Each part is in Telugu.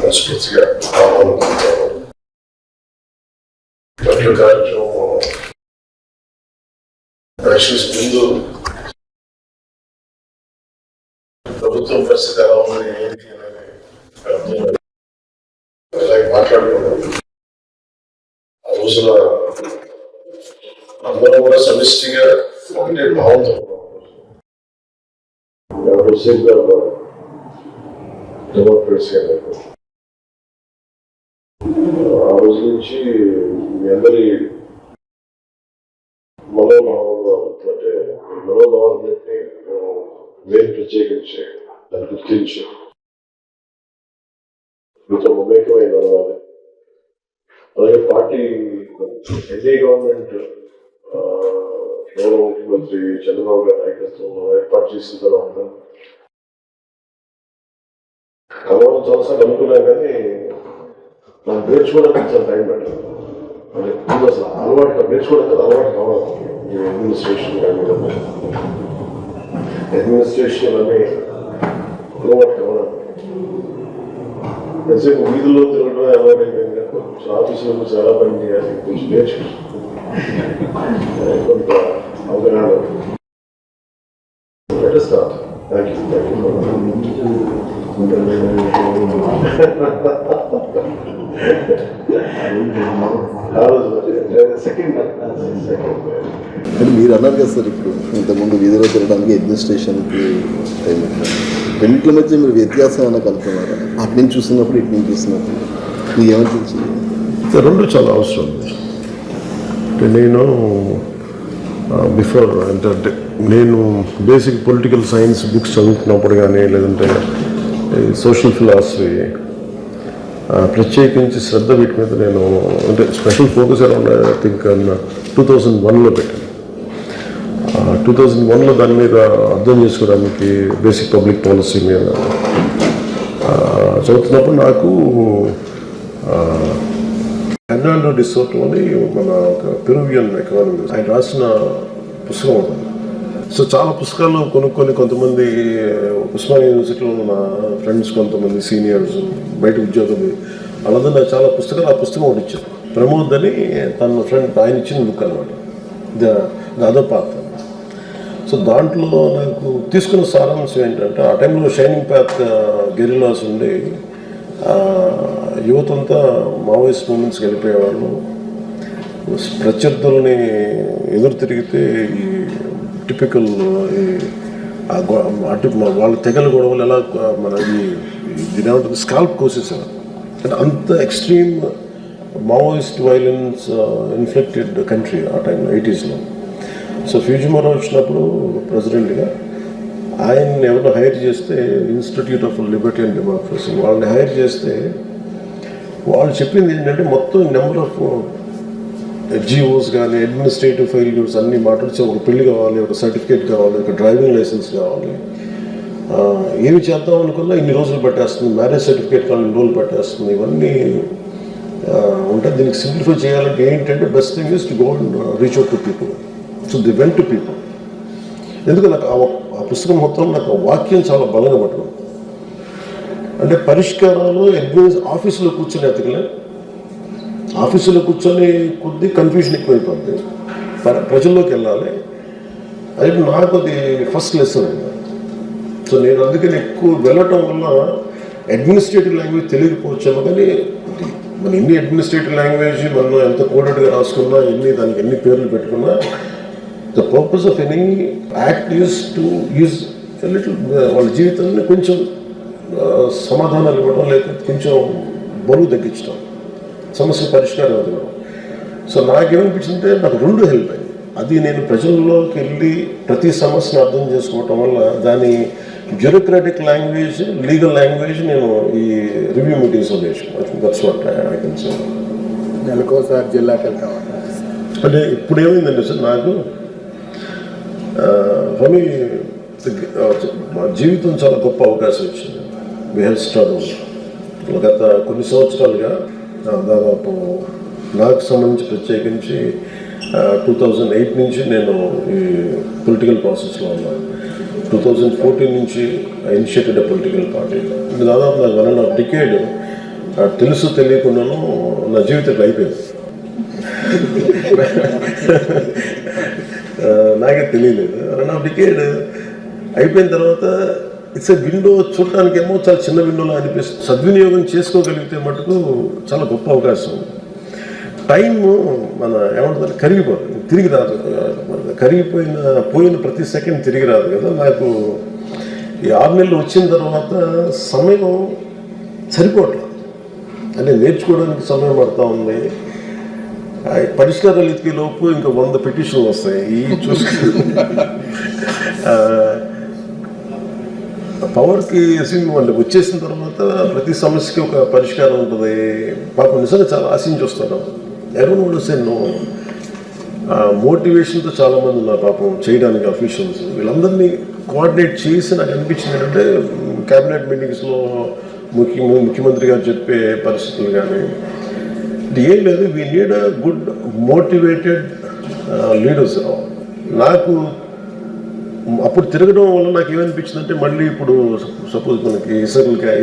మనస్ఫూర్తిగా ఆహ్వానించారు. బట్ల కార్యక్రమం ఎలక్షన్స్ ముందు ప్రభుత్వం పరిస్థితి ఎలా ఉంది ఏంటి అనేది అలాగే మాట్లాడుకున్నాం. ఆ రోజున అందరం కూడా సమిష్టిగా ఒకటే భావంతో డెమోక్రసీ ఆ రోజు నుంచి మీ అందరి మనోభావాలన్నింటినీ నేను ప్రత్యేకించి దాన్ని గుర్తించి మీతో మమేకమైన అలాగే పార్టీ ఎన్డీఏ గవర్నమెంట్ గౌరవ ముఖ్యమంత్రి చంద్రబాబు గారి నాయకత్వంలో ఏర్పాటు చేసిన తర్వాత కలవడం చాలాసార్లు అనుకున్నాం, కానీ మనం నేర్చుకోవడానికి కొంచెం టైం పెట్టాలి. అంటే అసలు అలవాటు నేర్చుకోవడం కదా అలవాటు కావాలి. అడ్మినిస్ట్రేషన్ అన్నీ అలవాటు కావాలి. ఎంతసేపు వీధుల్లో తిరగడం అలవాటు అయిపోయింది. కొంచెం ఆఫీసులో చాలా పని చేయాలి, కొంచెం నేర్చుకోవాలి, కొంత అవగాహన. థ్యాంక్ మీరు అన్నారు కదా సార్, ఇప్పుడు ఇంతకుముందు వీధిలో తిరగడానికి అడ్మినిస్ట్రేషన్కి టైం రెండింటి మధ్య మీరు వ్యత్యాసం ఏమైనా కనుక్కున్నారా? అటు నుంచి చూస్తున్నప్పుడు ఇటు నుంచి చూస్తున్నప్పుడు మీకు ఏమనిపించింది? రెండు చాలా అవసరం. నేను బిఫోర్ అంటే నేను బేసిక్ పొలిటికల్ సైన్స్ బుక్స్ చదువుతున్నప్పుడు కానీ లేదంటే సోషల్ ఫిలాసఫీ ప్రత్యేకించి శ్రద్ధ వీటి మీద నేను అంటే special focus around I think 2001లో పెట్టాను. 2001లో దాని మీద అర్థం చేసుకోవడానికి బేసిక్ పబ్లిక్ పాలసీ మీద చదువుతున్నప్పుడు నాకు ఫెర్నాండో డిసోటో అని మన ఒక పెరువియన్ ఎకానమిస్ట్ ఆయన రాసిన పుస్తకం ఉంటుంది. సో చాలా పుస్తకాలు కొనుక్కొని కొంతమంది ఉస్మానియా యూనివర్సిటీలో ఉన్న ఫ్రెండ్స్, కొంతమంది సీనియర్స్, బయట ఉద్యోగం అలాగే నాకు చాలా పుస్తకాలు ఆ పుస్తకం ఒకటి ఇచ్చారు. ప్రమోద్ అని తన ఫ్రెండ్ ఆయన ఇచ్చిన బుక్ అనమాట, ద అదర్ పాత్. సో దాంట్లో నాకు తీసుకున్న సారాంశం ఏంటంటే ఆ టైంలో షైనింగ్ పాత్ గెరిలాస్ ఉండి యువత అంతా మావోయిస్ట్ మూమెంట్స్కి వెళ్ళిపోయేవాళ్ళు. ప్రత్యర్థుల్ని ఎదురు తిరిగితే ఈ టిపికల్ అటు వాళ్ళ తెగల గొడవలు ఎలా మన దీని ఏమంటుంది స్కాల్ప్ కోసేసేవారు. అంటే అంత ఎక్స్ట్రీమ్ మావోయిస్ట్ వైలెన్స్ ఇన్ఫ్లెక్టెడ్ కంట్రీ ఆ టైంలో 80sలో. సో ఫ్యూజిమోరో వచ్చినప్పుడు ప్రెసిడెంట్గా ఆయన్ని ఎవరినో హైర్ చేస్తే institute of Liberty and democracy వాళ్ళని హైర్ చేస్తే వాళ్ళు చెప్పింది ఏంటంటే మొత్తం నెంబర్ ఆఫ్ ఎఫ్జిఓస్ కానీ అడ్మినిస్ట్రేటివ్ ఫెయిల్యూర్స్ అన్నీ మాట్లాడితే ఒక పెళ్లి కావాలి, ఒక సర్టిఫికేట్ కావాలి, ఒక డ్రైవింగ్ లైసెన్స్ కావాలి, ఏమి చేద్దాం అనుకున్నా ఇన్ని రోజులు పట్టేస్తుంది, మ్యారేజ్ సర్టిఫికేట్ కావాలి ఇన్ని రోజులు పట్టేస్తుంది, ఇవన్నీ ఉంటాయి. దీనికి సింప్లిఫై చేయాలంటే ఏంటంటే best thing is to go and reach out to people. So the went to people. ఎందుకంటే నాకు ఆ పుస్తకం మొత్తం నాకు వాక్యం చాలా బలంగా పట్టుకుంది. అంటే పరిష్కారాలు ఆఫీసులో కూర్చొని ఎతకలే, ఆఫీసులో కూర్చొని కొద్ది కన్ఫ్యూజన్ ఎక్కువైపోద్ది, ప్రజల్లోకి వెళ్ళాలి. అది నాకు అది ఫస్ట్ లెసన్ అయింది. సో నేను అందుకని ఎక్కువ వెళ్ళటం వల్ల అడ్మినిస్ట్రేటివ్ లాంగ్వేజ్ తెలియకపోవచ్చాము, కానీ మన ఎన్ని అడ్మినిస్ట్రేటివ్ లాంగ్వేజ్ మనం ఎంత కోడెడ్గా రాసుకున్నా, దానికి ఎన్ని పేర్లు పెట్టుకున్నా, the purpose of any act is to use little వాళ్ళ జీవితాన్ని కొంచెం సమాధానాలు ఇవ్వడం, లేకపోతే కొంచెం బరువు తగ్గించడం, సమస్య పరిష్కారం ఇవ్వడం. సో నాకేమనిపించిందంటే నాకు రెండు హెల్ప్ అయ్యింది. అది నేను ప్రజల్లోకి వెళ్ళి ప్రతి సమస్యను అర్థం చేసుకోవటం వల్ల దాని బ్యూరోక్రాటిక్ లాంగ్వేజ్, లీగల్ లాంగ్వేజ్ నేను ఈ రివ్యూ మీటింగ్స్లో నేర్చుకున్నాను. దట్స్ వాట్ ఐ కెన్ సే. నెలకోసారి జిల్లాకి వెళ్తాం అంటే ఇప్పుడు ఏమైందంటే సార్ నాకు ఫనీ మా జీవితం చాలా గొప్ప అవకాశం ఇచ్చింది. వి హ్యావ్ స్టార్ట్ గత కొన్ని సంవత్సరాలుగా దాదాపు నాకు సంబంధించి ప్రత్యేకించి 2008 నుంచి నేను ఈ పొలిటికల్ ప్రాసెస్లో ఉన్నాను. 2014 నుంచి ఇనిషియేటెడ్ పొలిటికల్ పార్టీ. దాదాపు నాకు 1.5 డికేడ్ తెలుసు తెలియకుండాను నా జీవితం అయిపోయింది. నాకే తెలియలేదు. 1.5 డికేడ్ అయిపోయిన తర్వాత ఇట్స్ ఎ విండో. చూడటానికేమో చాలా చిన్న విండోలో అనిపిస్తుంది. సద్వినియోగం చేసుకోగలిగితే మటుకు చాలా గొప్ప అవకాశం. టైము మన ఏమంటుంది కరిగిపోతుంది, తిరిగి రాదు. పోయిన ప్రతి సెకండ్ తిరిగి రాదు కదా. నాకు ఈ 6 నెలలు వచ్చిన తర్వాత సమయం సరిపోవట్లేదు. అంటే నేర్చుకోవడానికి సమయం పడుతూ ఉంది. పరిష్కారాలు ఎత్తికే లోపు ఇంకా 100 పిటిషన్లు వస్తాయి. ఈ పవర్కి వాళ్ళు వచ్చేసిన తర్వాత ప్రతి సమస్యకి ఒక పరిష్కారం ఉంటుంది. పాపం నిజంగా చాలా ఆశించి వస్తారు. ఎవరు సెన్నో మోటివేషన్తో చాలామంది ఉన్నారు పాపం చేయడానికి అఫీషియల్స్. వీళ్ళందరినీ కోఆర్డినేట్ చేసి నాకు అనిపించింది ఏంటంటే క్యాబినెట్ మీటింగ్స్లో ముఖ్యమంత్రి గారు చెప్పే పరిస్థితులు కానీ ఏం లేదు. We need a good motivated leaders. నాకు అప్పుడు తిరగడం వల్ల నాకు ఏమనిపించిందంటే మళ్ళీ ఇప్పుడు సపోజ్ మనకి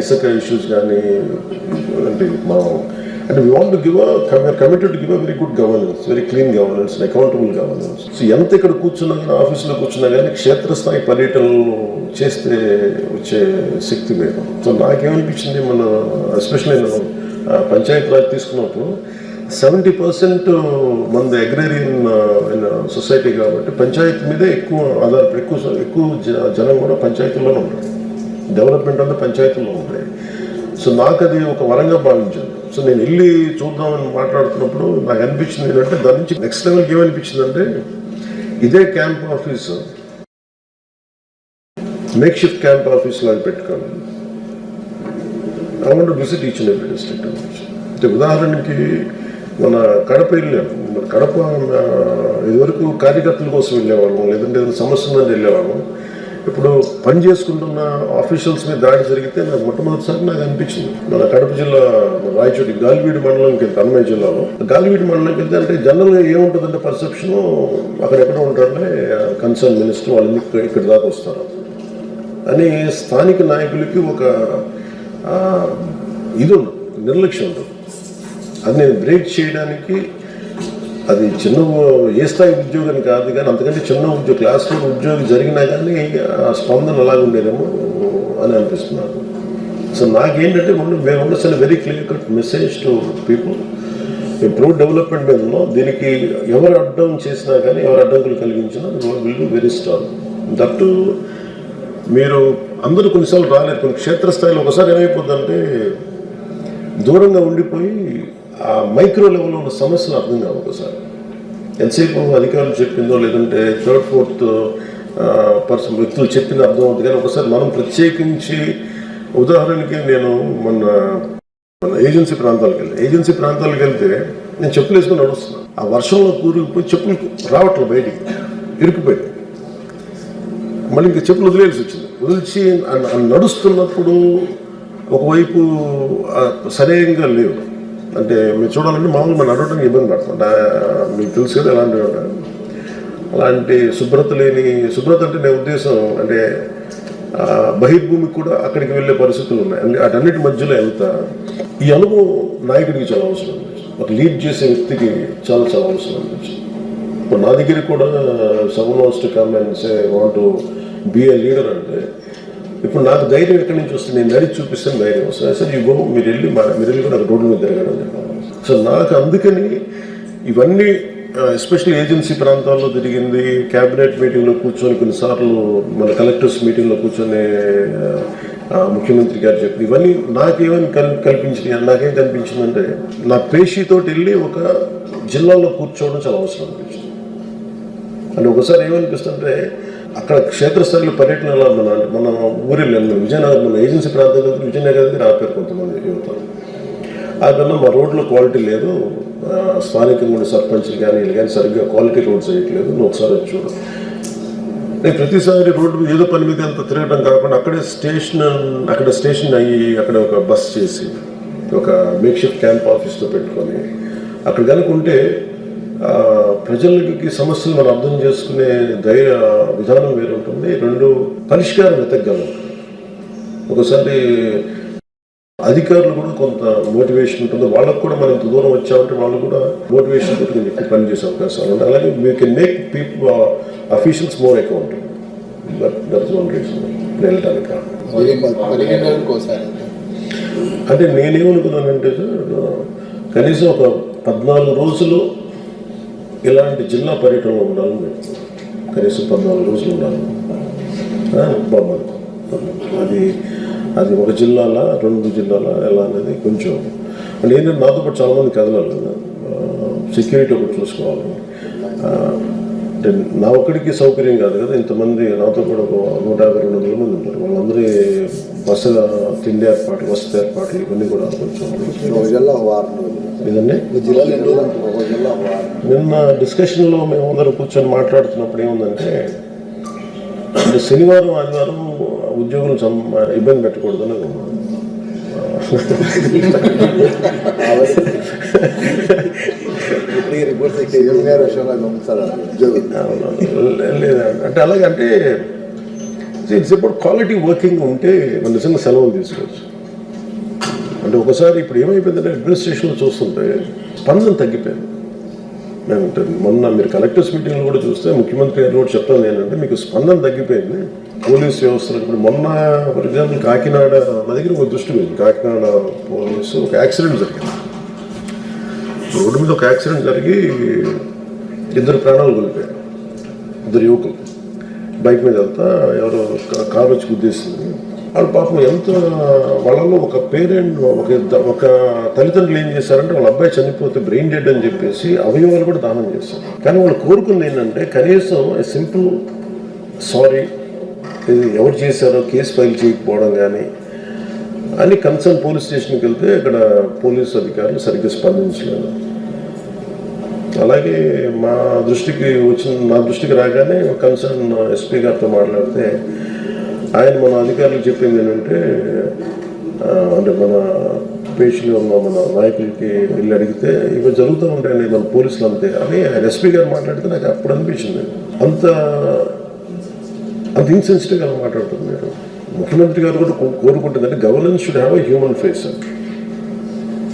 ఇసుక ఇష్యూస్ కానీ అంటే we want to give committed to give a very good governance, very clean governance, accountable governance. So ఎంత ఇక్కడ కూర్చున్నా కానీ ఆఫీసులో కూర్చున్నా కానీ క్షేత్రస్థాయి పర్యటనలు చేస్తే వచ్చే శక్తి లేదు. సో నాకేమనిపించింది ఎస్పెషల్లీ నేను పంచాయతీ రాజ్ తీసుకున్నప్పుడు 70% మనది అగ్రేరియన్ సొసైటీ కాబట్టి పంచాయతీ మీదే ఎక్కువ ఆధారపడి ఎక్కువ జనం కూడా పంచాయతీల్లోనే ఉంటారు. డెవలప్మెంట్ అంతా పంచాయతీల్లో ఉంటాయి. సో నాకు అది ఒక వరంగా భావించాను. సో నేను వెళ్ళి చూద్దామని మాట్లాడుతున్నప్పుడు నాకు అనిపించింది ఏంటంటే దాని నుంచి నెక్స్ట్ లెవెల్కి ఏమనిపించిందంటే ఇదే camp office make shift camp office లాగా పెట్టుకోవాలి. I want to visit each and every district. అంటే ఉదాహరణకి మన కడప వెళ్ళాము. మన కడప ఇదివరకు కార్యకర్తల కోసం వెళ్ళేవాళ్ళం, లేదంటే ఏదైనా సమస్య ఉందని వెళ్ళేవాళ్ళం. ఇప్పుడు పని చేసుకుంటున్న ఆఫీషియల్స్ మీద దాడి జరిగితే నాకు మొట్టమొదటిసారి నాకు అనిపించింది. మన కడప జిల్లా రాయచోటి గాలివీడి మండలంకి వెళ్తే, అన్నమయ్య జిల్లాలో గాలివీడి మండలంకి వెళ్తే అంటే జనరల్గా ఏముంటుందంటే పర్సెప్షను అక్కడెక్కడ ఉంటారంటే కన్సర్న్ మినిస్టర్ వాళ్ళు ఇక్కడ దాకా వస్తారు అని స్థానిక నాయకులకి ఒక ఇది ఉండదు, నిర్లక్ష్యం ఉండదు. అది నేను బ్రేక్ చేయడానికి అది చిన్న ఏ స్థాయి ఉద్యోగం కాదు కానీ అంతకంటే చిన్న క్లాస్ 4 ఉద్యోగం జరిగినా కానీ ఆ స్పందన అలాగే ఉండేదేమో అని అనిపిస్తున్నారు. సో నాకేంటంటే మేము ఉండొచ్చిన very clear cut message to people. Pro development మీద ఉన్నాం. దీనికి ఎవరు అడ్డం చేసినా కానీ ఎవరు అడ్డంకులు కలిగించినా will be very strong. That మీరు అందరూ కొన్నిసార్లు రాలేదు. కొన్ని క్షేత్రస్థాయిలో ఒకసారి ఏమైపోతుందంటే దూరంగా ఉండిపోయి ఆ మైక్రో లెవెల్లో ఉన్న సమస్యలు అర్థం కావు. ఒకసారి ఎంతసేపు అధికారులు చెప్పిందో లేదంటే 3rd, 4th పర్సన్ వ్యక్తులు చెప్పింది అర్థం అవుతుంది. కానీ ఒకసారి మనం ప్రత్యేకించి ఉదాహరణకి నేను మన ఏజెన్సీ ప్రాంతాలకు వెళ్తే నేను చెప్పులు వేసుకొని నడుస్తున్నాను. ఆ వర్షంలో కూరుకుపోయి చెప్పులు రావట్లేదు, బయటికి ఇరుక్కుపోయి మళ్ళీ ఇంకా చెప్పులు వదిలేసి వచ్చింది. వదిలిచి నడుస్తున్నప్పుడు ఒకవైపు సరైనగా లేవు. అంటే మీరు చూడాలంటే మామూలుగా మనం నడవడానికి ఇబ్బంది పడుతుంది. మీకు తెలుసు కదా అలాంటి శుభ్రత అంటే నేను ఉద్దేశం అంటే బహిర్భూమికి కూడా అక్కడికి వెళ్ళే పరిస్థితులు ఉన్నాయి. అంటే అటన్నిటి మధ్యలో వెళ్తా ఈ అనుభవం నాయకుడికి చాలా అవసరం అనిపించింది. ఒక లీడ్ చేసే వ్యక్తికి చాలా చాలా అవసరం అనిపించింది. ఇప్పుడు నా దగ్గరికి కూడా some wants to come and say want to be a leader అంటే ఇప్పుడు నాకు ధైర్యం ఎక్కడి నుంచి వస్తుంది? నేను నడిచి చూపిస్తాను ధైర్యం వస్తుంది. సార్ ఈ గో మీరు వెళ్ళి కూడా నాకు రోడ్డు మీద తిరగడం చెప్పాలి. సో నాకు అందుకని ఇవన్నీ ఎస్పెషల్లీ ఏజెన్సీ ప్రాంతాల్లో తిరిగింది, క్యాబినెట్ మీటింగ్లో కూర్చొని కొన్నిసార్లు మన కలెక్టర్స్ మీటింగ్లో కూర్చొని ముఖ్యమంత్రి గారు చెప్పి ఇవన్నీ నాకేమని కల్పించినాయి. నాకేం కనిపించిందంటే నా పేషీతో వెళ్ళి ఒక జిల్లాలో కూర్చోవడం చాలా అవసరం అనిపించింది. అంటే ఒకసారి ఏమనిపిస్తుంటే అక్కడ క్షేత్రస్థాయిలో పర్యటన ఎలా మన ఊరిలో విజయనగరం మన ఏజెన్సీ ప్రాంతంలో విజయనగరం దగ్గర ఆపారు కొంతమంది యువతలు. ఆ కన్నా మా రోడ్లో క్వాలిటీ లేదు, స్థానికంగా ఉండే సర్పంచ్లు కానీ వీళ్ళు కానీ సరిగ్గా క్వాలిటీ రోడ్స్ వేయట్లేదు, నువ్వు ఒకసారి వచ్చి చూడు. నేను ప్రతిసారి రోడ్డు ఏదో పని మీద అంత తిరగడం కాకుండా అక్కడ స్టేషన్ అయ్యి అక్కడ ఒక బస్ చేసి ఒక మేక్ షిఫ్ట్ క్యాంప్ ఆఫీస్తో పెట్టుకొని అక్కడ కనుకుంటే ప్రజలకి సమస్యలు మనం అర్థం చేసుకునే విధానం వేరుంటుంది. 2 పరిష్కారం వెతకగలం. ఒకసారి అధికారులు కూడా కొంత మోటివేషన్ ఉంటుంది, వాళ్ళకు కూడా మనం ఇంత దూరం వచ్చామంటే వాళ్ళు కూడా మోటివేషన్ తోటి కొంచెం ఎక్కువ పని చేసే అవకాశాలు ఉంటాయి. అలాగే we can make people officials more accountable. That's one reason వెళ్ళడానికి. అంటే నేనేమనుకున్నానంటే కనీసం ఒక 14 రోజులు ఇలాంటి జిల్లా పర్యటనలో ఉండాలని, కనీసం 14 రోజులు ఉండాలి బాగుంది. అది ఒక జిల్లాల 2 జిల్లాల ఎలా అనేది కొంచెం అంటే ఏంటంటే నాతో పాటు చాలామంది కదలాలి కదా, సెక్యూరిటీ ఒకటి చూసుకోవాలి. అంటే నా ఒక్కడికి సౌకర్యం కాదు కదా, ఇంతమంది నాతో పాటు ఒక 150-200 మంది ఉంటారు. వాళ్ళందరూ బస్సు తిండి ఏర్పాట్లు, వసతి ఏర్పాట్లు ఇవన్నీ కూడా కొంచెం ఇదండి. నిన్న డిస్కషన్లో మేము అందరం కూర్చొని మాట్లాడుతున్నప్పుడు ఏముందంటే, అంటే శనివారం ఆదివారం ఉద్యోగులు ఇబ్బంది పెట్టకూడదని లేదా అంటే అలాగే అంటే ఇట్స్ అబౌట్ క్వాలిటీ వర్కింగ్ ఉంటే మన నిజంగా సెలవులు తీసుకోవచ్చు. అంటే ఒకసారి ఇప్పుడు ఏమైపోయిందంటే అడ్మినిస్ట్రేషన్లో చూస్తుంటే స్పందన తగ్గిపోయింది. మొన్న మీరు కలెక్టర్స్ మీటింగ్లో కూడా చూస్తే ముఖ్యమంత్రి గారు కూడా చెప్తాను ఏంటంటే మీకు స్పందన తగ్గిపోయింది పోలీస్ వ్యవస్థలో. ఇప్పుడు మొన్న ఫర్ ఎగ్జాంపుల్ కాకినాడ నా దగ్గర ఒక దృష్టి పోయింది. కాకినాడ పోలీసు ఒక యాక్సిడెంట్ జరిగింది, రోడ్డు మీద ఒక యాక్సిడెంట్ జరిగి 2 ప్రాణాలు కోల్పోయారు. 2 యువకులు బైక్ మీద వెళ్తా ఎవరో కారు వచ్చి గుద్దేసింది. వాళ్ళు పాపం ఎంత వాళ్ళలో ఒక పేరెంట్ ఒక తల్లిదండ్రులు ఏం చేశారంటే వాళ్ళ అబ్బాయి చనిపోతే బ్రెయిన్ డెడ్ అని చెప్పేసి అవయవాలు కూడా దానం చేస్తారు. కానీ వాళ్ళు కోరుకుంది ఏంటంటే కనీసం సింపుల్ సారీ, ఇది ఎవరు చేశారో కేసు ఫైల్ చేయకపోవడం కానీ అని కన్సర్న్ పోలీస్ స్టేషన్కి వెళ్తే అక్కడ పోలీసు అధికారులు సరిగ్గా స్పందించలేదు. అలాగే నా దృష్టికి రాగానే కన్సర్న్ ఎస్పీ గారితో మాట్లాడితే ఆయన మన అధికారులకు చెప్పింది ఏంటంటే, అంటే మన పేషీలో ఉన్న మన నాయకులకి వెళ్ళి అడిగితే ఇవి జరుగుతూ ఉంటాయండి మన పోలీసులు అంతే అని ఆయన ఎస్పీ గారు మాట్లాడితే నాకు అప్పుడు అనిపించింది. అంత ఇన్సెన్సిటివ్గా మాట్లాడుతుంది. మీరు ముఖ్యమంత్రి గారు కూడా కోరుకుంటుందంటే governance should have a human face.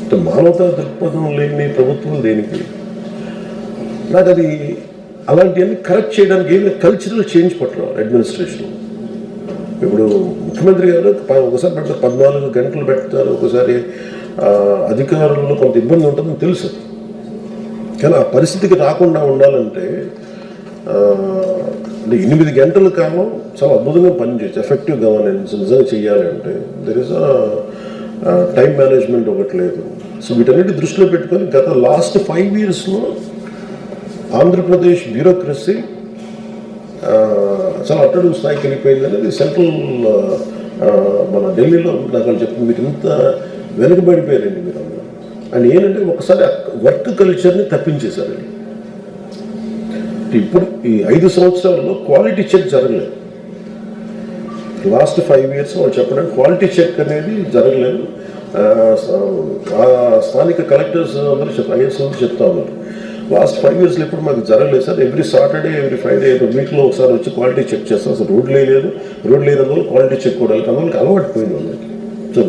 అంటే మానవతా దృక్పథం లేని ప్రభుత్వం దేనికి? నాకు అది అలాంటివన్నీ కరెక్ట్ చేయడానికి ఏమి కల్చరల్ చేంజ్ పట్టరు అడ్మినిస్ట్రేషన్. ఇప్పుడు ముఖ్యమంత్రి గారు ఒకసారి పెడతారు, 14 గంటలు పెడతారు, ఒకసారి అధికారుల్లో కొంత ఇబ్బంది ఉంటుందని తెలుసు. కానీ ఆ పరిస్థితికి రాకుండా ఉండాలంటే అంటే 8 గంటల కాలం చాలా అద్భుతంగా పనిచేయచ్చు. ఎఫెక్టివ్ గవర్నెన్స్ నిజంగా చేయాలి అంటే దెర్ ఇస్ టైం మేనేజ్మెంట్ ఒకటి లేదు. సో వీటన్నిటి దృష్టిలో పెట్టుకొని గత లాస్ట్ 5 yearsలో ఆంధ్రప్రదేశ్ బ్యూరోక్రసీ చాలా అట్టడుగు స్థాయికి వెళ్ళిపోయింది అనేది సెంట్రల్ మన ఢిల్లీలో నాకు వాళ్ళు చెప్పింది. మీరు ఇంత వెనుకబడిపోయారండి మీరు అందరూ అని. ఏంటంటే ఒకసారి వర్క్ కల్చర్ని తప్పించేశారు. ఇప్పుడు ఈ 5 సంవత్సరాల్లో క్వాలిటీ చెక్ జరగలేదు. లాస్ట్ 5 years వాళ్ళు చెప్పడానికి క్వాలిటీ చెక్ అనేది జరగలేదు. స్థానిక కలెక్టర్స్ అందరూ ఐఎస్ చెప్తా ఉన్నారు లాస్ట్ 5 yearsలో ఎప్పుడు మాకు జరగలేదు sir. Every Saturday every Friday వీక్లో ఒకసారి వచ్చి క్వాలిటీ చెక్ చేస్తాం. అసలు రోడ్లు లేనందువల్ల క్వాలిటీ చెక్ కూడా అందువల్ల అలవాటు పోయింది వాళ్ళకి. సో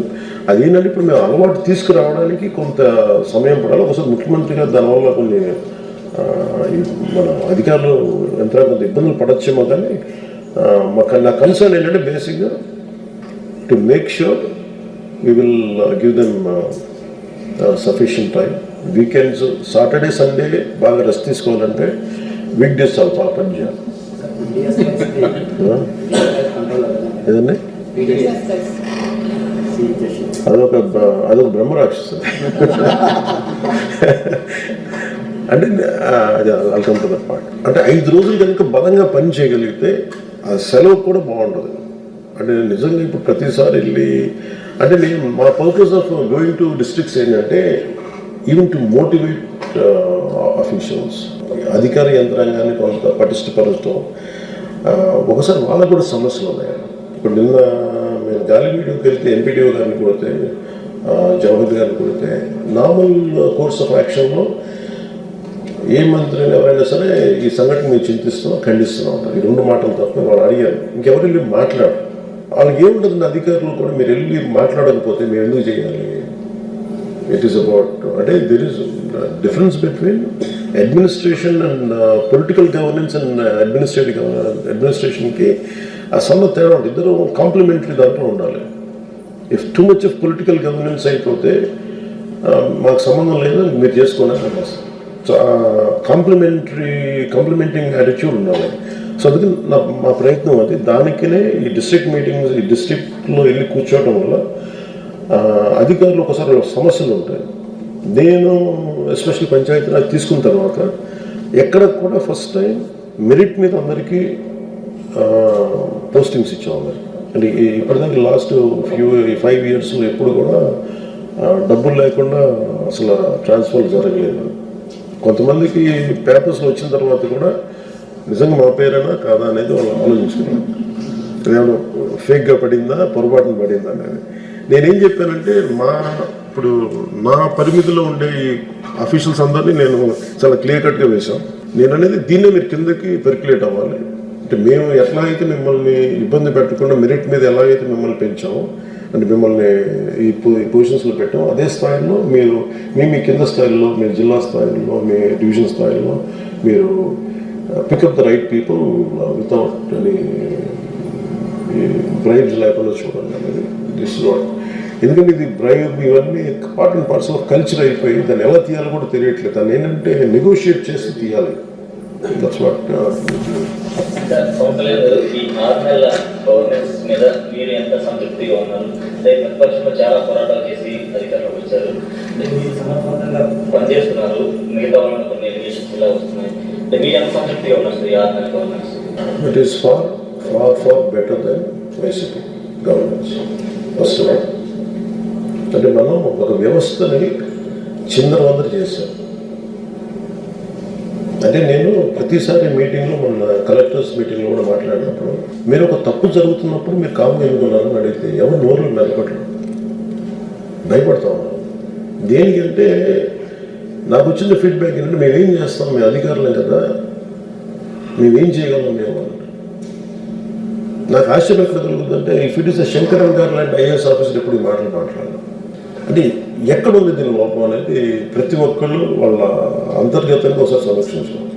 అదేంటంటే ఇప్పుడు మేము అలవాటు తీసుకురావడానికి కొంత సమయం పడాలి. ఒకసారి ముఖ్యమంత్రి గారు దానివల్ల కొన్ని మన అధికారులు ఎంత కొంత ఇబ్బందులు పడచ్చేమో. కానీ నా కన్సర్న్ ఏంటంటే బేసిక్గా to make sure we will give them sufficient time. Weekends Saturday Sunday బాగా రెస్ట్ తీసుకోవాలంటే వీక్ డేస్ చాలా బాగా పనిచేయాలి. ఏదండి అదొక బ్రహ్మరాక్షసు. అంటే వెల్కమ్ టు దట్ పార్ట్. అంటే 5 రోజులు కనుక బలంగా పని చేయగలిగితే ఆ సెలవు కూడా బాగుంటుంది. అంటే నిజంగా ఇప్పుడు ప్రతిసారి వెళ్ళి అంటే నేను మా purpose of going to districts ఏంటంటే ఈవెన్ టు మోటివేట్ అఫీషియల్స్, అధికార యంత్రాంగాన్ని కొంత పటిష్టపరచడం. ఒకసారి వాళ్ళకు కూడా సమస్యలు ఉన్నాయి. ఇప్పుడు నిన్న మేము గాలి వీడియోకి వెళ్తే ఎంపీడీఓ గారిని కొడితే, జవహర్ గారిని కొడితే నార్మల్ కోర్స్ ఆఫ్ యాక్షన్లో ఏ మంత్రిని ఎవరైనా సరే ఈ సంఘటన మీరు చింతిస్తున్నాం ఖండిస్తున్నాం ఉంటారు. ఈ 2 మాటలు తప్ప వాళ్ళు అడిగారు. ఇంకెవరు వెళ్ళి మాట్లాడు. వాళ్ళకి ఏముంటుంది అధికారులు కూడా మీరు వెళ్ళి మాట్లాడకపోతే మీరు ఎందుకు చేయాలి? ఇట్ ఈస్ అబౌట్ అంటే there is difference between administration and political governance and అడ్మినిస్ట్రేషన్కి ఆ సన్న తేడా ఉంటుంది. ఇద్దరు కాంప్లిమెంటరీ దాంట్లో ఉండాలి. If too much of political governance అయిపోతే మాకు సంబంధం లేదు మీరు చేసుకోవడానికి వస్తాం. సో కాంప్లిమెంటింగ్ యాటిట్యూడ్ ఉండాలి. సో అందుకే మా ప్రయత్నం అది. దానికనే ఈ డిస్ట్రిక్ట్ మీటింగ్స్, ఈ డిస్ట్రిక్ట్లో వెళ్ళి కూర్చోవడం వల్ల అధికారులు ఒకసారి సమస్యలు ఉంటాయి. నేను ఎస్పెషల్లీ పంచాయతీరాజ్ తీసుకున్న తర్వాత ఎక్కడ కూడా ఫస్ట్ టైం మెరిట్ మీద అందరికీ పోస్టింగ్స్ ఇచ్చాము. అంటే ఇప్పటిదాకా లాస్ట్ 5 years ఎప్పుడు కూడా డబ్బులు లేకుండా అసలు ట్రాన్స్ఫర్ జరగలేదు. కొంతమందికి పేపర్స్లో వచ్చిన తర్వాత కూడా నిజంగా మా పేరైనా కాదా అనేది వాళ్ళు ఆలోచించుకున్నారు. ఏమన్నా ఫేక్గా పడిందా, పొరపాటున పడిందా అనేది. నేనేం చెప్పానంటే ఇప్పుడు నా పరిమితిలో ఉండే ఈ అఫీషియల్స్ అందరినీ నేను చాలా క్లియర్ కట్గా వేశాను. నేను అనేది దీన్నే మీరు కిందకి పెర్క్యులేట్ అవ్వాలి. అంటే మేము ఎట్లా అయితే మిమ్మల్ని ఇబ్బంది పెట్టకుండా మెరిట్ మీద ఎలాగైతే మిమ్మల్ని పెంచామో, అంటే మిమ్మల్ని ఈ పొజిషన్స్లో పెట్టాము, అదే స్థాయిలో మీరు మీ కింద స్థాయిలో, మీరు జిల్లా స్థాయిలో, మీ డివిజన్ స్థాయిలో మీరు pick up the right people without any bribes లేకుండా చూడండి అనేది దిస్ వాట్. ఎందుకంటే ఇది బ్రైబ్ ఇవన్నీ part and parts of culture అయిపోయి దాన్ని ఎలా తీయాలో కూడా తెలియట్లేదు. దాన్ని ఏంటంటే నెగోషియేట్ చేసి తీయాలి. That's what. ఈ 6 నెలల గవర్నెన్స్ మీద మీరు ఎంత సంతృప్తిగా ఉన్నారు? ప్రతిపక్షంలో చాలా పోరాటాలు చేసి అధికారంలోకి వచ్చారు, మీరు సమర్థవంతంగా పనిచేస్తున్నారు, మిగతా వాళ్ళని కొన్ని ఎలిగేషన్స్ ఇలా వస్తున్నాయి. మీరు ఎంత సంతృప్తిగా ఉన్నారు ఈ 6 నెలల governance? It is far better than YCP governance. First of all అంటే మనం ఒక వ్యవస్థని చిందరవందర చేశాం. అంటే నేను ప్రతిసారి మీటింగ్లో, మన కలెక్టర్స్ మీటింగ్లో కూడా మాట్లాడినప్పుడు, మీరు ఒక తప్పు జరుగుతున్నప్పుడు మీరు కామ్గా ఎన్నుకున్నారని అడిగితే ఎవరు నోరు మెలపట్లేదు, భయపడతా ఉన్నారు. దేనికంటే నాకు వచ్చిన ఫీడ్బ్యాక్ ఏంటంటే మేమేం చేస్తాం, మేము అధికారులే కదా, మేమేం చేయగలం మేము అంటే. నాకు ఆశ్చర్యం ఎక్కడ కలుగుతుందంటే ఇఫ్ ఇట్ ఈస్ శంకరన్ గారు లాంటి ఐఏఎస్ ఆఫీసర్ ఎప్పుడు ఈ మాటలు మాట్లాడాలి. అంటే ఎక్కడ ఉంది దీని లోపం అనేది ప్రతి ఒక్కళ్ళు వాళ్ళ అంతర్గతంగా ఒకసారి సమీక్షించాలి.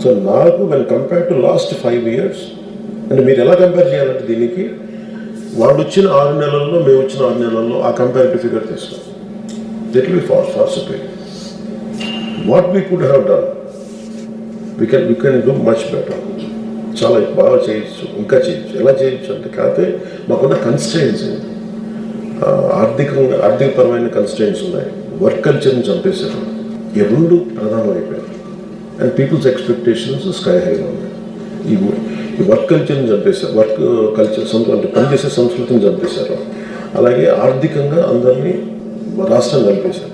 సో నాకు when compare to last 5 years, అంటే మీరు ఎలా కంపేర్ చేయాలంటే దీనికి వాళ్ళు వచ్చిన 6 నెలల్లో, మేము వచ్చిన 6 నెలల్లో ఆ కంపారిటివ్ ఫిగర్ తీసుకోం. That will be far separate. What we could have done, we can do much better. చాలా బాగా చేయొచ్చు, ఇంకా చేయొచ్చు. ఎలా చేయొచ్చు అంటే కాకపోతే మాకున్న కన్స్ట్రెయిన్స్, ఆర్థికపరమైన కన్స్ట్రెయిన్స్ ఉన్నాయి. వర్క్ కల్చర్ని చంపేశారు. ఈ 2 ప్రధానం అయిపోయాయి. అండ్ పీపుల్స్ ఎక్స్పెక్టేషన్స్ స్కై హైగా ఉన్నాయి. ఈ వర్క్ కల్చర్ని చంపేశారు. వర్క్ కల్చర్ అంటే పనిచేసే సంస్కృతిని చంపేశారు. అలాగే ఆర్థికంగా అందరినీ రాష్ట్రం చంపేశారు.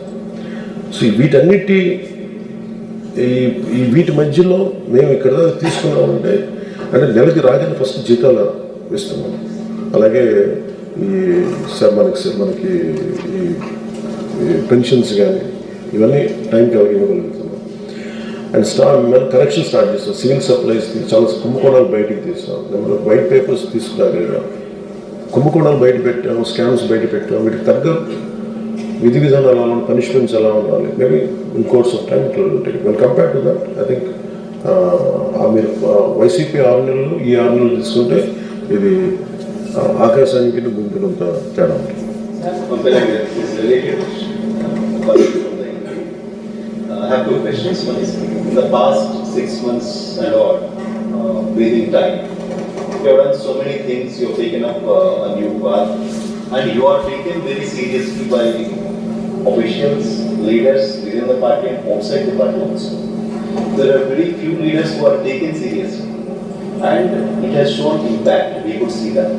సో వీటి మధ్యలో మేము ఇక్కడ తీసుకున్నామంటే, అంటే నెలకి రాగానే ఫస్ట్ జీతాలు ఇస్తున్నాం. అలాగే మనకి ఈ పెన్షన్స్ కానీ ఇవన్నీ టైంకి ఇవ్వగలుగుతున్నాం. అండ్ కరెక్షన్ స్టార్ట్ చేస్తాం. సివిల్ సప్లైస్ చాలా కుంభకోణాలు బయటికి తీస్తాం. నెంబర్ వైట్ పేపర్స్ తీసుకురాగలిగాం. కుంభకోణాలు బయట పెట్టాము, స్కామ్స్ బయట పెట్టాము. వీటికి తగ్గ విధి విధానాలు ఎలా ఉండాలి, పనిష్మెంట్స్ ఎలా ఉండాలి, maybe in course of time it will take. When compare to that I think మీరు వైసీపీ 6 నెలలు, ఈ 6 నెలలు తీసుకుంటే ఇది ఆకాశానికి గుంపులంత తేడా ఉంటుంది. I have 2 questions. One is, in the past 6 months and all, breathing time, you have done so many things, you have taken up a new path, and you are taken very seriously by officials, leaders within the party and outside the party also. There are very few leaders who are taken seriously, and it has shown impact. We could see that.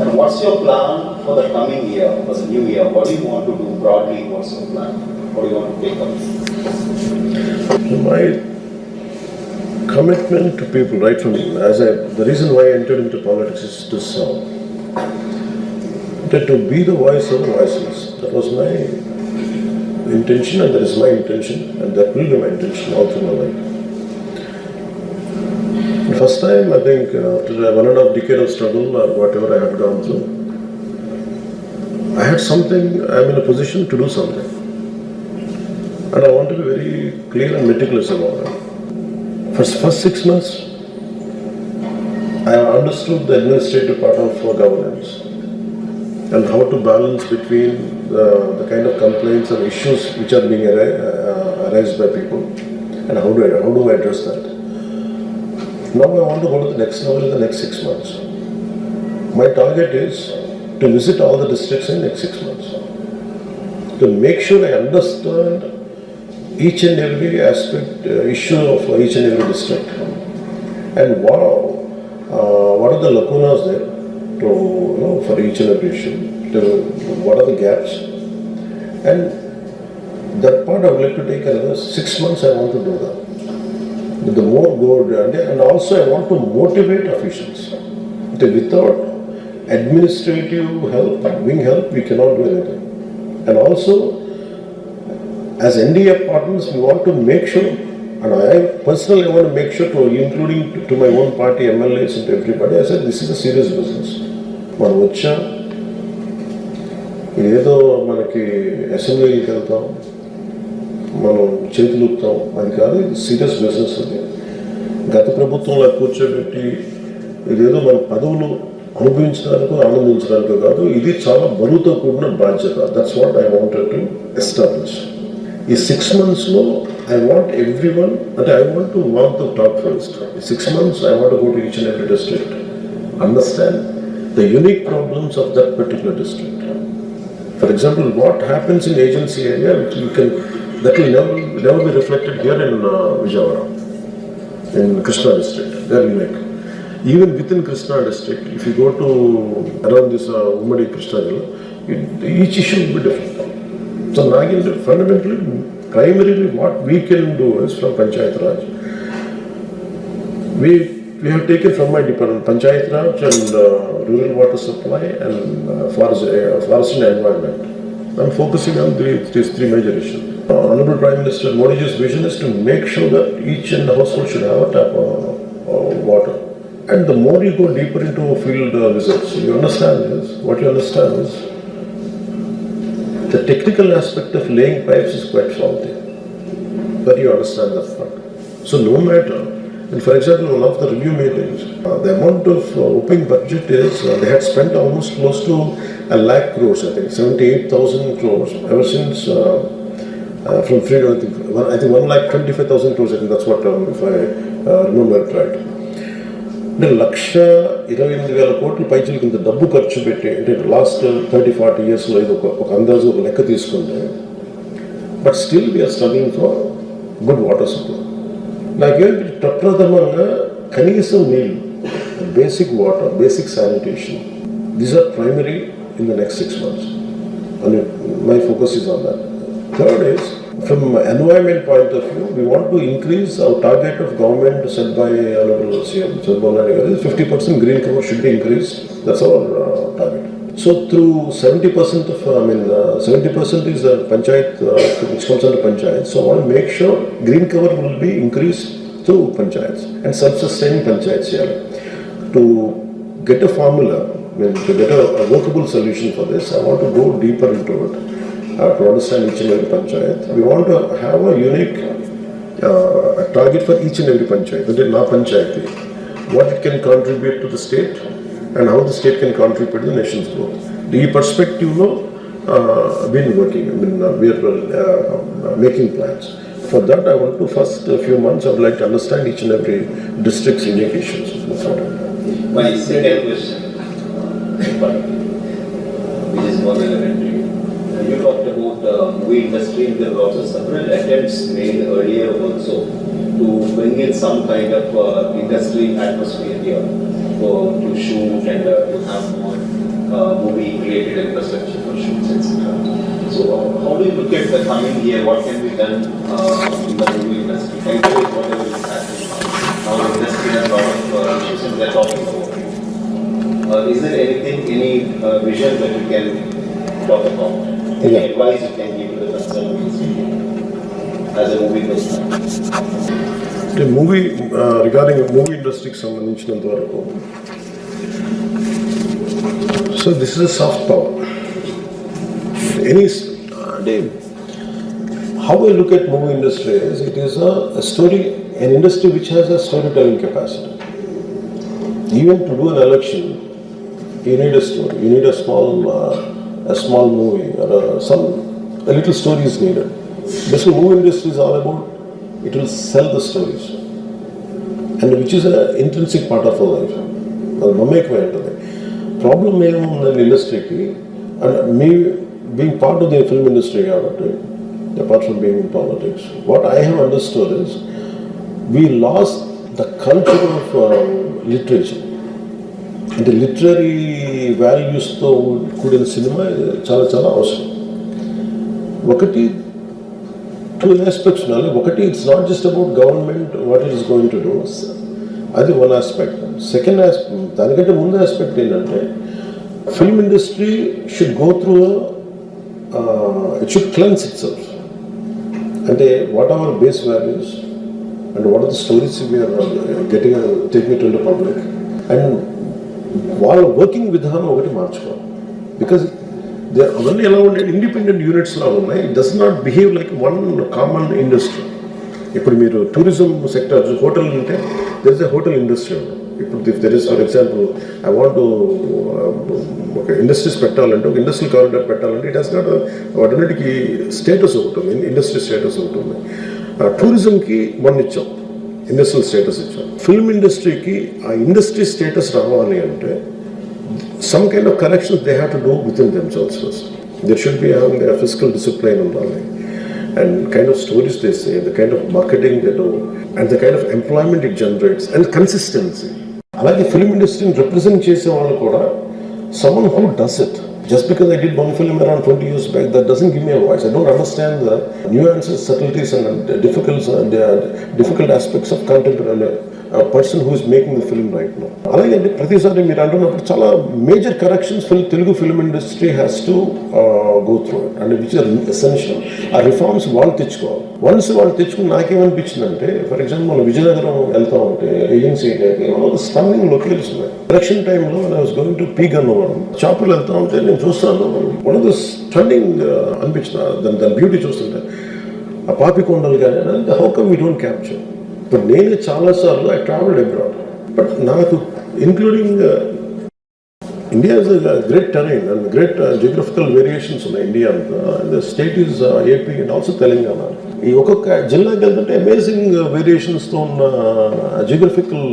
And what's your plan for the coming year, for the new year? What do you want to do broadly? What's your plan? What do you want to take up? My commitment to people right from the reason why I entered into politics is to serve. To be the voice of the voiceless. That was my intention, and that is my intention, and that will be my intention all through my life. first time, I think, after 1.5 decade of struggle or whatever I had gone through, I had something, I'm in a position to do something. And I want to be very clear and meticulous about it. First 6 months, I understood the administrative part of governance and how to balance between the kind of complaints and issues which are being raised by people and how do I address that. Now I want to go to the next level in the next 6 months. My target is to visit all the districts in the next 6 months. To make sure I understand each and every aspect, issue of each and every district. And what are the lacunas there to, for each and every issue. What are the gaps. And that part I would like to take another 6 months. I want to do that. The more go and also I want to motivate officials. Without administrative help, wing help, we cannot do anything. And also, as NDA partners, we want to make sure, and I personally want to make sure to, including to my own party, MLAs and everybody, I said this is a serious business. మనం వచ్చా ఏదో మనకి అసెంబ్లీకి వెళ్తాం, మనం చేతులు ఊపుతాం, అది కాదు. ఇది సీరియస్ బిజినెస్. అది గత ప్రభుత్వంలో కూర్చోబెట్టి ఇదేదో మన పదవులు అనుభవించడానికి ఆనందించడానికి కాదు, ఇది చాలా బరువుతో కూడిన బాధ్యత. That's what I wanted to establish. ఈ 6 monthsలో ఐ వాంట్ ఎవ్రీ వన్, అంటే I want to walk the talk first. ఈ 6 months I want to go to each and every district, understand the unique problems of that particular district. For example, what happens in agency area, that will never be reflected here in Vijayawada, in Krishna district. They are unique. Even within Krishna district, if you go to around this Ummadi Krishna Jilla, each issue will be different. So, fundamentally, primarily what we can do is from Panchayat Raj. We have taken from my department, Panchayat Raj and rural water supply and forest and environment. I'm focusing on these three major issues. Honorable Prime Minister Modi's vision is to make sure that each and household should have a tap water. And the more you go deeper into field visits, you understand this. What you understand is the technical aspect of laying pipes is quite faulty. But you understand that part. So no matter, and for example, one of the review meetings, the amount of opening budget is, they had spent almost close to 1 lakh crores, I think, 78,000 crores ever since, from freedom, I think 1,25,000 crores, I think that's what, if I remember it right. అంటే 1,28,000 కోట్ల పైచలకి ఇంత డబ్బు ఖర్చు పెట్టి, అంటే లాస్ట్ 30-40 yearsలో ఇది ఒక అందాజు ఒక లెక్క తీసుకుంటే, but still we are struggling for good water supply. నాకేంటి ప్రప్రథమంగా కనీసం నీళ్ళు, basic water, basic sanitation, these are primary in the next 6 months. And my focus is on that. Third is, from environment point of view, we want to increase our target of government set by Honorable CM, 50% green cover should be increased. That's our target. So through 70% of, 70% is panchayat, which comes under panchayat. So I want to make sure green cover will be increased through panchayats and self-sustaining panchayats here. To get a formula, to get a workable solution for this, I want to go deeper into it. To understand each and every panchayat. We want to have a unique target for each and every panchayat. That is not panchayat. What it can contribute to the state and how the state can contribute to the nation's growth. The perspective, been working. We are making plans. For that, I want to first few months, I would like to understand each and every district's unique issues. My second question, which is more relevant to you. You talked about the movie industry, and there were also several attempts made earlier also to bring in some kind of industry atmosphere here to shoot and to have more movie-related infrastructure for shoots, etc. So how do you look at the coming year? What can be done in the movie industry? Encourage whatever is happening now. The industry has a lot of issues and they're talking about it. Is there anything, any vision that you can talk about? Any advice you can give to the concerned ministry? as a movie person? అంటే మూవీ రిగార్డింగ్ మూవీ ఇండస్ట్రీకి సంబంధించినంత వరకు so this is a soft power any అంటే how I look at movie industry is it is a story, an industry which has a storytelling capacity. Even to do an election, you need a story. You need a small movie or a little story is needed. Basically, movie industry is all about it will sell the stories, and which is an intrinsic part of our life. Problem in the industry, and me being part of the film industry, apart from being in politics, what I have understood is we lost the culture of literature. And the literary values to కూడిన సినిమా చాలా చాలా అవసరం. ఒకటి టూ ఆస్పెక్ట్స్ ఉండాలి. ఒకటి it's not just about government what it is going to do, అది వన్ ఆస్పెక్ట్. సెకండ్ ఆస్పెక్ట్, దానికంటే ముందు ఆస్పెక్ట్ ఏంటంటే film industry should go through it should cleanse itself. అంటే what are our base values and what are the stories we're taking it to public, and వాళ్ళ వర్కింగ్ విధానం ఒకటి మార్చుకోవాలి. బికాజ్ అవన్నీ ఎలా ఉండే ఇండిపెండెంట్ యూనిట్స్ లా ఉన్నాయి. It does not behave like one common industry. ఇప్పుడు మీరు టూరిజం సెక్టర్ హోటల్ అంటే there is a hotel industry. ఇప్పుడు there is for example I want ఒక ఇండస్ట్రీస్ పెట్టాలంటే, ఒక ఇండస్ట్రియల్ కారిడార్ పెట్టాలంటే ఇట్ హాస్ నాట్ వాటన్నిటికి స్టేటస్ ఒకటి ఉంది, ఇండస్ట్రీ స్టేటస్ ఒకటి ఉంది. టూరిజంకి మొన్న ఇచ్చాం, ఇండస్ట్రియల్ స్టేటస్ ఇచ్చాం. ఫిల్మ్ ఇండస్ట్రీకి ఆ ఇండస్ట్రీ స్టేటస్ రావాలి అంటే some kind of corrections they have to do within themselves first. There should be having a fiscal discipline and kind of stories they say, the kind of marketing they do, and the kind of employment it generates, and consistency. Alage film industry represent chese vallu kuda someone who does it. Just because I did one film around 20 years back, that doesn't give me a voice. I don't understand the nuances, subtleties, and difficult aspects of content and a person who is making the film right now. Alage pratisari meer antunnappudu chala major corrections Telugu film industry has to go through it, and which are essential. Our reforms వాళ్ళు తెచ్చుకోవాలి. Once వాళ్ళు తెచ్చుకుని నాకేమనిపించిందంటే, ఫర్ ఎగ్జాంపుల్ మనం విజయనగరం వెళ్తా ఉంటే ఏజెన్సీ స్టన్నింగ్ లొకేషన్స్ ఉన్నాయి. ఎలక్షన్ టైంలో I was going to P Gannavaram షాపులు వెళ్తా ఉంటే నేను చూస్తాను, వన్ ఆఫ్ ద స్టన్నింగ్ అనిపించిన దాని బ్యూటీ చూస్తుంటే ఆ పాపికొండలు కానీ, how come we don't capture. ఇప్పుడు నేనే చాలాసార్లు ఐ ట్రావెల్డ్ అబ్రాడ్, బట్ నాకు including India is great terrain and great geographical variations ఉన్నాయి ఇండియా అంతా. The state is AP and also Telangana. ఈ ఒక్కొక్క జిల్లాకి వెళ్తుంటే అమేజింగ్ వేరియేషన్స్తో ఉన్న జియోగ్రఫికల్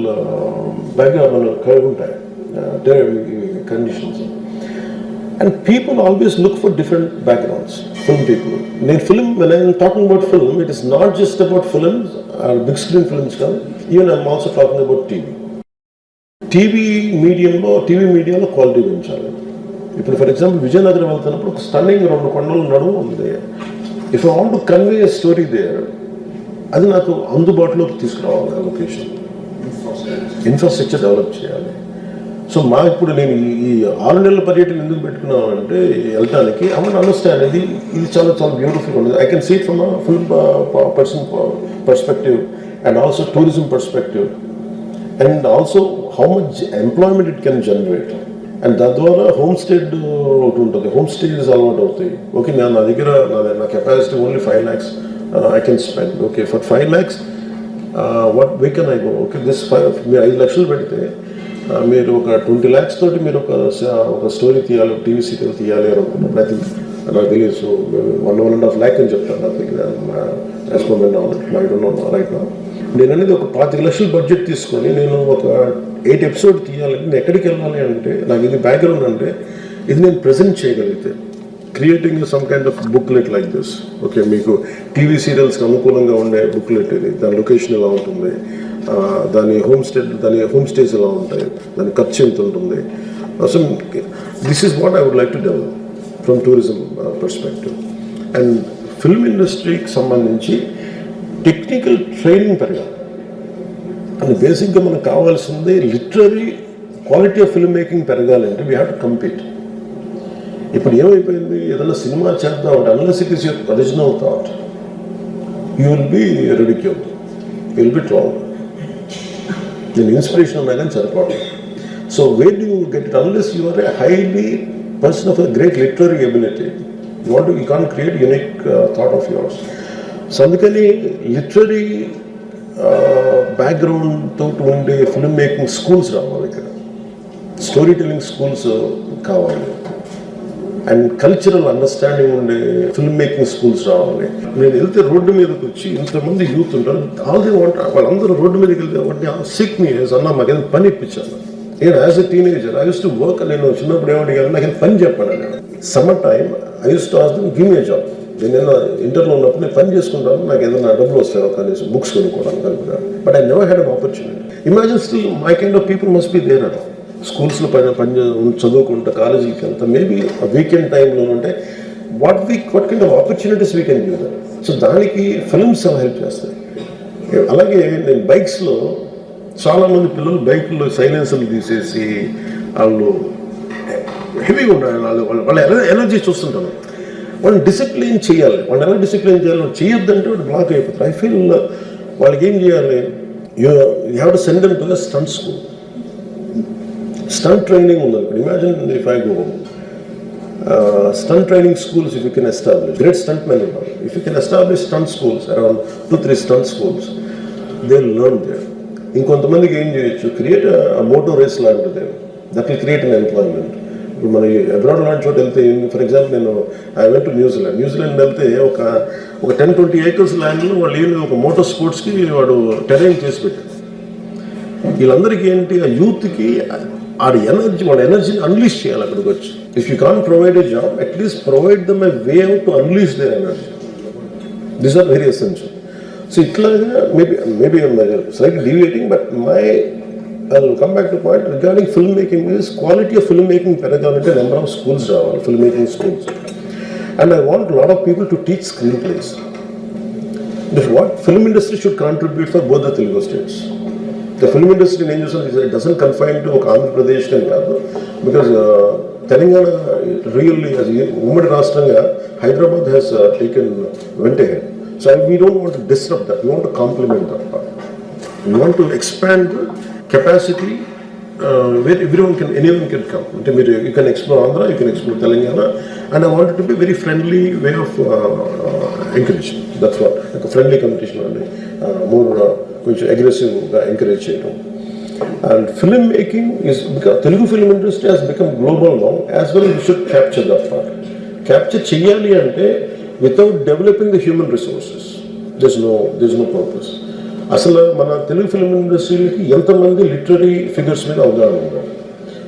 బ్యాక్గ్రౌండ్ మనకు కలిగి ఉంటాయి conditions. And people always look for different backgrounds, film people. When I'm talking about film, it is not just about films or big screen films. Even I'm also talking about TV. TV మీడియంలో క్వాలిటీ పెంచాలి. ఇప్పుడు ఫర్ ఎగ్జాంపుల్ విజయనగరం వెళ్తున్నప్పుడు ఒక స్టన్నింగ్ 2 కొండలు నడుము ఉంది. If I want to convey a story there, అది నాకు అందుబాటులోకి తీసుకురావాలి. లొకేషన్ ఇన్ఫ్రాస్ట్రక్చర్ డెవలప్ చేయాలి. సో ఇప్పుడు నేను ఈ 6 నెలల పర్యటన ఎందుకు పెట్టుకున్నానంటే వెళ్ళటానికి ఐ వాంట్ అండర్స్టాండ్ ఇది చాలా చాలా బ్యూటిఫుల్ ఉంది. I can see it from a film person perspective and also tourism perspective, and also how much employment it can generate. And దాని ద్వారా హోమ్ స్టేడ్ ఒకటి ఉంటుంది, హోమ్ స్టేస్ అలవాటు అవుతాయి. ఓకే, నా దగ్గర నా capacity only 5 lakhs I can spend. Okay, for 5 lakhs what way can I go? Okay, మీరు 5 లక్షలు పెడితే మీరు ఒక 20 lakhs తోటి మీరు ఒక స్టోరీ తీయాలి, టీవీ సీరియల్ తీయాలి అని అనుకున్నప్పుడు ఐ థింక్ నాకు తెలియదు. సో 1.5 lakh అని చెప్తాను. రైట్ నా నేను అనేది ఒక 25 లక్షలు బడ్జెట్ తీసుకొని నేను ఒక 8 episodes తీయాలంటే నేను ఎక్కడికి వెళ్ళాలి అంటే, నాకు ఇది బ్యాక్గ్రౌండ్ అంటే ఇది నేను ప్రజెంట్ చేయగలిగితే, creating some kind of booklet like this. Okay, మీకు టీవీ సీరియల్స్కి అనుకూలంగా ఉండే బుక్లెట్ ఇది, దాని లొకేషన్ ఎలా ఉంటుంది, దాని హోమ్ స్టేస్ ఎలా ఉంటాయి, దాని ఖర్చు ఎంత ఉంటుంది. So this is what I would like to develop from tourism perspective. And film ఇండస్ట్రీకి సంబంధించి టెక్నికల్ ట్రైనింగ్ పెరగాలి. అండ్ బేసిక్గా మనకు కావాల్సింది literary quality of film making పెరగాలంటే వీ హ్యావ్ టు కంపీట్. ఇప్పుడు ఏమైపోయింది, ఏదైనా సినిమా చేద్దామంటే unless it is your original thought, you will be ridiculed, you will be trolled. Then inspiration అనేది సరిపోవడం. So where do you get it? Unless you are a highly person of a great literary ability, you can't create unique thought of yours. So అందుకని లిటరీ బ్యాక్గ్రౌండ్ తోటి ఉండే ఫిల్మ్ మేకింగ్ స్కూల్స్ రావాలి ఇక్కడ, స్టోరీ టెల్లింగ్ స్కూల్స్ కావాలి, అండ్ కల్చరల్ అండర్స్టాండింగ్ ఉండే ఫిల్మ్ మేకింగ్ స్కూల్స్ రావాలి. నేను వెళ్తే రోడ్డు మీదకి వచ్చి ఇంతమంది యూత్ ఉంటారు, ఆల్ దే వాంట్, వాళ్ళందరూ రోడ్డు మీదకి వెళ్తే సిక్ మీ అన్న మాకు ఏదైనా పని ఇప్పించాను. నేను as a teenager I use to work. నేను చిన్నప్పుడు ఏమడిగాను, నాకు ఏదైనా పని చెప్పాను. నేను summer time I use to ask them give me a job. నేను ఇంటర్లో ఉన్నప్పుడు నేను పని చేసుకుంటాను, నాకు ఏదైనా డబ్బులు వస్తాయో కనీసం బుక్స్ కొనుక్కోవడానికి అనుకున్నాను. But I never had an opportunity. Imagine still my kind of people must be there at స్కూల్స్లో పని చదువుకుంటా, కాలేజీకి వెళ్తా, మేబీ వీకెండ్ టైంలో ఉంటే what kind of opportunities we can give that. So దానికి ఫిల్మ్స్ హెల్ప్ చేస్తాయి. అలాగే నేను బైక్స్లో చాలామంది పిల్లలు బైకుల్లో సైలెన్సర్లు తీసేసి వాళ్ళు హెవీగా ఉంటారు, వాళ్ళ ఎనర్జీ చూస్తుంటాను. వాళ్ళని డిసిప్లిన్ చేయాలి. వాళ్ళు ఎలా డిసిప్లిన్ చేయాలి? వాళ్ళు చేయొద్దంటే వాడు బ్లాక్ అయిపోతారు. ఐ ఫీల్ వాళ్ళకి ఏం చేయాలి, you have to send them to the stunt school. Stunt training ఉందనుకోండి. Imagine if I go stunt training schools, if you can establish, great stuntmen are, if you can establish stunt schools, around 2-3 stunt schools, they'll learn there. ఇంకొంతమందికి ఏం చేయొచ్చు, క్రియేట్ మోటో రేస్ లాంటిది, that will create an employment. ఇప్పుడు మన అబ్రాడ్ లాంటి చోట వెళ్తే, ఫర్ ఎగ్జాంపుల్ నేను ఐ వెంట్ టు న్యూజిలాండ్ వెళ్తే ఒక 10-20 acres ల్యాండ్లో వాళ్ళు ఏంటి ఒక మోటార్ స్పోర్ట్స్కి వాడు టెరైన్ చేసి పెట్టారు. వీళ్ళందరికీ ఏంటి, ఆ యూత్కి వాళ్ళ ఎనర్జీని అన్లీష్ చేయాలి అక్కడికి వచ్చి. If you can't provide a job, at least provide them a way out to unleash their energy. These are very essential. So ఇట్లాగా maybe slightly deviating, but I will come back to point regarding film making is quality of film making పెరగాలంటే నెంబర్ ఆఫ్ స్కూల్స్ రావాలి, film making schools. And I want lot of people to teach screenplays. What film industry should contribute for both the Telugu states. The film industry in India doesn't confine to Andhra Pradesh and Kadu, because Telangana really, as Ummadi Rashtranga, Hyderabad has went ahead. So we don't want to disrupt that. We want to complement that part. We want to expand the capacity where anyone can come. You can explore Andhra, you can explore Telangana, and I want it to be very friendly way of encouraging. That's what, like a friendly competition only, more కొంచెం అగ్రెసివ్గా ఎంకరేజ్ చేయడం. And film making is because Telugu film industry has become global now, as well you should capture that part. Capture చేయాలి అంటే without developing the human resources this no purpose. అసలు మన తెలుగు ఫిల్మ్ ఇండస్ట్రీకి ఎంతమంది లిటరీ ఫిగర్స్ మీద అవగాహన ఉన్నారు?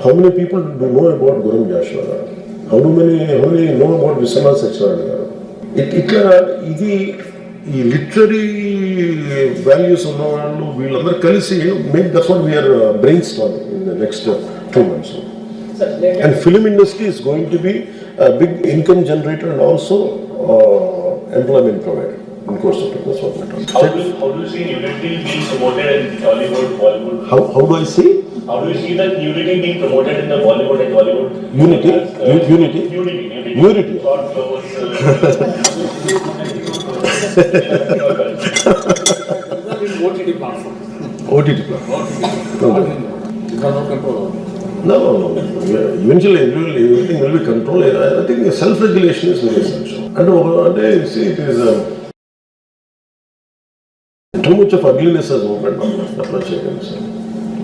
How many people do know about Gurram Jashuva garu? How many know about Vishwanath Satyanarayana garu? ఇట్లా ఇది ఈ లిటరీ వాల్యూస్ ఉన్న వాళ్ళు వీళ్ళందరూ కలిసి make that's what we are brainstorming in the next 2 months. And film industry is going to be big income generator and also employment provider in course of time. That's what we're talking. How do you see nudity being promoted in Hollywood, Bollywood? How do I see? How do you see that nudity being promoted in the Bollywood and Hollywood? Unity? Unity? Nudity. Short clothes. OTT platform. OTT platform. Because of control. No. Eventually, everything will be controlled. I think self-regulation is very essential. And you see, it is too much of ugliness has opened up. That's what I can say.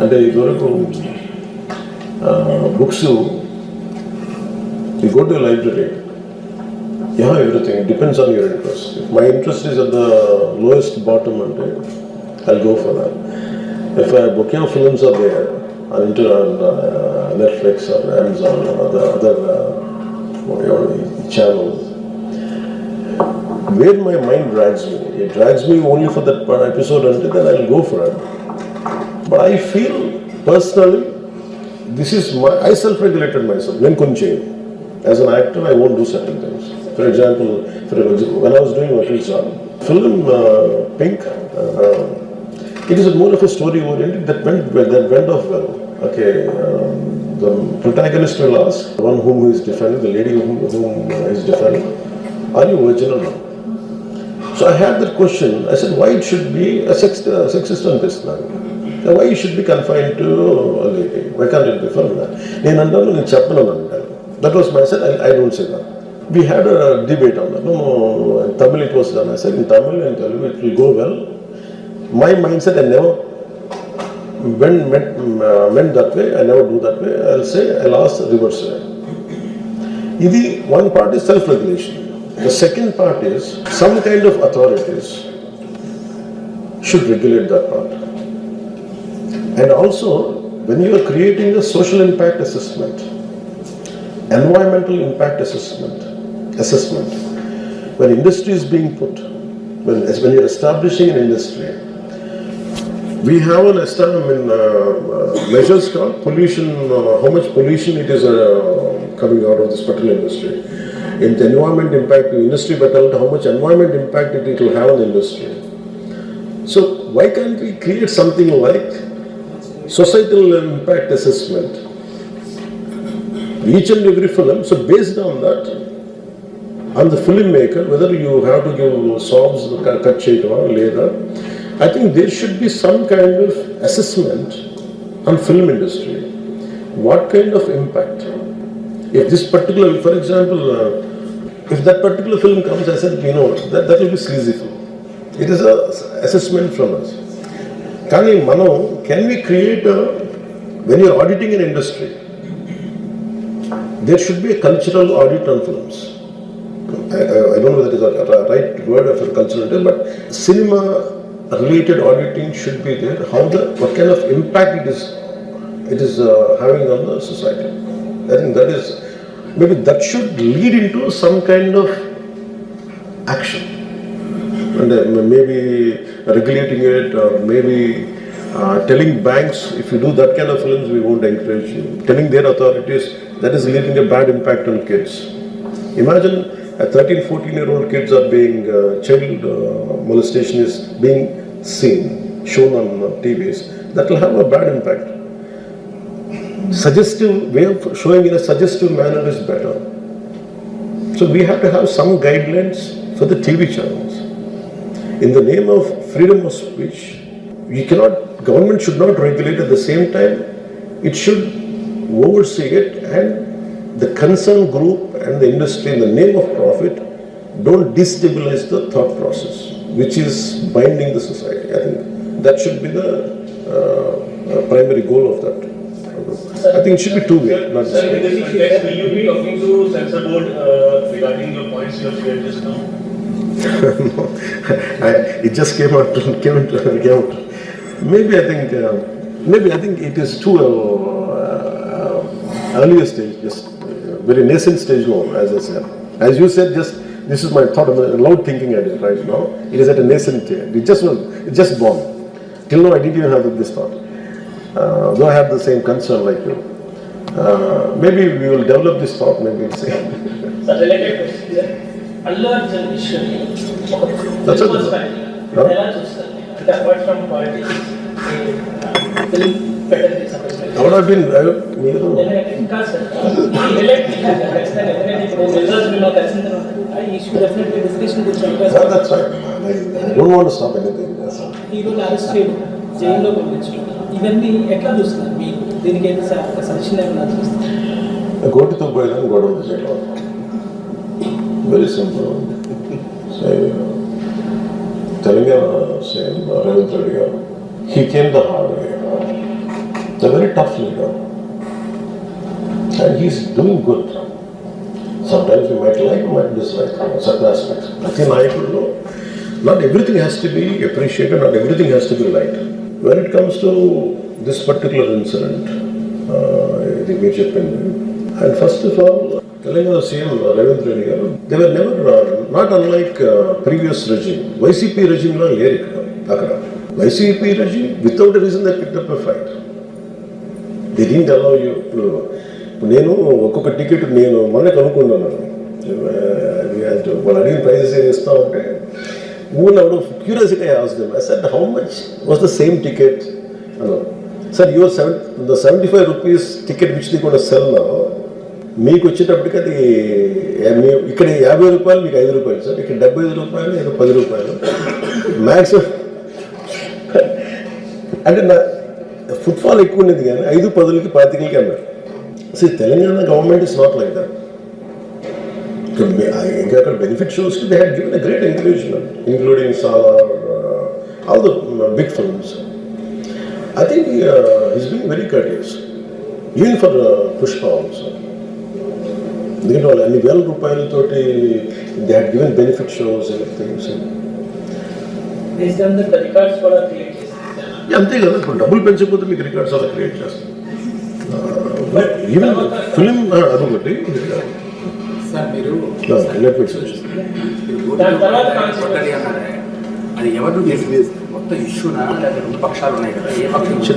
And you go to books, you go to a library. You have everything. It depends on your interest. If my interest is at the lowest bottom, I'll go for that. If a bouquet of films are there on Netflix or Amazon or other channels, where my mind drags me, it drags me only for that episode, and then I'll go for it. But I feel personally, I self-regulated myself. As an actor, I won't do certain things. For example, when I was doing film Pink, it is more of a story oriented that went off well. Okay, the protagonist will ask the one whom he is defending, the lady whom he is defending, are you virgin or not? So I had that question. I said, why it should be a sexist and this now? Why it should be confined to a lady? Why can't it be for that? That was my said. I don't say that. We had a debate on that. No, in Tamil it was done. I said in Tamil and Telugu it will go well. My mindset, I never went that way. I never do that way. I'll ask the reverse way. One part is self-regulation. The second part is some kind of authorities should regulate that part. And also, when you are creating a social impact assessment, environmental impact assessment, when industry is being put, when you're establishing an industry, we have measures called pollution, how much pollution it is coming out of this particular industry. In the environment impact, the industry better, how much environment impact it will have on the industry. So why can't we create something like societal impact assessment? Each and every film, so based on that, on the filmmaker, whether you have to give sobs, cut shade or later, I think there should be some kind of assessment on film industry. What kind of impact? If this particular, for example, if that particular film comes, I said, that will be sleazy film. It is an assessment from us. Can we create when you're auditing an industry, there should be a cultural audit on films. I don't know whether it is a right word for cultural, but cinema related auditing should be there. What kind of impact it is having on the society. I think maybe that should lead into some kind of action. And maybe regulating it, or maybe telling banks, if you do that kind of films, we won't encourage you. Telling their authorities, that is leading a bad impact on kids. Imagine a 13, 14-year-old kids are being, child molestation is being shown on TVs. That will have a bad impact. Suggestive way of showing in a suggestive manner is better. So we have to have some guidelines for the TV channels. In the name of freedom of speech, government should not regulate. At the same time, it should oversee it, and the concerned group and the industry, in the name of profit, don't destabilize the thought process, which is binding the society. I think that should be the primary goal of that. I think it should be two-way, not just one. In this context, will you be talking to censor board regarding your points you have shared just now? No, it just came out. Maybe I think it is too earlier stage, just very nascent stage now, as I said. As you said, this is my thought, loud thinking I did right now. It is at a nascent stage. It just born. Till now I didn't even have this thought. Though I have the same concern like you. Maybe we will develop this thought, maybe it's So related question, sir. Arjun issue ni That's film it. family. Huh? ఎలా చూస్తారు? అంటే apart from politics, film better than suppose. I would have been, ఇంకా సార్ ఖచ్చితంగా ఎందుకంటే ఇప్పుడు రిజల్ట్స్ మేము కలిసిన తర్వాత ఈ ఇష్యూ డెఫినెట్లీ డిస్కషన్ కూర్చోండి. that's right. I don't want to stop anything. ఈరోజు అరెస్ట్ చేయడం, జైల్లో పంపించడం, ఇవన్నీ ఎట్లా చూస్తున్నారు? మీరు దీనికి అయితే ఒక సజెషన్ ఏమైనా చూస్తారు? గోటితో పోయినా గొడవ చేయడం. Very simple. Telangana same Ravindra Reddy garu. He came the hard way. A very tough leader. And he's doing good. Sometimes we might like, we might dislike certain aspects. Nothing I could know. Not everything has to be appreciated, not everything has to be liked. When it comes to this particular incident, the major opinion, and first of all, Telangana CM Ravindra Reddy garu, they were never, not unlike previous regime. YCP regime la leru ikkada. YCP regime, without a reason, they picked up a fight. They didn't allow you to. నేను ఒక్కొక్క టికెట్ నేను మొన్నే కనుక్కున్నాను. వాళ్ళు అడిగిన ప్రైజెస్ ఏమి ఇస్తా ఉంటే ఊళ్ళో ఎవడో curiosity I asked them. I said, how much was the same ticket? Sir, the 75 rupees ticket which they going to sell now, మీకు వచ్చేటప్పటికి అది ఇక్కడ 50 రూపాయలు మీకు 5 రూపాయలు సార్, ఇక్కడ 75 రూపాయలు, ఇక్కడ 10 రూపాయలు మ్యాక్సిమం. అంటే నా ఫుట్ఫాల్ ఎక్కువ ఉండేది కానీ 5, 10కి 25కి అన్నారు. సో Telangana government is not like that. ఇంకా అక్కడ benefit shows they had given a great encouragement including Salaar, all the big films. I think he's being very courteous, even for Pushpa also. ఎందుకంటే వాళ్ళు అన్ని వేల రూపాయలతోటి they had given benefit shows and things. అంతే కదా, ఇప్పుడు డబ్బులు పెంచకపోతే మీకు రికార్డ్స్ అలా క్రియేట్ చేస్తారు. ఈవెన్ ఫిలిం అదొకటి సార్ మీరు నెట్ఫ్లిక్స్ అది ఎవరు మొత్తం ఇష్యూనా లేకపోతే రెండు పక్షాలు ఉన్నాయి కదా, ఏ పక్షం?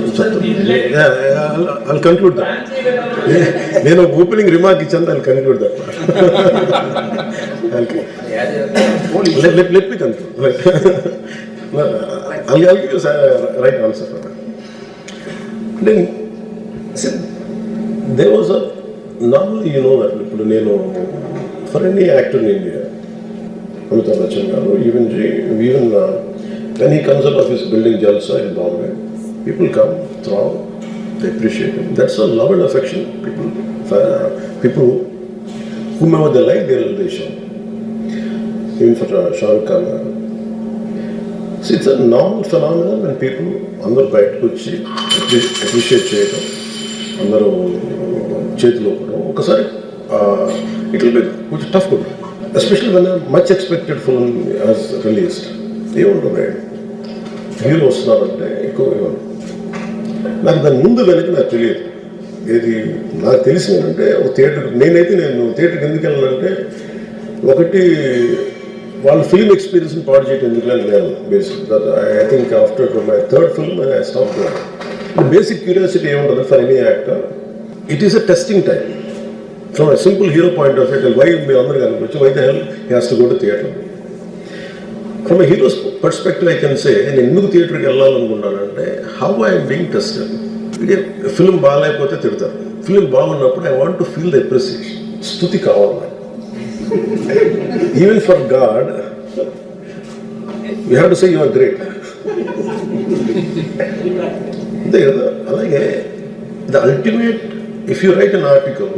I'll conclude that. నేను ఓపెనింగ్ రిమార్క్ ఇచ్చాను, I'll conclude that. Let me conclude. I'll give you a right answer for that. Then, see, there was a normally you know that ఇప్పుడు నేను for any actor in India, Amitabh Bachchan garu, even when he comes out of his building Jalsa in Bombay, people come, throw, they appreciate him. That's a love and affection. People whomever they like, they show. Even for Shah Rukh Khan. See, it's a normal phenomenon when people అందరూ బయటకు వచ్చి అప్రిషియేట్ చేయడం, అందరూ చేతిలో ఒకసారి ఇట్ విల్ బి కొంచెం టఫ్ కూడా, especially when much expected film has released. ఏముంటుంది హీరో వస్తున్నారంటే ఎక్కువ నాకు దాని ముందు వెనక నాకు తెలియదు. ఏది నాకు తెలిసింది ఏంటంటే ఒక థియేటర్, నేను థియేటర్కి ఎందుకు వెళ్ళాలంటే ఒకటి వాళ్ళ ఫిల్మ్ ఎక్స్పీరియన్స్ని పాడు చేయడం ఎందుకు నేను basic I think after my third film I stop. Basic curiosity ఏముంటుంది for any actor, it is a testing time from a simple hero point of view. Why మీ అందరూ కనిపించు, why the hell he has to go to theatre. From a hero's perspective I can say, నేను ఎందుకు థియేటర్కి వెళ్ళాలనుకున్నానంటే హౌ ఐఎమ్ బీయింగ్ టెస్టెడ్. ఇదే ఫిల్మ్ బాగాలేకపోతే తిడతారు, ఫిల్మ్ బాగున్నప్పుడు I want to feel the appreciation. స్తుతి కావాలి నాకు. Even for God you have to say you are great. అంతే కదా. అలాగే the ultimate, if you write an article,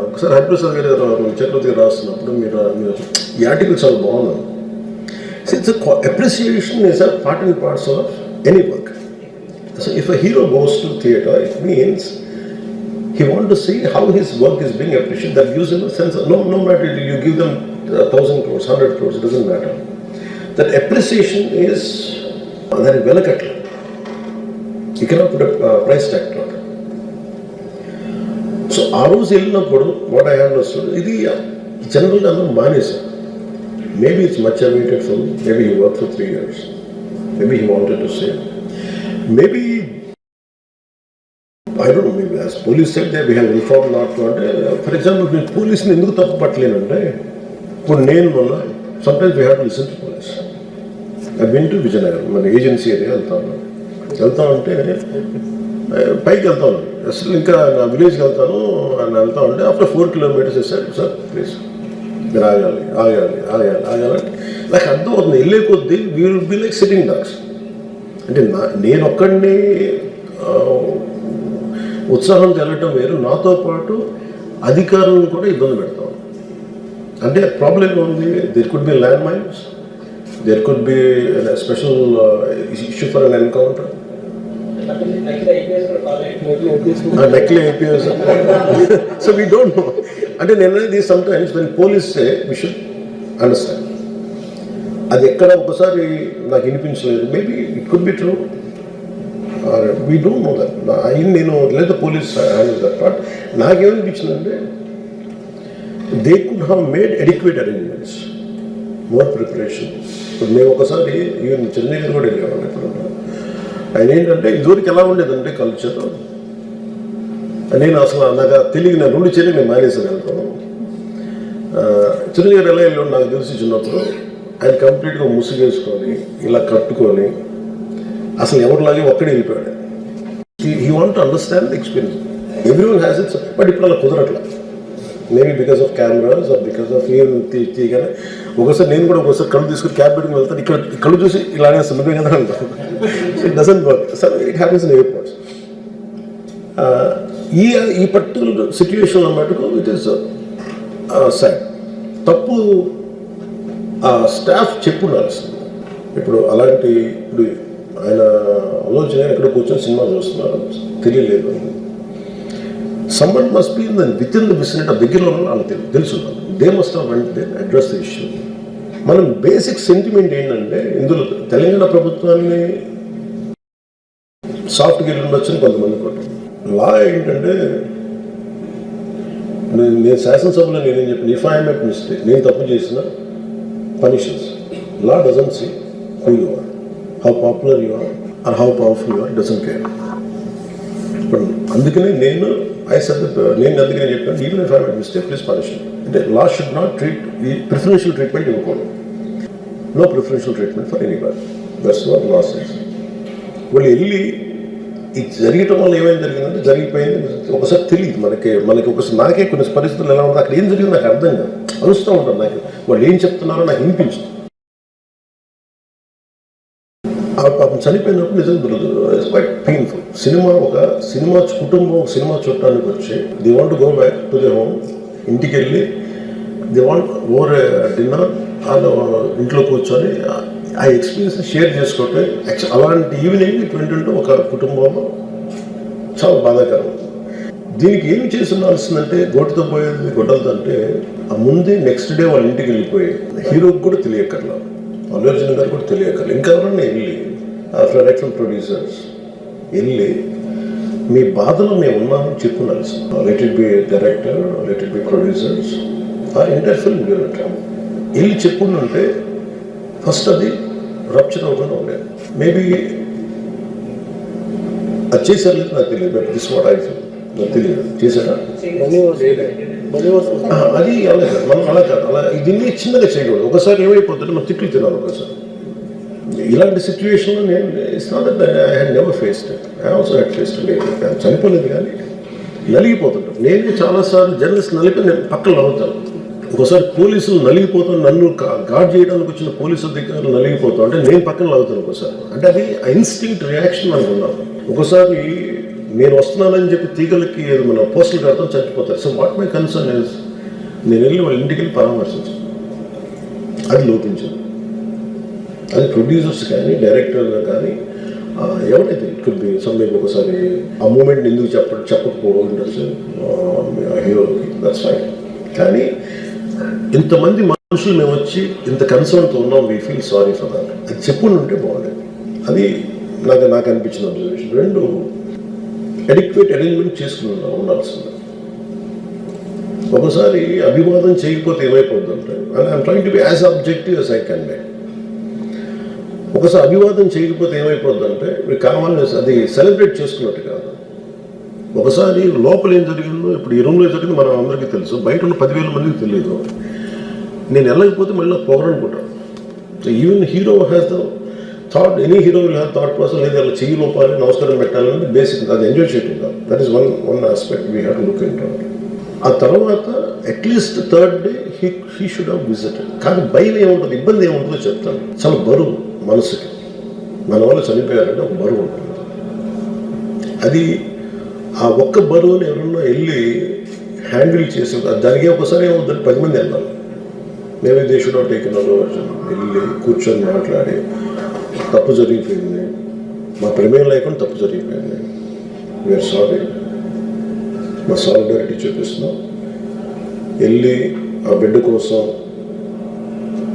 ఒకసారి హరిప్రసాద్ గారు చక్రవర్తి గారు రాస్తున్నప్పుడు మీరు ఈ ఆర్టికల్ చాలా బాగుంది. It's appreciation is a part and parcel of any work. So if a hero goes to theatre, it means he wants to see how his work is being appreciated. That gives him a sense of, no matter you give them 1,000 crores, 100 crores, it doesn't matter. That appreciation is very well cut. You cannot put a price tag on it. So what I understood, ఇది జనరల్గా అందరూ మానేశారు. Maybe it's much awaited film. Maybe he worked for 3 years. Maybe he wanted to say. Maybe, I don't know, maybe as police said that we have informed not to. For example, when police ni enduku tappu pattalenu sometimes we have to listen to police. I've been to Vijayanagara, my agency area వెళ్తా ఉంటే పైకి వెళ్తాను, అసలు ఇంకా నా విలేజ్కి వెళ్తాను అని వెళ్తా ఉంటే ఆఫ్టర్ 4 kilometers సార్ ప్లీజ్ మీరు ఆగాలి నాకు అర్థం అవుతుంది. వెళ్ళే కొద్దీ we will be like sitting dogs. అంటే నేను ఒక్కడిని ఉత్సాహంతో వెళ్ళటం వేరు, నాతో పాటు అధికారులను కూడా ఇబ్బంది పెడతాం. అంటే ప్రాబ్లం ఉంది, there could be land mines, there could be special issue for an encounter. నకిలీ IPS. So we don't know. అంటే నేను అనేది sometimes when police say we should understand. అది ఎక్కడ ఒకసారి నాకు వినిపించలేదు. Maybe it could be true, we don't know that. నేను లేదా పోలీస్ హ్యాండిల్ దట్. బట్ నాకేమనిపించిందంటే they could have made adequate arrangements, more preparation. ఇప్పుడు మేము ఒకసారి ఈవెన్ చెన్నై కూడా వెళ్ళేవాళ్ళం. ఇప్పుడు ఆయన ఏంటంటే ఇదివరకు ఎలా ఉండేదంటే కల్చర్, నేను అసలు నాకు తెలియదు, నేను 2 చెల్లి నేను మానేసాను వెళ్తాను. చిన్నగారు ఎలా వెళ్ళాడు నాకు తెలిసి చిన్నప్పుడు, ఆయన కంప్లీట్గా ముసుగేసుకొని ఇలా కట్టుకొని అసలు ఎవరిలాగే ఒక్కడే వెళ్ళిపోయాడు. He want to understand the experience. Every one has its. But ఇప్పుడు అలా కుదరట్లా. Maybe because of cameras or because of నేను తీయగానే ఒకసారి నేను కూడా ఒకసారి కళ్ళు తీసుకుని క్యాబ్ పెట్టుకుని వెళ్తాను, ఇక్కడ కళ్ళు చూసి ఇలానే సులభం కదా అంటాను. It doesn't work. So it happens in airports. ఈ పర్టికులర్ సిచ్యువేషన్లో మటుకు ఇట్ ఈస్ సాడ్. తప్పు స్టాఫ్ చెప్పుండాల్సింది. ఇప్పుడు అలాంటి ఇప్పుడు ఆయన ఆలోచన ఎక్కడ కూర్చొని సినిమా చూస్తున్నారు తెలియలేదు. Someone must be with in the vicinity దగ్గరలో వాళ్ళకి తెలుసు. They must have vent they address the issue. మనం బేసిక్ సెంటిమెంట్ ఏంటంటే ఇందులో తెలంగాణ ప్రభుత్వాన్ని సాఫ్ట్ గేర్ ఉండొచ్చని కొంతమంది కొట్టారు. లా ఏంటంటే నేను శాసనసభలో నేనేం చెప్పిన, ఇఫ్ ఐ మేక్ మిస్టేక్, నేను తప్పు చేసిన punishments. Law doesn't see who you are, how popular you are are how powerful you are, doesn't care. ఇప్పుడు అందుకనే నేను అందుకనే చెప్పాను, even if I make mistake please punish. అంటే లా షుడ్ నాట్ ట్రీట్ ఈ ప్రిఫరెన్షియల్ ట్రీట్మెంట్ ఇవ్వకూడదు. No preferential treatment for anybody. That's what law says. వాళ్ళు వెళ్ళి ఇది జరగటం వల్ల ఏమైనా జరిగిందంటే జరిగిపోయింది ఒకసారి తెలియదు మనకి ఒకసారి. నాకే కొన్ని పరిస్థితులు ఎలా ఉందో అక్కడ ఏం జరిగింది నాకు అర్థం కాదు, అరుస్తూ ఉంటాను. నాకు వాళ్ళు ఏం చెప్తున్నారో నాకు వినిపించదు. పాపం చనిపోయినప్పుడు నిజంగా ఇట్స్ క్వైట్ పెయిన్ఫుల్. సినిమా కుటుంబం సినిమా చూడటానికి వచ్చి they want go back to they home, ఇంటికి వెళ్ళి దే వాంట్ ఓవర్ డిన్నర్ వాళ్ళు ఇంట్లో కూర్చొని ఆ ఎక్స్పీరియన్స్ షేర్ చేసుకోవటం. అలాంటి ఈవినింగ్ ఇటువంటి ఒక కుటుంబంలో చాలా బాధాకరం. దీనికి ఏం చేసి ఉండాల్సిందంటే గోటితో పోయేది గొడ్డలతో అంటే ఆ ముందే నెక్స్ట్ డే వాళ్ళ ఇంటికి వెళ్ళిపోయి హీరోకి కూడా తెలియకర్లా, అల్లు అర్జున్ గారు కూడా తెలియకర్లా, ఇంకా ఎవరన్నా వెళ్ళి డైరెక్టర్ ప్రొడ్యూసర్స్ వెళ్ళి మీ బాధలో మేము ఉన్నామని చెప్పుండాల్సింది. Let it be director, let it be producers ఆ ఎంటైర్ ఫిల్మ్ యూనిట్ వెళ్ళి చెప్పుంటే ఫస్ట్ అది రప్చర్ అవ్వకుండా ఉండేది. మేబీ అది చేశారు లేదు నాకు తెలియదు, but this what I feel. నాకు తెలియదు చేశారా అది అలా కాదు, మనం అలా కాదు. అలా దీన్ని చిన్నగా చేయకూడదు. ఒకసారి ఏమైపోతుంటే మనం తిట్లు తినాలి. ఒకసారి ఇలాంటి సిచ్యువేషన్లో నేను it's not that I had never faced it. I also had faced it. చనిపోలేదు కానీ నలిగిపోతుంటాను. నేను చాలాసార్లు జర్నలిస్ట్ నలిపి నేను పక్కన నవ్వుతాను. ఒకసారి పోలీసులు నలిగిపోతాను, నన్ను గార్డ్ చేయడానికి వచ్చిన పోలీసు అధికారులు నలిగిపోతాం అంటే నేను పక్కన లాగుతాను ఒకసారి. అంటే అది ఇన్స్టింక్ట్ రియాక్షన్ అనుకున్నాను. ఒకసారి నేను వస్తున్నానని చెప్పి తీగలకి మన పోస్టులు కడతాం, చచ్చిపోతారు. So what my concern is నేను వెళ్ళి వాళ్ళ ఇంటికి వెళ్ళి పరామర్శించాను. అది లోపించింది. అది ప్రొడ్యూసర్స్ కానీ డైరెక్టర్ కానీ ఎవరైతే ఇట్ కుడ్ బి సమ్థింగ్. ఒకసారి ఆ మూమెంట్ ఎందుకు చెప్పకపోవడం ఉండొచ్చు హీరోకి, దట్స్ ఫైన్. కానీ ఇంతమంది మనుషులు మేము వచ్చి ఇంత కన్సర్న్తో ఉన్నాం, we feel sorry for that, అది చెప్పుకుని ఉంటే బాగుండేది. అది నాకు అనిపించిన అబ్జర్వేషన్. రెండు, అడిక్వేట్ అరేంజ్మెంట్ చేసుకుని ఉండాల్సింది. ఒకసారి అభివాదం చేయకపోతే ఏమైపోతుందంటే, I'm trying to be as objective as I can be. ఒకసారి అభివాదం చేయకపోతే ఏమైపోతుందంటే మీరు కావాలని అది సెలబ్రేట్ చేసుకున్నట్టు కాదు. ఒకసారి లోపల ఏం జరిగిందో, ఇప్పుడు ఈ రూమ్లో జరిగింది మనం అందరికీ తెలుసు, బయట ఉన్న 10,000 మందికి తెలియదు. నేను వెళ్ళకపోతే మళ్ళీ పొగరనుకుంటాను. Even hero has the thought, any hero will have thought process. లేదు అలా చెయ్యి లోపాలి, నమస్కారం పెట్టాలని బేసిక్. అది ఎంజాయ్ చేయటం కాదు. That is one aspect we have to look in to. ఆ తర్వాత at least third day he should have visited. కానీ భయం ఏముంటుంది, ఇబ్బంది ఏముంటుందో చెప్తాను. చాలా బరువు మనసుకి. మన వాళ్ళు చనిపోయారంటే ఒక బరువు ఉంటుంది. అది ఆ ఒక్క బరువుని ఎవరన్నా వెళ్ళి హ్యాండిల్ చేసి దానికి ఒకసారి ఏమవుతుంది, 10 మంది వెళ్ళాలి. మేమే దే షుడ్ హావ్ టేకెన్ వెళ్ళి కూర్చొని మాట్లాడి తప్పు జరిగిపోయింది, మా ప్రమేయం లేకుండా తప్పు జరిగిపోయింది, వీఆర్ సారీ, మా సాలిడారిటీ చూపిస్తున్నాం. వెళ్ళి ఆ బిడ్డ కోసం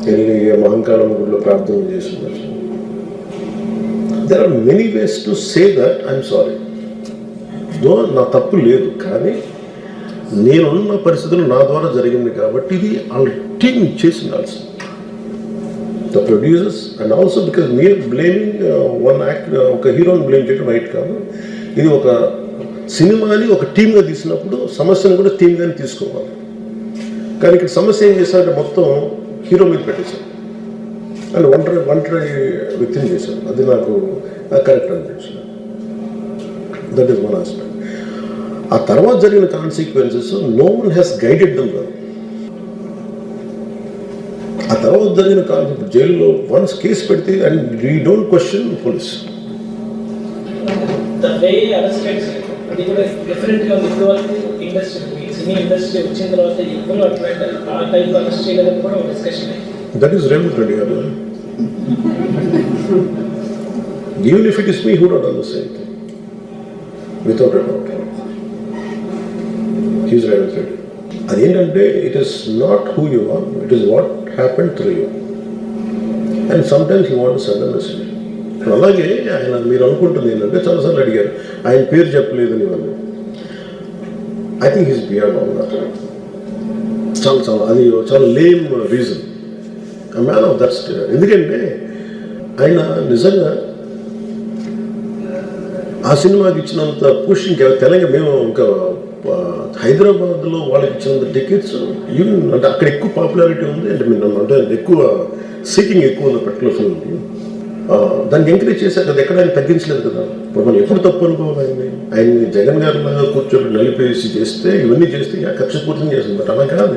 వెళ్ళి మహంకాళమ్మ గుడిలో ప్రార్థన చేస్తున్నారు. There are many ways to say that I'm sorry. నా తప్పు లేదు, కానీ నేనున్న పరిస్థితులు నా ద్వారా జరిగింది కాబట్టి ఇది వాళ్ళ టీమ్ చేసి ఉండాల్సింది. The producers and also because మీరు బ్లేమింగ్ వన్ యాక్ట్, ఒక హీరోని బ్లేమ్ చేయడం రైట్ కాదు. ఇది ఒక సినిమాని ఒక టీమ్గా తీసినప్పుడు సమస్యను కూడా టీమ్గానే తీసుకోవాలి. కానీ ఇక్కడ సమస్య ఏం చేశారంటే మొత్తం హీరో మీద పెట్టేశారు అండ్ ఒంటరి వ్యక్తిని చేశారు. అది నాకు కరెక్ట్ అనిపించింది. That is one aspect. ఆ తర్వాత జరిగిన consequences no one has guided them కదా. ఆ తర్వాత జరిగిన కాన్సెప్ట్ జైల్లో వన్స్ కేసు పెడితే and we don't question police. అది కూడా డిఫరెంట్గా ఉంది. ఇప్పుడు వరకు ఇండస్ట్రీ సినీ ఇండస్ట్రీ వచ్చిన తర్వాత ఎప్పుడు అట్లా ఆ టైప్ అరెస్ట్ చేయలేదని కూడా ఒక discussion. That is Revanth Reddy గారు. Even if it is me who would have done the same thing, without a doubt. He is Ravindra Reddy. అదేంటంటే it is not who you are, it is what happen through you. And sometimes you want send message. అలాగే ఆయన మీరు అనుకుంటుంది ఏంటంటే చాలాసార్లు అడిగారు ఆయన పేరు చెప్పలేదని ఇవన్నీ. I think he's beyond all that. అది చాలా lame reason. a man of that state. ఎందుకంటే ఆయన నిజంగా ఆ సినిమాకి ఇచ్చినంత పుష్ ఇంకా తెలంగాణ మేము ఇంకా హైదరాబాద్లో వాళ్ళకి ఇచ్చినంత టికెట్స్ ఈవెన్ అంటే అక్కడ ఎక్కువ పాపులారిటీ ఉంది. అంటే మీరు అంటే ఎక్కువ సీకింగ్ ఎక్కువ ఉంది పర్టికులర్ ఫిల్మ్కి. దాన్ని ఎంకరేజ్ చేశారు కదా, ఎక్కడ ఆయన తగ్గించలేదు కదా. ఇప్పుడు మనం ఎప్పుడు తప్పు అనుకోవాలి ఆయన్ని జగన్ గారి లాగా కూర్చొని నలిపేసి చేస్తే ఇవన్నీ చేస్తే కక్షపూర్తం చేస్తుంది. బట్ అలా కాదు.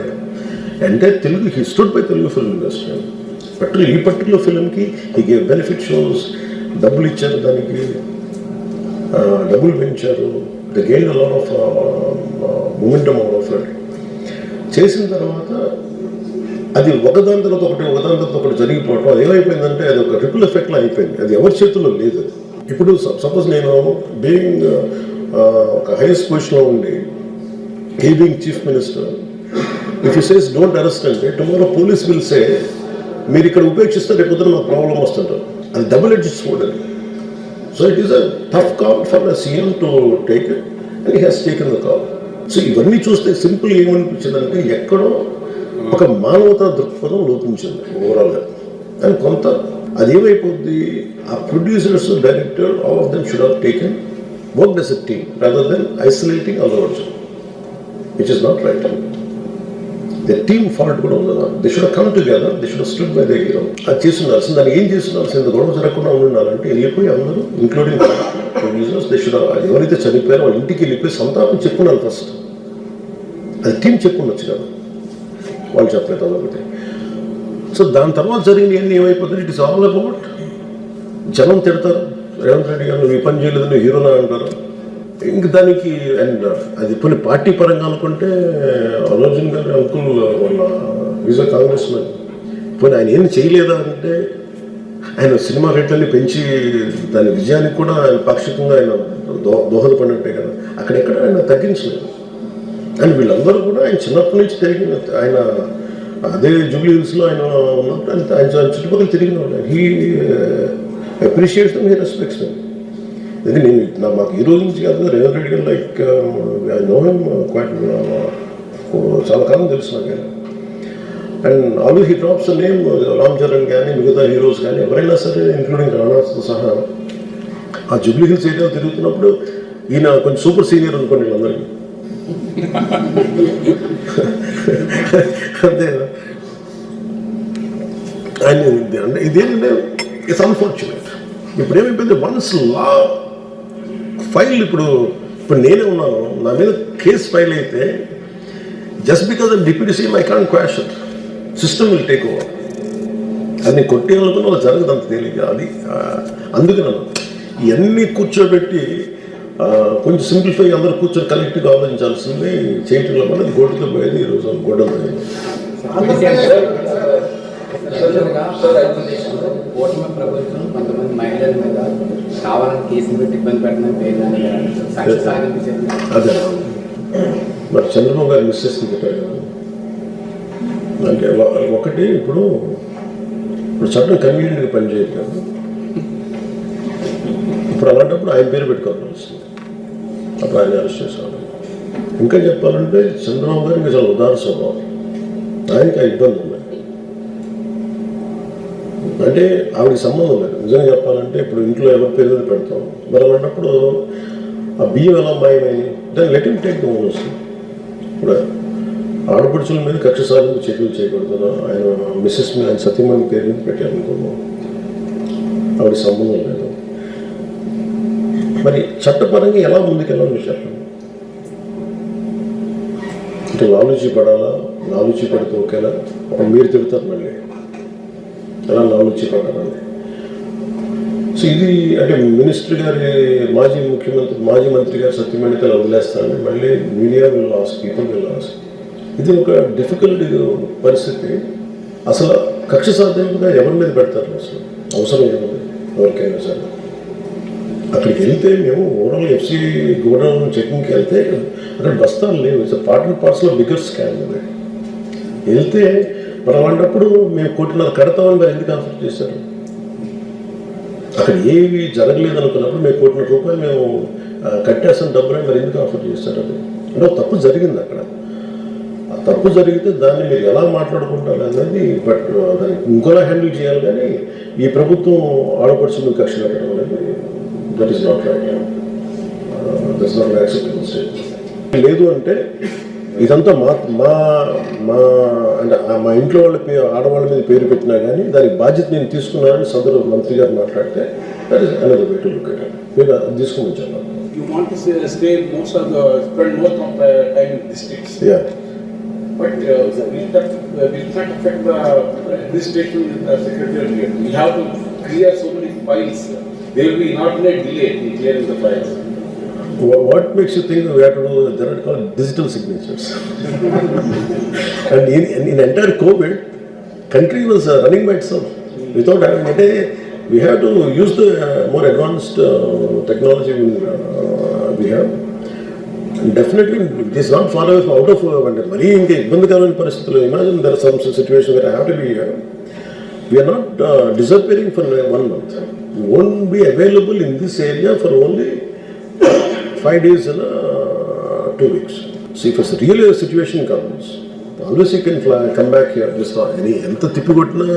అంటే Telugu he stood by Telugu film industry. ఈ పర్టికులర్ ఫిల్మ్కి హీ గేవ్ బెనిఫిట్ షోస్, డబ్బులు ఇచ్చారు, దానికి డబ్బులు పెంచారు. The gain a lot of momentum out of it. చేసిన తర్వాత అది ఒకదాని తర్వాత ఒకటి జరిగిపోవటం, అది ఏమైపోయిందంటే అది ఒక రిపుల్ ఎఫెక్ట్లో అయిపోయింది. అది ఎవరి చేతుల్లో లేదు. ఇప్పుడు సపోజ్ నేను బీయింగ్ ఒక హైయెస్ట్ పొజిషన్లో ఉండి he being chief minister, if you says don't arrest అంటే టుమారో పోలీస్ విల్ సే మీరు ఇక్కడ ఉపేక్షిస్తే రేపు పొద్దున మాకు ప్రాబ్లం వస్తుంటారు. అది డబుల్ ఎడ్జ్డ్ స్వోర్డ్ అది. So it is a tough call for the CM to take it and he has taken the call. So ఇవన్నీ చూస్తే సింపుల్ ఏమనిపించిందంటే ఎక్కడో ఒక మానవతా దృక్పథం లోపించింది ఓవరాల్గా. అండ్ కొంత అదేమైపోద్ది, ఆ producers, director, all of them should have taken work as a team rather than isolating others, which is not right. The team fault కూడా ఉంది. They should have come together, they should have stood by the hero. అది చేస్తుండాల్సింది. దాన్ని ఏం చేస్తుండాల్సింది, గొడవ జరగకుండా ఉండాలంటే వెళ్ళిపోయి అందరూ ఇంక్లూడింగ్ ప్రొడ్యూసర్స్ దే షుడ్ ఎవరైతే చనిపోయారో వాళ్ళ ఇంటికి వెళ్ళిపోయి సంతాపం చెప్పున్నారు ఫస్ట్. అది టీం చెప్పుండొచ్చు కదా, వాళ్ళు చెప్పలేదు అదొకటి. సో దాని తర్వాత జరిగినవన్నీ ఏమైపోతుంది, ఇట్ ఇస్ ఆల్ అబౌట్ జనం తిడతారు. రేవంత్ రెడ్డి గారు నువ్వు ఈ పని చేయలేదు, నువ్వు హీరోనా అంటారు. ఇంక దానికి అండ్ అది కొన్ని పార్టీ పరంగా అనుకుంటే అర్జున్ గారి అంకుల్ వాళ్ళ ఈజ్ అ కాంగ్రెస్ మ్యాన్. పోనీ ఆయన ఏం చేయలేదా అంటే ఆయన సినిమా రేట్లన్నీ పెంచి దాని విజయానికి కూడా ఆయన పాక్షికంగా ఆయన దోహదపడినట్టే కదా. అక్కడెక్కడ ఆయన తగ్గించలేదు. అండ్ వీళ్ళందరూ కూడా ఆయన చిన్నప్పటి నుంచి తిరిగిన ఆయన అదే జూబ్లీ హిల్స్లో ఆయన ఉన్నప్పుడు ఆయన చుట్టుపక్కల తిరిగిన వాళ్ళు. He appreciates them, he respects them. ఎందుకంటే నేను మాకు ఈ రోజు నుంచి కాదు, రేవంత్ రెడ్డి గారు like I know him quite, చాలా కాలం తెలుసు నాకు. And always he drops name Ram Charan కానీ మిగతా హీరోస్ కానీ ఎవరైనా సరే ఇంక్లూడింగ్ రాణాతో సహా ఆ జూబ్లీ హిల్స్ ఏరియాలో తిరుగుతున్నప్పుడు ఈయన కొంచెం సూపర్ సీనియర్ అనుకోండి వీళ్ళందరికీ. అంతే ఆయన అంటే ఇదేంటంటే ఇట్స్ అన్ఫార్చునేట్. ఇప్పుడు ఏమైపోయింది, వన్స్ లా ఫైల్ ఇప్పుడు నేనే ఉన్నాను, నా మీద కేసు ఫైల్ అయితే just because of deputy CM I can't quash it, system will take over. అది కొట్టేయాలనుకున్న వాళ్ళు జరగదు అంత తేలిక. అది అందుకని ఇవన్నీ కూర్చోబెట్టి కొంచెం సింప్లిఫై అందరూ కూర్చొని కలెక్టివ్గా ఆలోచించాల్సింది చేయటంలో వల్ల గోటుతో పోయేది ఈరోజు గొడ్డలు పోయేది. ఓటమి ప్రభుత్వం కొంతమంది మహిళల మీద కావాలని కేసులు పెట్టి ఇబ్బంది పెట్టడం అదే మరి చంద్రబాబు గారు మిస్సెస్ చెప్పారు కదా. అంటే ఒకటి ఇప్పుడు చట్టం కన్వీనియంట్గా పనిచేయదు కదా. ఇప్పుడు అలాంటప్పుడు ఆయన పేరు పెట్టుకోవాల్సి వస్తుంది. అప్పుడు ఆయన అరెస్ట్ చేసేవాళ్ళు. ఇంకా చెప్పాలంటే చంద్రబాబు గారు ఇంకా చాలా ఉదార స్వభావం. ఆయనకి ఆ ఇబ్బంది ఉంది. అంటే ఆవిడకి సంబంధం లేదు. నిజంగా చెప్పాలంటే ఇప్పుడు ఇంట్లో ఎవరి పేరు మీద పెడతాం, మరి అలాంటప్పుడు ఆ బియ్యం ఎలా మాయమని దాన్ని let him take the owners. ఇప్పుడు ఆడపడుచుల మీద కక్ష సాధింపు చర్యలు చేయకూడదు. ఆయన మిస్సెస్ మీద ఆయన సతీమణి పేరు మీద పెట్టారనుకున్నాం, ఆవిడకి సంబంధం లేదు. మరి చట్టపరంగా ఎలా ముందుకెళ్ళాలని చెప్పండి. ఇంకా లాలూచి పడాలా, లాలూచి పడితే ఓకేనా, అప్పుడు మీరు తిడతారు మళ్ళీ ఎలా లాలూచి పడాలని. సో ఇది అంటే మినిస్టర్ గారి మాజీ మంత్రి గారు సత్యమణికలు వదిలేస్తారని మళ్ళీ media will lose, people will lose. ఇది ఒక డిఫికల్ట్ పరిస్థితి. అసలు కక్ష సాధ్యంగా ఎవరి మీద పెడతారు అసలు, అవసరం ఏముంది ఎవరికైనా సరే. అక్కడికి వెళ్తే మేము ఓవరాల్ ఎఫ్సీ గోడౌన్ చెకింగ్కి వెళ్తే అక్కడ బస్తాలు లేవు. It's part and parcel bigger scam. వెళ్తే మనం అన్నప్పుడు మేము కోటిన్నర కడతామని మరి ఎందుకు ఆఫర్ చేశారు? అక్కడ ఏవి జరగలేదు అనుకున్నప్పుడు మేము ₹1,00,00,000 మేము కట్టేస్తాం డబ్బులని మరి ఎందుకు ఆఫర్ చేశారు? అది అంటే తప్పు జరిగింది అక్కడ. ఆ తప్పు జరిగితే దాన్ని మీరు ఎలా మాట్లాడుకుంటారు అనేది, బట్ దాన్ని ఇంకోలా హ్యాండిల్ చేయాలి. కానీ ఈ ప్రభుత్వం ఆడపడుచుని కక్ష పెట్టడం అనేది that is not right. That's not acceptable state. లేదు అంటే ఇదంతా మా అంటే మా ఇంట్లో వాళ్ళ ఆడవాళ్ళ మీద పేరు పెట్టినా కానీ దానికి బాధ్యత నేను తీసుకున్నానని సదరు మంత్రి గారు మాట్లాడితే that is another way to look at it. మీరు అది తీసుకుని వచ్చాను. You want to spend most of the time in districts. Yeah. But will that affect the administration secretary? We have to clear so many files. There will be not only delay in clearing the files. What makes you think we have to do, there are called digital signatures? And in entire COVID, country was running by itself without having it. We have to use the more advanced technology we have. And definitely, it is not far away from out of Mari inke ibbandikaramana paristhitulo. Imagine there are some situation where I have to be here. We are not disappearing for 1 month. We won't be available in this area for only 5 days in 2 weeks. So if a real situation comes, always you can come back here. Just any enta tippi kottna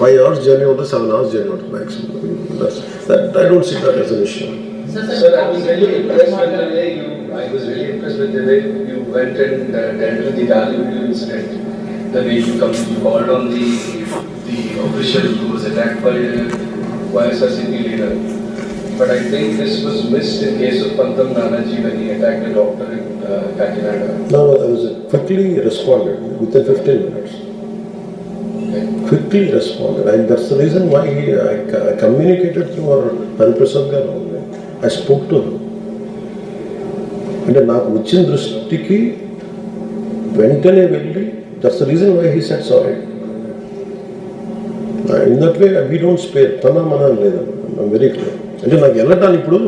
5 hours journey or 7 hours journey or maximum. That I don't see that as an issue. Sir, I was really impressed with the way you went and dealt with the Dali video incident. The way you called on the official who was attacked by YSRCP leader. But I think this was missed in case of Pantam Nanaji when he attacked a doctor in Kakinada. No, I was quickly responded within 15 minutes. Okay. Quickly responded, and that's the reason why I communicated through our Hariprasad garu only. I spoke to him. అంటే నాకు వచ్చిన దృష్టికి వెంటనే వెళ్ళి, that's the reason why he said sorry. In that way we don't spare. తన మన లేదన్న, ఐఎమ్ వెరీ క్లియర్. అంటే నాకు వెళ్ళటానికి ఇప్పుడు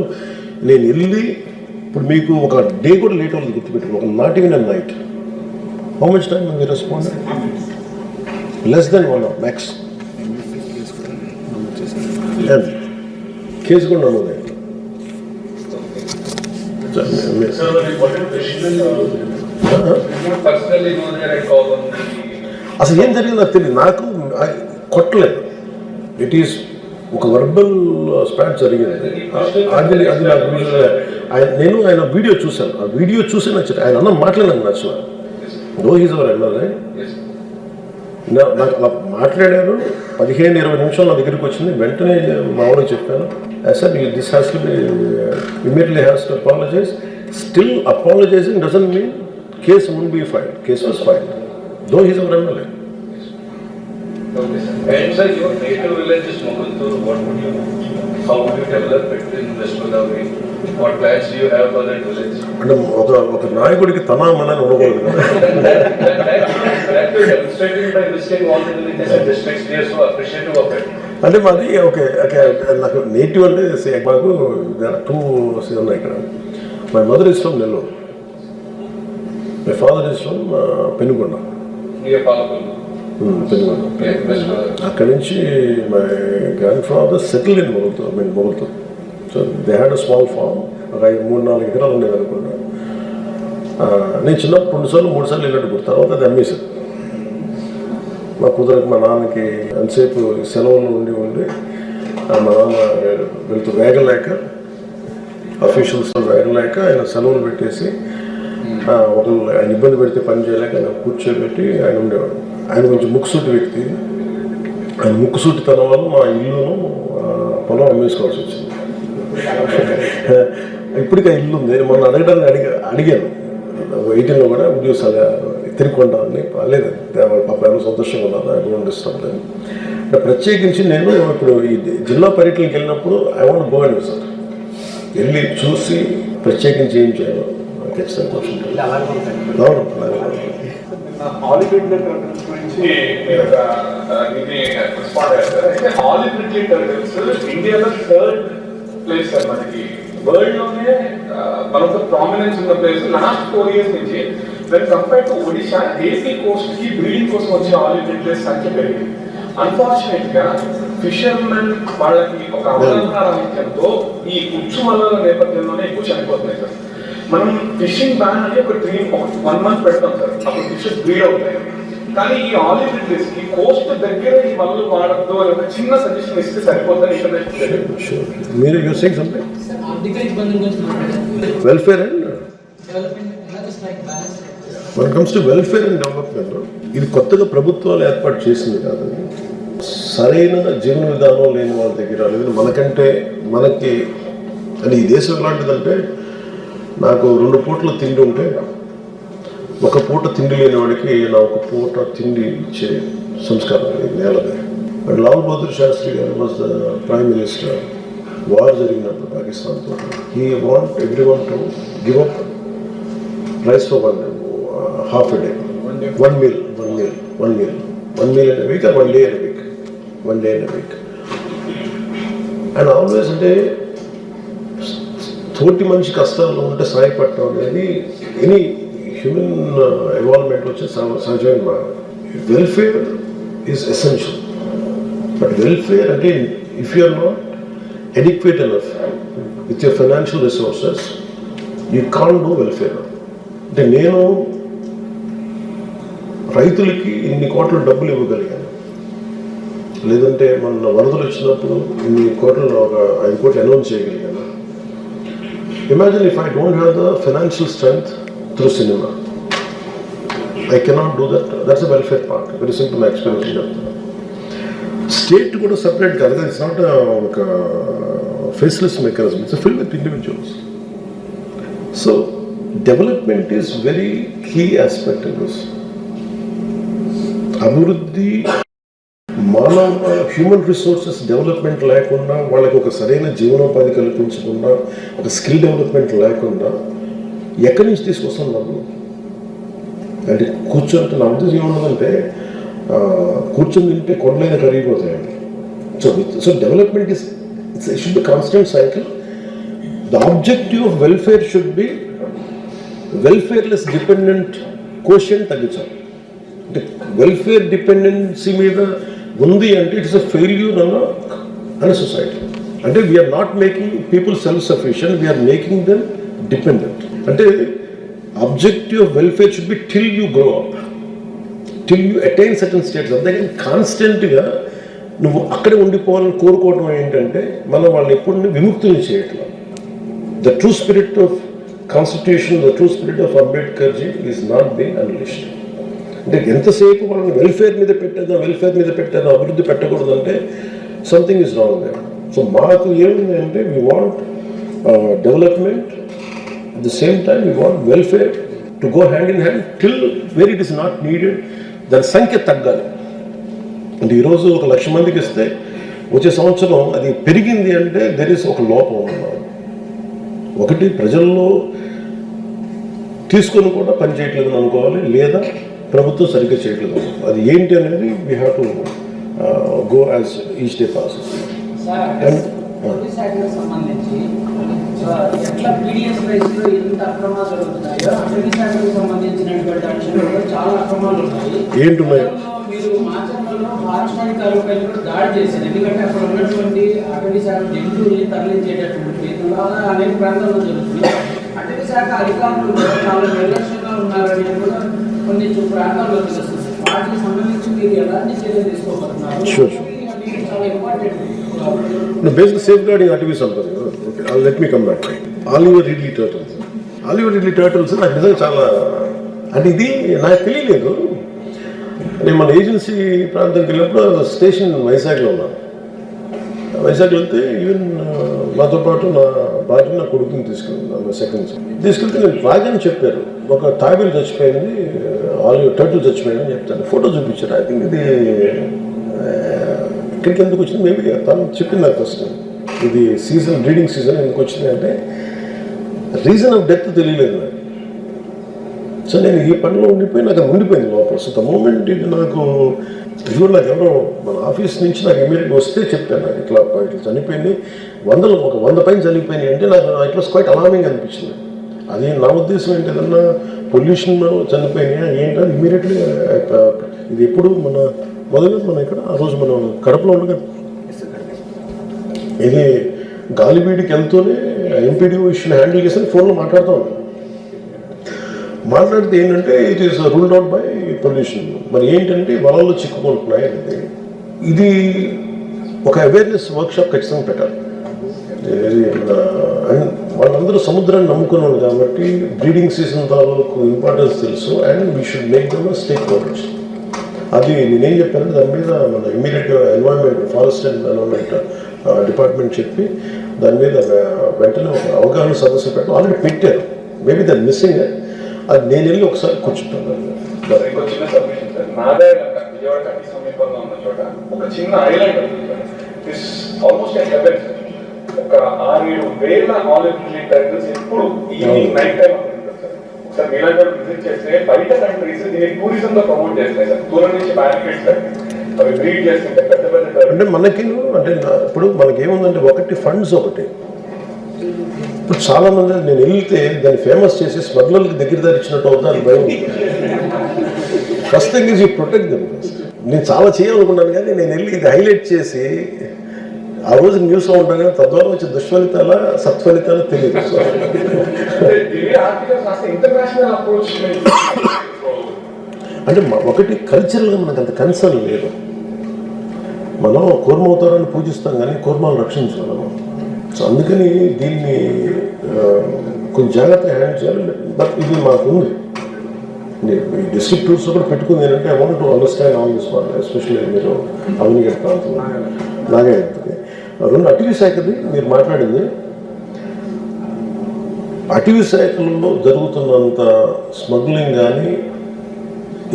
నేను వెళ్ళి ఇప్పుడు మీకు ఒక డే కూడా లేట్ అవుతుంది గుర్తుపెట్టుకుని, ఒక not even a night. How much time me respond? Less than 1 hour max. Case కూడా నమోదైంది. Sir, what question? Personally, know that I call on అసలు ఏం జరిగింది నాకు తెలియదు. నాకు కొట్టలేదు. ఇట్ ఈస్ ఒక వర్బల్ స్పాట్ జరిగింది. అది నాకు నేను ఆయన వీడియో చూశాను. ఆ వీడియో చూసి నచ్చింది. ఆయన అన్న మాట్లాడినాను నచ్చిన. దో హీజ్ అవర్ అన్నదే నాకు అలా మాట్లాడారు. 15-20 నిమిషాలు నా దగ్గరికి వచ్చింది. వెంటనే మా ఊరికి చెప్పాను, sir this has to be immediately has to apologise. Still apologising doesn't mean case won't be filed. Case was filed. Though he is our MLA. Okay, sir. And sir, your native village is Mogaltur. How would you develop it in West Godavari? What plans do you have for that village? అంటే ఒక నాయకుడికి తన మన ఉండకూడదు కదా. That you demonstrated by visiting all the villages and districts. We are so appreciative of it. అంటే మాది ఓకే నాకు నేటివ్ అంటే మాకు 2 ఉన్నాయి ఇక్కడ. My mother is from Nellore, my father is from Penugonda. అక్కడి నుంచి my grandfather settle in Mogalthur. So they had a small farm. ఒక 3-4 ఎకరాలు ఉండేది అనుకున్నా. నేను చిన్నప్పుడు 2-3 సార్లు వెళ్ళినట్టు గుర్తు. తర్వాత అది అమ్మేశాను. మా కుదరకు మా నాన్నకి ఎంతసేపు సెలవులు ఉండి మా నాన్న వెళ్తూ వేగలేక, అఫీషియల్స్తో వేగలేక ఆయన సెలవులు పెట్టేసి ఒకళ్ళు ఆయన ఇబ్బంది పెడితే పని చేయలేక ఆయన కూర్చోబెట్టి ఆయన ఉండేవాడు. ఆయన కొంచెం ముక్కుసూటి వ్యక్తి. ఆయన ముక్కుసూటితనం వల్ల మా ఇల్లును పొలం అమ్మేసుకోవాల్సి వచ్చింది. ఇప్పటికీ ఆ ఇల్లు ఉంది. మొన్న అడిగాను 18లో కూడా ఉద్యోగ తిరిగి కొంటామని లేదు పాప ఎవరు సంతోషంగా ఉన్నారు అటువంటి ఇష్టం లేదు. ప్రత్యేకించి నేను ఇప్పుడు ఈ జిల్లా పర్యటనకి వెళ్ళినప్పుడు I want go and visit, వెళ్ళి చూసి ప్రత్యేకించి ఏం చేయాలో ఖచ్చితంగా కూర్చుంటాను. హాలీవుడ్ గురించి మీరు ఒక ఇది రెస్పాండ్ అయ్యారు. అయితే హాలీవుడ్ టర్టిల్స్ ఇండియాలో 3rd ప్లేస్ సార్ మనకి వరల్డ్ లోనే వన్ ఆఫ్ ద ప్రామినెన్స్ ఉన్న ప్లేస్ లాస్ట్ 4 years నుంచి. When compare to Odisha, AP Coast కి బ్రీడింగ్ కోసం వచ్చే హాలీవుడ్ ప్లేస్ సంఖ్య పెరిగింది. అన్ఫార్చునేట్ గా ఫిషర్మెన్ వాళ్ళకి ఒక అవగాహన రాహిత్యంతో ఈ ఉచ్చుమల నేపథ్యంలోనే ఎక్కువ చనిపోతున్నాయి సార్. మనం ఫిషింగ్ బ్యాన్ అని ఒక డ్రీమ్ 1 month పెడతాం సార్, అప్పుడు ఫిషెస్ బ్రీడ్ అవుతాయి. కానీ ఈ ఆలివ్ రిడ్స్ కి కోస్ట్ దగ్గర ఈ వలలు వాడద్దు అని ఒక చిన్న సజెషన్ ఇస్తే సరిపోతుంది. ఇంటర్నేషనల్ మీరు యూస్ సేయింగ్ సంథింగ్ ఆర్థిక ఇబ్బందుల గురించి మాట్లాడారు. వెల్ఫేర్ అండ్ డెవలప్మెంట్ ఎలా strike balance when it comes to welfare and development, ఇది కొత్తగా ప్రభుత్వాలు ఏర్పాటు చేసింది కాదు. సరైన జీవన విధానం లేని వాళ్ళ దగ్గర లేదు. మనకి అంటే ఈ దేశం ఎలాంటిదంటే, నాకు 2 పూటలు తిండి ఉంటే 1 పూట తిండి లేని వాడికి నా 1 పూట తిండి ఇచ్చే సంస్కారం నేలది. అండ్ లాల్ బహదూర్ శాస్త్రి గారు was the prime minister. War జరిగినప్పుడు పాకిస్తాన్తో he want everyone to give up rice for half a day, one meal in a week or 1 day in a week, 1 day in a week. And always అంటే తోటి మనిషి కష్టాల్లో ఉంటే సాయపడటం అనేది ఎనీ హ్యూమన్ ఎవాల్వ్మెంట్ వచ్చే సహజమైన. Welfare is essential, but welfare అంటే if you are not adequate enough with your financial resources, you can't do welfare. అంటే నేను రైతులకి ఇన్ని కోట్ల డబ్బులు ఇవ్వగలిగాను, లేదంటే మన వరదలు వచ్చినప్పుడు ఇన్ని కోట్లు ఒక 5 కోట్లు అనౌన్స్ చేయగలిగాను. Imagine if I don't have the financial strength through cinema, I cannot do that. That's a welfare part. Very simple experience చెప్తాను. స్టేట్ కూడా సపరేట్ కాదు, ఇట్స్ నాట్ ఒక faceless mechanism, it's fill with individuals. So development is very key aspect in this. అభివృద్ధి మానవ హ్యూమన్ రిసోర్సెస్ డెవలప్మెంట్ లేకుండా, వాళ్ళకి ఒక సరైన జీవనోపాధి కల్పించకుండా, ఒక స్కిల్ డెవలప్మెంట్ లేకుండా ఎక్కడి నుంచి తీసుకొస్తాం డబ్బులు? అంటే కూర్చొని నా ఉద్దేశం ఏమున్నదంటే, కూర్చొని తింటే కొండలైన కరిగిపోతాయండి. So development is should be constant cycle. The objective of welfare should be welfare less dependent quotient తగ్గించాలి. అంటే వెల్ఫేర్ డిపెండెన్సీ మీద ఉంది అంటే ఇట్స్ అ ఫెయిల్యూర్ అన్న సొసైటీ. అంటే we're not making people self sufficient, we're making them dependent. అంటే objective of welfare should be till you grow up, till you attain certain states. అంతేగాని కాన్స్టెంట్గా నువ్వు అక్కడే ఉండిపోవాలని కోరుకోవడం ఏంటంటే మనం వాళ్ళని ఎప్పుడు విముక్తిని చేయట్లేదు. The true spirit of constitution, the true spirit of అంబేద్కర్జీ is not being అన్లిష్డ్. అంటే ఎంతసేపు వాళ్ళని వెల్ఫేర్ మీద పెట్టేదా అభివృద్ధి పెట్టకూడదంటే something is wrong there. So మాకు ఏమిటి అంటే we want development, at the same time we want welfare to go hand in hand till wear it is not needed. దాని సంఖ్య తగ్గాలి. అంటే ఈరోజు 1,00,000 మందికి ఇస్తే వచ్చే సంవత్సరం అది పెరిగింది అంటే దెర్ ఈస్ ఒక లోపం అన్నమాట. ఒకటి ప్రజల్లో తీసుకొని కూడా పని చేయట్లేదని అనుకోవాలి, లేదా ప్రభుత్వం సరిగ్గా చేయట్లేదు. అది ఏంటి అనేది we have to go as each day passes. సంబంధించి ఎట్లా పీడిఎస్ రైస్లో ఎంత అక్రమాలు జరుగుతున్నాయో అటవీ శాఖకు సంబంధించినటువంటి అంశాలలో చాలా అక్రమాలు ఉన్నాయి. ఏంటున్నాయి? మీరు మాచర్లలో ఫారెస్ట్ అధికారులపై కూడా దాడి చేశారు. ఎందుకంటే అక్కడ ఉన్నటువంటి అటవీ శాఖ జంతువుల్ని తరలించేటటువంటి రీతిలో అనేక ప్రాంతాల్లో జరుగుతుంది. అటవీ శాఖ అధికారులు చాలా నిర్లక్ష్యంగా ఉన్నారని కూడా కొన్ని ప్రాంతాల్లో తెలుస్తుంది. వాటికి సంబంధించి మీరు ఎలాంటి చర్యలు తీసుకోబోతున్నారు? చాలా ఇంపార్టెంట్. Basically safeguarding అటవీ సంపద. Let me come back. Oliver Ridley turtles నాకు నిజంగా చాలా, అంటే ఇది నాకు తెలియలేదు. నేను మన ఏజెన్సీ ప్రాంతానికి వెళ్ళినప్పుడు స్టేషన్ వైజాగ్లో ఉన్నాను. వైజాగ్ వెళ్తే ఈవెన్ నాతో పాటు నా భార్య నా కొడుకుని తీసుకెళ్ళాను, నా సెకండ్ తీసుకెళ్తే నేను రాగానే చెప్పారు ఒక తాబేలు చచ్చిపోయింది, టర్టిల్ చచ్చిపోయింది అని చెప్తాను. ఫోటో చూపించారు. ఐ థింక్ ఇది ఇక్కడికి ఎందుకు వచ్చింది, మేబీ తను చెప్పింది నాకు ఫస్ట్. ఇది సీజన్, బ్రీడింగ్ సీజన్ ఎందుకు వచ్చింది అంటే రీజన్ ఆఫ్ డెత్ తెలియలేదు నాకు. సో నేను ఈ పనిలో ఉండిపోయి నాకు అది ఉండిపోయింది లోపల. సో ద మూమెంట్ ఇది నాకు ఇది నాకు ఎవరో మన ఆఫీస్ నుంచి నాకు ఇమీడియట్గా వస్తే చెప్పాను, నాకు ఇట్లా చనిపోయింది, ఒక 100 పైన చనిపోయినాయి అంటే నాకు ఇట్ వాస్ క్వైట్ అలామింగ్ అనిపించింది. అది నా ఉద్దేశం ఏంటి, ఏదన్నా పొల్యూషన్ చనిపోయినాయా ఏంటంటే ఇమీడియట్లీ ఇది ఎప్పుడు మొదలు మన ఇక్కడ ఆ రోజు మనం కడపలో ఉండగా ఇది గాలివీడికి వెళ్తూనే ఎంపీడీ ఇష్యూని హ్యాండిల్ చేసి ఫోన్లో మాట్లాడుతూ ఉన్నాను. మాట్లాడితే ఏంటంటే it is ruled out by pollution. మరి ఏంటంటే వలల్లో చిక్కుకుంటున్నాయి అనేది. ఇది ఒక అవేర్నెస్ వర్క్షాప్ ఖచ్చితంగా పెట్టాలి. వాళ్ళందరూ సముద్రాన్ని నమ్ముకున్న వాళ్ళు కాబట్టి బ్రీడింగ్ సీజన్ తాలూకు ఇంపార్టెన్స్ తెలుసు. And we should make them stake holders. అది నేనేం చెప్పానంటే దాని మీద మన ఇమ్మీడియట్గా environment, forest and environment department చెప్పి దాని మీద వెంటనే ఒక అవగాహన సదస్సు పెట్టడం ఆల్రెడీ పెట్టారు. మేబీ దాని మిస్సింగ్. అది నేను వెళ్ళి ఒకసారి కూర్చుంటాను. ఇంకో చిన్న సబ్మిషన్ సార్, నాదే విజయవాడ అతి సమీపంలో ఉన్న చోట ఒక చిన్న ఐలాండ్ దిస్ ఆల్మోస్ట్ హెవెన్. ఒక 6-7 వేల ఆలివ్ టైటిల్స్ ఎప్పుడు ఈవినింగ్ నైట్ టైం ఉంటుంది సార్. ఒకసారి మీలాంటి విజిట్ చేస్తే బయట కంట్రీస్ దీన్ని టూరిజం గా ప్రమోట్ చేస్తాయి సార్. దూరం నుంచి బ్యారికేడ్స్ అవి బ్రీడ్ చేస్తుంటే పెద్ద పెద్ద అంటే మనకి అంటే ఇప్పుడు మనకేముందంటే ఒకటి ఫండ్స్, ఒకటి ఇప్పుడు చాలా మంది నేను వెళ్తే దాన్ని ఫేమస్ చేసి స్మగ్లర్లకు దగ్గర ధరించినట్టు అవుతాను భయం. First thing is you protect them. నేను చాలా చేయాలనుకున్నాను కానీ నేను వెళ్ళి ఇది హైలైట్ చేసి ఆ రోజు న్యూస్లో ఉంటాను కానీ తద్వారా వచ్చే దుష్ఫలితాల సత్ఫలితాలు తెలియదు. అంటే ఒకటి కల్చరల్గా మనకు అంత కన్సర్న్ లేదు. మనం కూర్మవతారాన్ని పూజిస్తాం కానీ కూర్మాలను రక్షించగలము. సో అందుకని దీన్ని కొంచెం జాగ్రత్తగా హ్యాండిల్ చేయాలి. బట్ ఇది మాకు ఉంది. డిస్ట్రిక్ట్ టూర్స్ కూడా పెట్టుకుంది ఏంటంటే I want to understand all this part, especially మీరు అవనిగడ్ ప్రాంతంలో నాగాయత్తుకి. రెండు అటవీ శాఖది మీరు మాట్లాడింది, అటవీ శాఖల్లో జరుగుతున్నంత స్మగ్లింగ్ కానీ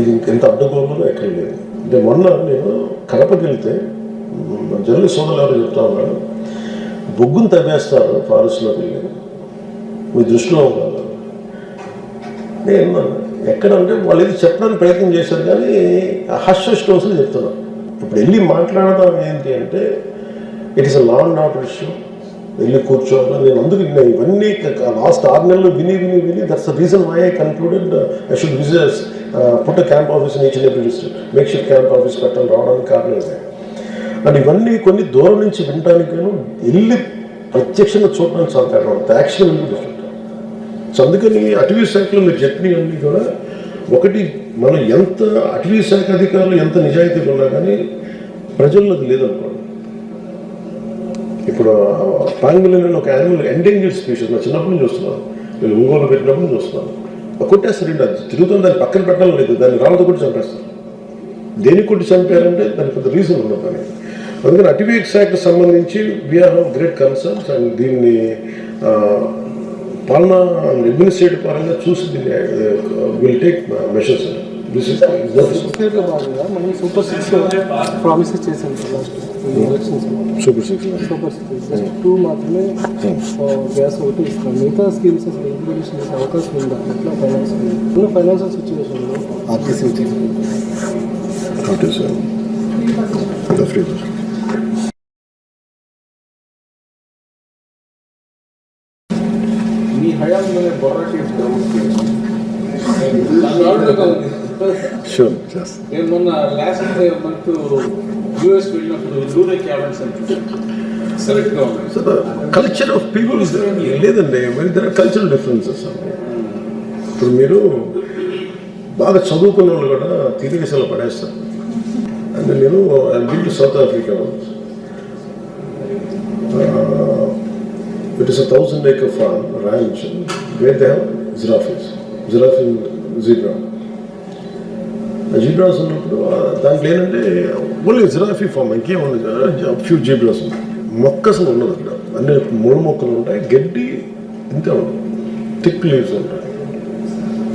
ఇది ఇంకెంత అడ్డగోలు ఎక్కడ లేదు. అంటే మొన్న నేను కడపకి వెళ్తే జర్నలిస్ట్ సోదరులు ఎవరు చెప్తా ఉన్నాడు, బొగ్గును తవ్వేస్తారు ఫారెస్ట్లోకి వెళ్ళి, మీ దృష్టిలో ఉండాలి. నేను ఎక్కడంటే వాళ్ళు ఇది చెప్పడానికి ప్రయత్నం చేశారు కానీ హష్ స్టోర్స్లో చెప్తున్నారు. ఇప్పుడు వెళ్ళి మాట్లాడదాం ఏంటి అంటే it is a law and order issue, వెళ్ళి కూర్చోవాలి. నేను అందుకు ఇవన్నీ లాస్ట్ 6 నెలలు విని that's the reason why I concluded I should visit put camp office in each and every district, make sure camp office పెట్టాలి రావడానికి కారణం. అండ్ ఇవన్నీ కొన్ని దూరం నుంచి వినడానికి వెళ్ళి ప్రత్యక్షంగా చూడడానికి చాలా కారణం. యాక్షన్ వెళ్ళి డిఫరెంట్. సో అందుకని అటవీ శాఖలో మీరు చెప్పినవన్నీ కూడా ఒకటి, మనం ఎంత అటవీ శాఖ అధికారులు ఎంత నిజాయితీగా ఉన్నా కానీ ప్రజల్లోకి లేదనుకోండి. ఇప్పుడు పాంగులిన్ ఒక యానిమల్ ఎండేంజర్డ్ స్పీషీస్ నా చిన్నప్పుడు నుంచి చూస్తున్నాను, నేను ఒంగోలు పెట్టినప్పుడు చూస్తున్నాను. కొట్టేస్తారు, అది తిరుగుతుంది, దాన్ని పక్కన పెట్టడం లేదు, దాన్ని రాళ్ళతో కొట్టి చంపేస్తారు. దేనికి కొట్టి చంపారంటే దానికి పెద్ద రీజన్ ఉండదు. కానీ అందుకని అటవీ శాఖకు సంబంధించి we have great concerns. And దీన్ని పాలనా అడ్మినిస్ట్రేటివ్ పరంగా చూసి దీన్ని విల్ టేక్ మెషర్స్. భాగంగా మనం సూపర్ 6 ప్రామిసెస్ చేశాం లాస్ట్ ఎలక్షన్స్. సూపర్ 6 జస్ట్ 2 మాత్రమే గ్యాస్ ఒకటి ఇస్తాం. మిగతా స్కీమ్స్ అసలు ఇంప్లిమెంటేషన్ చేసే అవకాశం ఉందా? ఎట్లా ఫైనాన్షియల్ సిచ్యువేషన్లో ఆర్టీసీ వచ్చేసి మీ హయాంలోనే బొర్రా షీట్స్ నేను మొన్న లాస్ట్ మంత్ యూఎస్ వెళ్ళినప్పుడు రూరల్ క్యాబినెట్స్ సెలెక్ట్గా ఉన్నాయి. So the culture of people లేదండి, దర్ ఆర్ కల్చరల్ డిఫరెన్సెస్. ఇప్పుడు మీరు బాగా చదువుకున్న వాళ్ళు కూడా తిరిగేసేలా పడేస్తారు. అంటే నేను bill to south Africa, it is 1,000-acre farm ranch where they have giraffe zebra. Zebras ఉన్నప్పుడు దాంట్లో ఏంటంటే ఓన్లీ జిరాఫీ ఫామ్, ఇంకేముంది ఫ్యూ జీబ్రాస్ ఉన్నాయి. మొక్క అసలు ఉండదు అక్కడ, అన్ని 3 మొక్కలు ఉంటాయి, గడ్డి ఇంతే ఉండదు, థిక్ లీవ్స్ ఉంటాయి.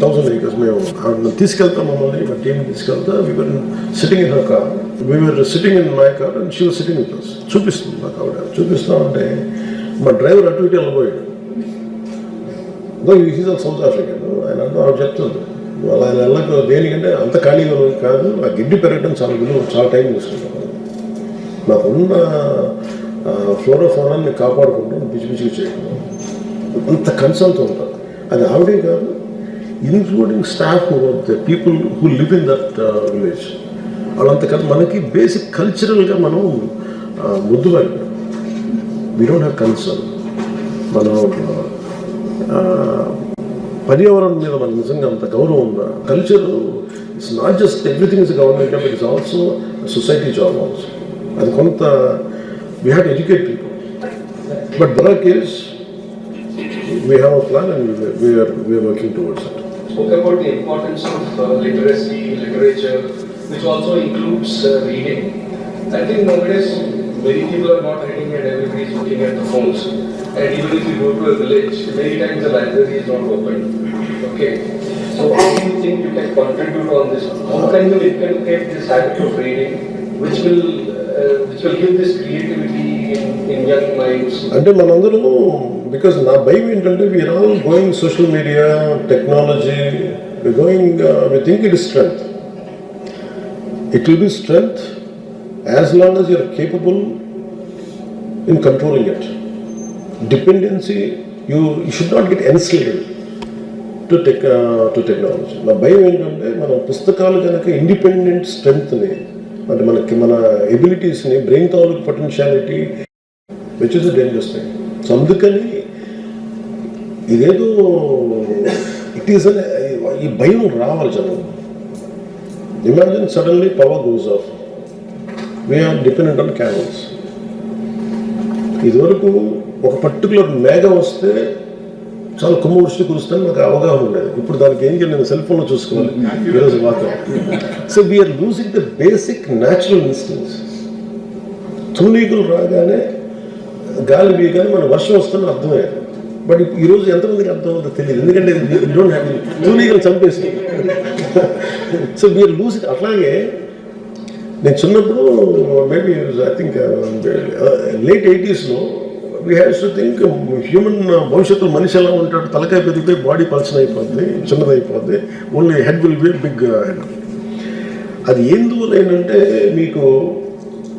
1000 acres. మేము తీసుకెళ్తాం, మమ్మల్ని మా టీం తీసుకెళ్తా. We are sitting in her car, we are sitting in my car and she was sitting with us. చూపిస్తుంది నాకు ఆవిడ. చూపిస్తా ఉంటే మా డ్రైవర్ అటు ఇటు వెళ్ళిపోయాడు. Is of south African. ఆయన అంటే ఆవిడ చెప్తుంది అలా ఆయన వెళ్ళక, దేనికంటే అంత ఖాళీగా కాదు, ఆ గడ్డి పెరగడం చాలా టైం తీసుకుంటాం. నాకున్న ఫ్లోరోఫోనాన్ని కాపాడుకుంటూ పిచ్చి పిచ్చిగా చేయడం అంత కన్సర్న్తో ఉంటారు. అది ఆవిడే కాదు, including staff, the people who live in that village, వాళ్ళంత కాదు. మనకి బేసిక్ కల్చరల్గా మనం ముద్దుబాయి, వీ డోంట్ హ్యావ్ కన్సర్న్. మనం పర్యావరణం మీద మనకు నిజంగా అంత గౌరవం ఉందా? Culture it's not just everything is government job, it is also society job also. అది కొంత we have to educate people. But that case we have a plan and we are working towards it. Spoke about the importance of literacy, literature, which also includes reading. I think nowadays many people are not reading and everybody is looking at the phones. And even if you go to a village, many times the library is not open. Okay. So how do you think you can contribute on this? How can you inculcate this habit of reading, which will give this creativity in young minds? అంటే మనందరూ, బికాజ్ నా భయం ఏంటంటే we are all going social media, technology, we think it is strength. It will be strength as long as you are capable in controlling it. Dependency, you should not get enslaved to technology. నా భయం ఏంటంటే మన పుస్తకాలు కనుక ఇండిపెండెంట్ స్ట్రెంగ్త్ని, అంటే మన ఎబిలిటీస్ని, బ్రెయిన్ తాలూకు potentiality, which is a dangerous thing. So అందుకని ఇదేదో ఇట్ ఈస్ ఈ భయం రావాలి జనం. Imagine suddenly power goes off, we are dependent on canals. ఇదివరకు ఒక పర్టికులర్ మేఘ వస్తే చాలా కుమ్మవృష్టి కురుస్తాను నాకు అవగాహన ఉండేది. ఇప్పుడు దానికి ఏం చేయాలి, నేను సెల్ ఫోన్లో చూసుకోవాలి ఈరోజు వాతావరణం. So we're losing the basic natural instincts. తునీగులు రాగానే, గాలి వీయగానే మన వర్షం వస్తుందని అర్థమయ్యేది. బట్ ఈరోజు ఎంతమందికి అర్థమవుతుందో తెలియదు, ఎందుకంటే డోంట్ హ్యావ్ తునీగులు చంపేసి. So we're losing. అట్లాగే నేను చిన్నప్పుడు maybe I think late 80s we have to think human భవిష్యత్తులో మనిషి ఎలా ఉంటాడు, తలకాయ పెరిగిపోయి బాడీ పల్చన్ అయిపోద్ది, చిన్నదైపోద్ది, only head will be big head. అది ఎందువల్ల ఏంటంటే మీకు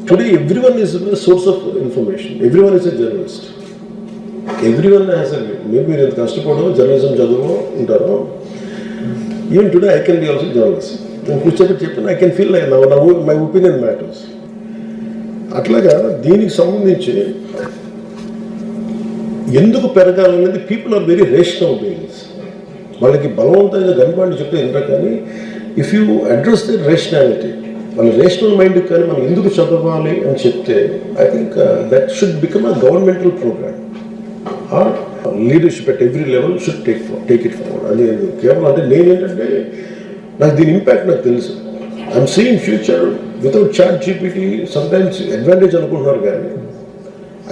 today everyone is source of information, everyone is a journalist, everyone has a, maybe మీరు ఎంత కష్టపడో జర్నలిజం చదువు ఉంటారో, even today I can be also journalist. నేను కూర్చోబెట్టి చెప్పిన I can feel like my opinion matters. అట్లాగా దీనికి సంబంధించి ఎందుకు పెరగాలనేది, people are very rational beings. వాళ్ళకి బలవంతంగా గనిపాండి చెప్తే వింటారు, కానీ if you address the rationality, వాళ్ళ రేషనల్ మైండ్కి కానీ మనం ఎందుకు చదవాలి అని చెప్తే, I think that should become a governmental programme. Or leadership at every level should take it forward. అది కేవలం అంటే నేనేంటంటే నాకు దీని ఇంపాక్ట్ నాకు తెలుసు. I'm seeing future without ChatGPT. Sometimes advantage అనుకుంటున్నారు, కానీ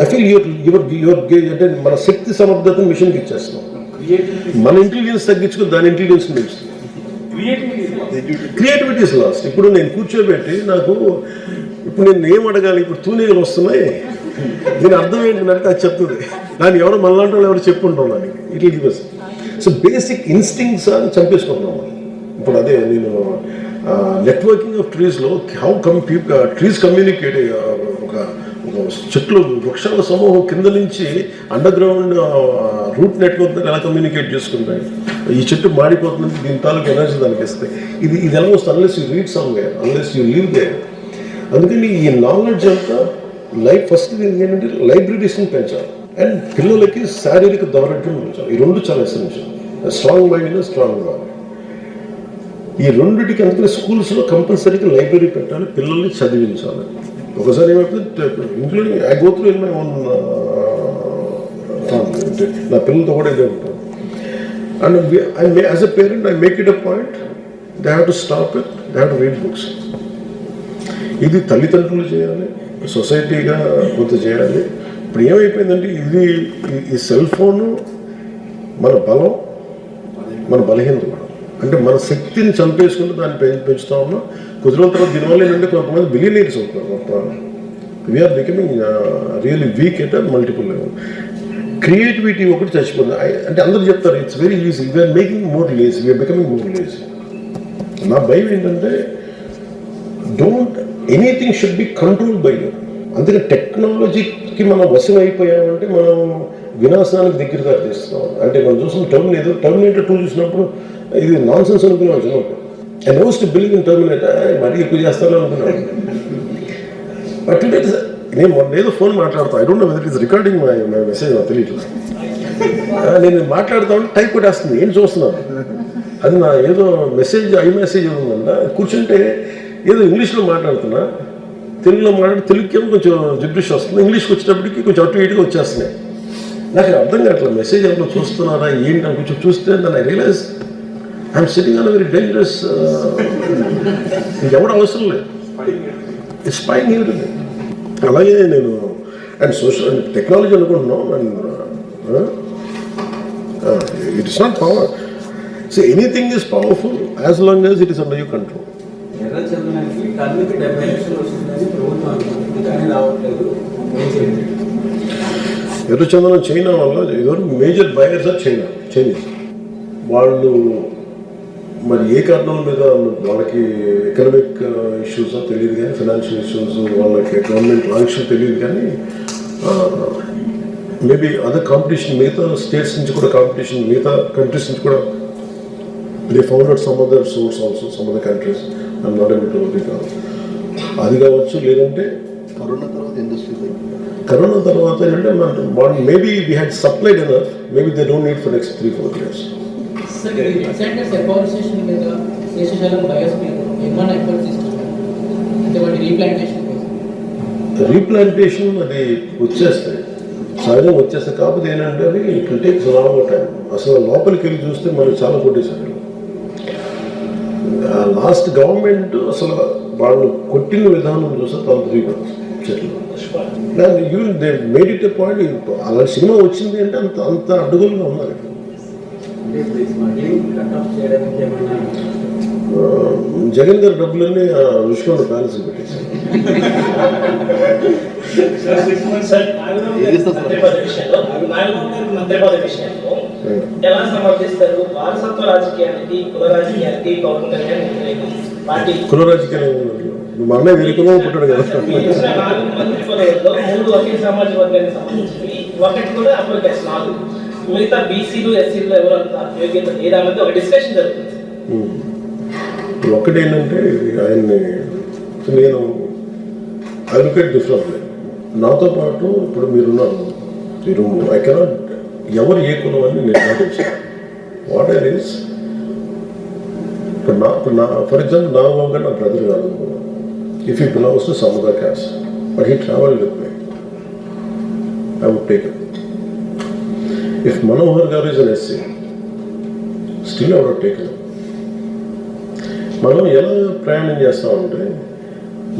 ఐ ఫీల్ యువర్ అంటే మన శక్తి సమర్థతను మిషన్కి ఇచ్చేస్తున్నాం. మన ఇంటెలిజెన్స్ తగ్గించుకుని దాని ఇంటెలిజెన్స్ పెంచుతుంది. Creativity is last. ఇప్పుడు నేను కూర్చోబెట్టి ఇప్పుడు నేను ఏం అడగాలి, ఇప్పుడు తూనీగలు వస్తున్నాయి, దీని అర్థం ఏంటంటే అది చెప్తుంది. దాన్ని ఎవరో మనలాంటి వాళ్ళు ఎవరు చెప్పుకుంటాం దానికి, it will give us. So basic instincts అని చంపేసుకుంటున్నాం. ఇప్పుడు అదే నేను నెట్వర్కింగ్ ఆఫ్ ట్రీస్లో హౌ కమ్ ట్రీస్ కమ్యూనికేట్, ఒక చెట్లు వృక్షాల సమూహం కింద నుంచి అండర్ గ్రౌండ్ రూట్ నెట్వర్క్ ఎలా కమ్యూనికేట్ చేసుకుంటాయి. ఈ చెట్టు మాడిపోతుంది, దీని తాలూకు ఎనర్జీ దానికి ఇస్తాయి. ఇది ఎలా వస్తుంది, unless you read somewhere, unless you live there. అందుకని ఈ నాలెడ్జ్ అంతా ఫస్ట్ ఏంటంటే లైబ్రరీస్ని పెంచాలి, అండ్ పిల్లలకి శారీరక దౌర్బల్యం పెంచాలి. ఈ రెండు చాలా essential. Strong mind, strong body, ఈ రెండింటికి అందుకని స్కూల్స్లో కంపల్సరీగా లైబ్రరీ పెట్టాలి, పిల్లల్ని చదివించాలి. ఒకసారి ఏమైపోతే including I go through in my own family, నా పిల్లలతో కూడా ఇదే ఉంటాను. And as a parent I make it a point, they have to stop it, they have to read books. ఇది తల్లిదండ్రులు చేయాలి, సొసైటీగా కొంత చేయాలి. ఇప్పుడు ఏమైపోయిందంటే ఈ సెల్ ఫోను మన బలం, మన బలహీనత కూడా. అంటే మన శక్తిని చంపేసుకుంటూ దాన్ని పెంచుతా ఉన్నాం. కొద్ది రోజుల తర్వాత దీనివల్ల ఏంటంటే కొంతమంది బిలియనీర్స్ అవుతున్నారు. We are becoming really weak at multiple level. Creativity ఒకటి చచ్చిపోతుంది. అంటే అందరూ చెప్తారు it's very easy, we are making more lazy, we are becoming more lazy. నా భయం ఏంటంటే anything should be control by you. అందుకే టెక్నాలజీకి మనం వశం అయిపోయామంటే మనం వినాశనానికి దగ్గరగా తీస్తున్నాం. అంటే మనం చూసిన టర్మినేటర్ 2 చూసినప్పుడు ఇది నాన్ సెన్స్ అనుకున్నాం చిన్నప్పుడు. I knows to believe in Terminator, మరీ ఎక్కువ చేస్తారో అనుకున్నాను. బట్ టుడే నేను ఏదో ఫోన్ మాట్లాడతాను, I don't know whether it is recording my message, నాకు తెలియట్లేదు. నేను మాట్లాడుతా ఉంటే టైప్ కొట్టేస్తుంది, ఏం చూస్తున్నాను అది నా ఏదో మెసేజ్ మెసేజ్ ఉందన్న. కూర్చుంటే ఏదో ఇంగ్లీష్లో మాట్లాడుతున్నా, తెలుగులో తెలుగుకేమో కొంచెం జిబ్రిష్ వస్తుంది, ఇంగ్లీష్కి వచ్చేటప్పటికి కొంచెం అటు ఇటుగా వచ్చేస్తున్నాయి. నాకు అర్థం కావట్లేదు మెసేజ్ ఎవరో చూస్తున్నారా ఏంటి అని కొంచెం చూస్తే దాన్ని I realise I'm sitting on very dangerous. ఇంకెవరు అవసరం లేదు, ఇట్స్ స్పైయింగ్ ఎవ్రీథింగ్. అలాగే నేను అండ్ సోషల్ టెక్నాలజీ అనుకుంటున్నాం. And it is not power. So anything is powerful as long as it is under your control. ఎర్రచందనానికి టన్నుకి 70 లక్షలు వస్తుందని ప్రభుత్వం అనుకుంటుంది, కానీ రావట్లేదు. ఎర్రచందనం చైనా వల్ల ఎవరు మేజర్ బయర్స్ ఆర్ చైనీస్. వాళ్ళు మరి ఏ కారణాల మీద వాళ్ళకి ఎకనామిక్ ఇష్యూస్ తెలియదు కానీ, ఫైనాన్షియల్ ఇష్యూస్, వాళ్ళకి గవర్నమెంట్ ఆంక్షలు తెలియదు కానీ మేబీ అదర్ కాంపిటీషన్ మిగతా స్టేట్స్ నుంచి కూడా కాంపిటీషన్, మిగతా కంట్రీస్ నుంచి కూడా they founded some other source also, some other countries. I'm not able to recall. అది కావచ్చు, లేదంటే కరోనా తర్వాత ఏంటంటే maybe we had supplied enough, maybe they don't need for next 3-4 years. Replantation అది వచ్చేస్తాయి, సహజంగా వచ్చేస్తాయి. కాకపోతే ఏంటంటే అది it will take long time. అసలు లోపలికి వెళ్ళి చూస్తే మనకి చాలా కొట్టేశారు. లాస్ట్ గవర్నమెంట్ అసలు వాళ్ళు కొట్టిన విధానం చూస్తే తను చెట్లు they made it a point. అలాంటి సినిమా వచ్చింది అంటే అంత అడ్డుగోలుగా ఉన్నారు. జగన్ గారి డబ్బులన్నీ విష్ణువుడు ప్యాలెస్ పెట్టేశారు. ఎలా సమర్థిస్తారు వారసత్వ రాజకీయానికి, కుల రాజకీయానికి పవన్ కళ్యాణ్ కుల రాజకీయాలు మా అన్నయ్య వెనుకలో పుట్టాడు కదా. 4 పదవుల్లో 3 ఒకే సామాజిక వర్గానికి సంబంధించి, ఒకటి కూడా అప్పర్ క్యాస్ట్ 4. మిగతా బీసీలు ఎస్సీలు ఎవరు అంత యోగ్యత లేదా అన్నది ఒక డిస్కషన్ జరుగుతుంది. ఒకటి ఏంటంటే ఆయన్ని నేను ఐ లుక్ ఎట్ డిఫరెంట్లీ. నాతో పాటు ఇప్పుడు మీరున్నారు, మీరు ఐ కెనాట్ ఎవరు ఏ కులం అని నిర్ధారించారు. వాట్ ఐర్ ఈస్ ఇప్పుడు నా ఫర్ ఎగ్జాంపుల్ నా బాబు గారు నా బ్రదర్ కాదు. If he belongs to some other caste but he travel with me, I would take it. If Manohar garu is an SC, still I would take it. మనం ఎలా ప్రయాణం చేస్తామంటే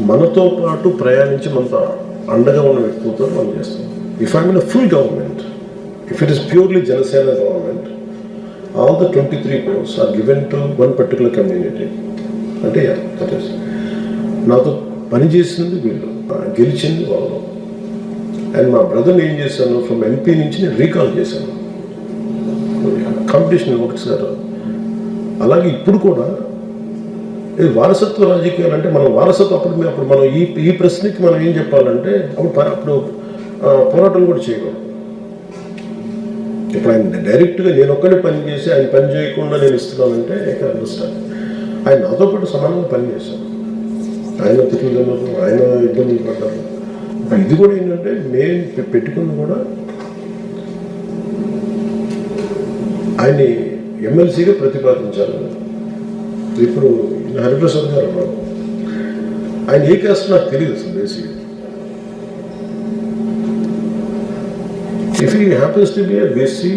మనతో పాటు ప్రయాణించి మనతో అండగా ఉన్న వ్యక్తులతో మనం చేస్తాం. If I mean full government, if it is purely Janasena government, all the 23 crores are given to one particular community. అంటే that is నాతో పనిచేసింది వీళ్ళు, గెలిచింది వాళ్ళు. అండ్ మా బ్రదర్ని ఏం చేశాను, ఫ్రమ్ ఎంపీ నుంచి నేను రీకాల్ చేశాను. కాంపిటీషన్ ఒకటిసారి. అలాగే ఇప్పుడు కూడా ఇది వారసత్వ రాజకీయాలు అంటే మనం వారసత్వం అప్పుడు మనం ఈ ప్రశ్నకి మనం ఏం చెప్పాలంటే అప్పుడు పోరాటాలు కూడా చేయకూడదు. ఇప్పుడు ఆయన డైరెక్ట్గా నేను ఒక్కడే పని చేసి ఆయన పని చేయకుండా నేను ఇస్తున్నానంటే అండర్స్టాండ్. ఆయన నాతో పాటు సమానంగా పనిచేశాను. ఆయన తిరుగుతున్నారు, ఆయన ఇబ్బందులు పడ్డారు. ఇది కూడా ఏంటంటే నేను పెట్టుకుంది కూడా ఆయన్ని ఎమ్మెల్సీగా ప్రతిపాదించాలని. ఇప్పుడు హరిప్రసాద్ గారు అన్నారు, ఆయన ఏ కాస్ట్ నాకు తెలియదు అసలు బేసిక్గా. If he happens to be BC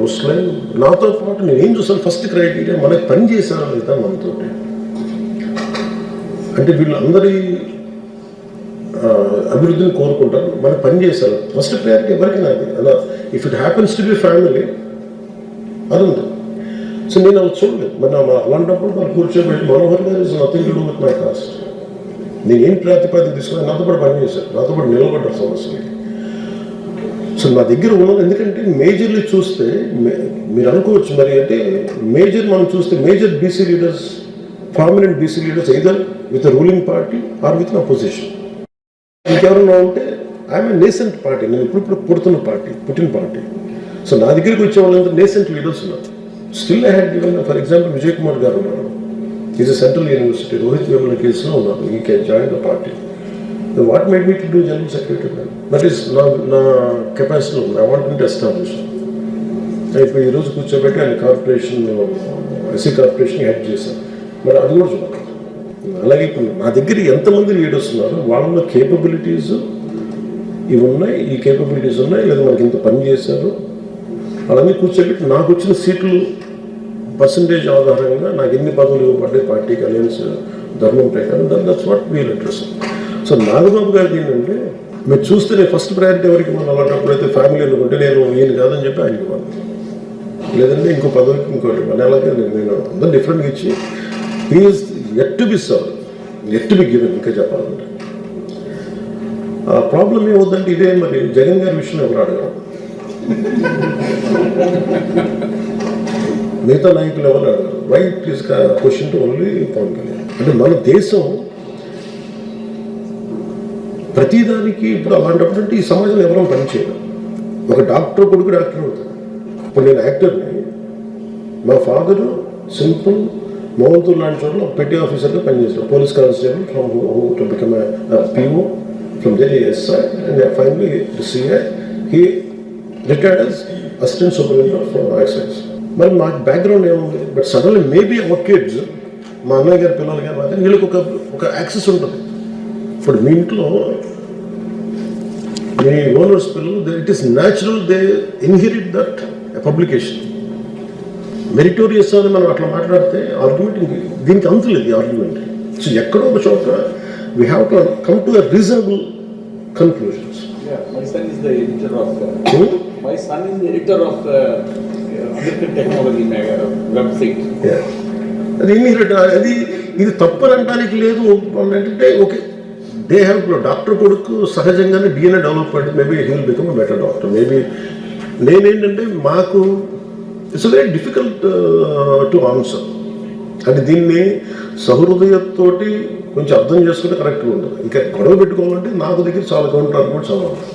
Muslim, నాతో పాటు నేను ఏం చూస్తాను ఫస్ట్ క్రైటీరియా మనకి పని చేశాను లేదా మనతో. అంటే వీళ్ళందరి అభివృద్ధిని కోరుకుంటారు, మన పని చేశారు. ఫస్ట్ ప్రయారిటీ ఎవరికి నాది అలా. If it happens to be family అది ఉంది. సో నేను అవి చూడలేదు. మరి అలాంటప్పుడు మనం కూర్చోబెట్టి మనోహర్ గారు is nothing to do with my cast. నేను ఏం ప్రాతిపదిక తీసుకుని నాతో పాటు పనిచేశాను, నాతో పాటు నిలబడ్డారు సమస్యలకి. సో నా దగ్గర ఉన్నది ఎందుకంటే మేజర్లీ చూస్తే మీరు అనుకోవచ్చు మరి అంటే మేజర్ మనం చూస్తే major BC leaders, prominent BC leaders either with a ruling party or with an opposition. ఇంకెవరన్నా ఉంటే ఐఎమ్ నేసెంట్ పార్టీ, నేను ఇప్పుడు పుట్టిన పార్టీ. సో నా దగ్గరికి వచ్చే వాళ్ళంతా నేసెంట్ లీడర్స్ ఉన్నారు. Still I had given for example Vijay Kumar గారు ఉన్నారు, is a central university, Rohit Vemula కేసులో ఉన్నారు, ఈ can join the party. What made me to do general secretary? That is నా కెపాసిటీ ఉంది. I want to establish. ఇప్పుడు ఈరోజు కూర్చోబెట్టి ఆయన కార్పొరేషన్, ఎస్సీ కార్పొరేషన్ హెడ్ చేశాను. మరి అది కూడా చూడాలి. అలాగే ఇప్పుడు నా దగ్గర ఎంతమంది లీడర్స్ ఉన్నారు, వాళ్ళలో కేపబిలిటీస్ ఇవి ఉన్నాయి, ఈ కేపబిలిటీస్ ఉన్నాయి, లేదా మనకి ఇంత పని చేశారు, అలానే కూర్చోబెట్టి నాకు వచ్చిన సీట్లు పర్సంటేజ్ ఆధారంగా నాకు ఎన్ని పదవులు ఇవ్వబడ్డాయి పార్టీకి అలయన్స్ ధర్మం ప్రకారం, that's what wheel address. So Nagababu గారికి ఏంటంటే మీరు చూస్తే నేను ఫస్ట్ ప్రయారిటీ ఎవరికి మనం అలాంటప్పుడు అయితే ఫ్యామిలీ అనుకుంటే నేను ఈయన కాదని చెప్పి ఆయనకి ఇవ్వాలి, లేదంటే ఇంకో పదవికి ఇంకోటి ఇవ్వాలి. అలాగే నేను అందరూ డిఫరెంట్గా ఇచ్చి he's at to be serve, at to be given. ఇంకా చెప్పాలంటే ఆ ప్రాబ్లం ఏమవుతుందంటే ఇదే మరి జగన్ గారి విషయం ఎవరు అడగరు, మిగతా నాయకులు ఎవరు అడగరు. Right is question to only Pawan Kalyan. అంటే మన దేశం ప్రతిదానికి ఇప్పుడు అలాంటప్పుడు అంటే ఈ సమాజంలో ఎవరో పనిచేయరు. ఒక డాక్టర్ కొడుకు డాక్టర్ అవుతాడు. ఇప్పుడు నేను యాక్టర్ని, మా ఫాదరు సింపుల్ మోహన్పూర్ లాంటి చోట్ల పెట్టి ఆఫీసర్గా పనిచేశాడు, police constable from who to become PO, from there SI and finally CI. He retired as assistant superintendent of excise. మరి మా బ్యాక్గ్రౌండ్ ఏముంది? But suddenly maybe our kids, మా అన్నయ్య గారి పిల్లలు గారు మాత్రం వీళ్ళకి ఒక యాక్సెస్ ఉంటుంది. ఇప్పుడు మీ ఇంట్లో మీ ఓనర్స్ పిల్లలు, it is natural they inherit that publication. Meritorious అని మనం అట్లా మాట్లాడితే ఆర్గ్యుమెంట్ దీనికి అంతులేదు. ఈ ఆర్గ్యుమెంట్ సో ఎక్కడో ఒక చోట we have to come to reasonable conclusions. My son is the editor of American Technology website. అది ఇన్హెరిట్, అది ఇది తప్పని అనడానికి లేదు. అంటే ఓకే, దే హ్యావ్ డాక్టర్ కొడుకు సహజంగానే డిఎన్ఏ డెవలప్ అయ్యి maybe he will become better doctor. Maybe నేనేంటంటే మాకు it's very difficult to answer. అంటే దీన్ని సహృదయతోటి కొంచెం అర్థం చేసుకుంటే కరెక్ట్గా ఉంటుంది. ఇంకా గొడవ పెట్టుకోవాలంటే నాకు దగ్గర చాలా కౌంటర్ ఆర్గ్యుమెంట్స్ చాలా ఉంటాయి.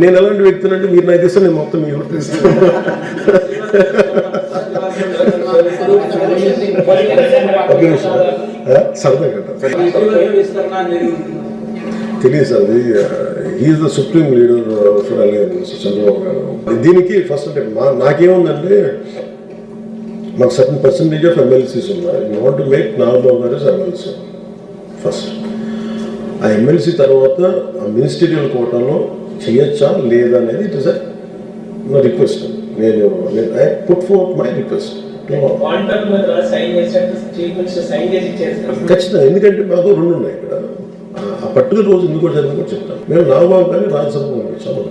నేను ఎలాంటి వ్యక్తినంటే మీరు నాకు ఇస్తే నేను మొత్తం మీరు తీస్తాను. సరదా కదా తెలియదు sir. He's the supreme leader for alliance Chandrababu గారు. దీనికి ఫస్ట్ అంటే నాకేముందంటే మాకు సర్టన్ పర్సంటేజ్ ఆఫ్ ఎమ్మెల్సీస్ ఉన్నాయి. You want to make Nagababu గారు ఎమ్మెల్సీ ఫస్ట్. ఆ ఎమ్మెల్సీ తర్వాత ఆ మినిస్టీరియల్ కోటాలో చేయొచ్చా లేదా అనేది ఇట్ ఇస్ నా రిక్వెస్ట్. నేను I put forth my request. ఖచ్చితంగా, ఎందుకంటే మాకు రెండు ఉన్నాయి ఇక్కడ. ఆ పర్టికులర్ రోజు ఎందుకు జరిగింది కూడా చెప్తాను. మేము నాగబాబు గారిని రాజ్యసభకు పంపించాము.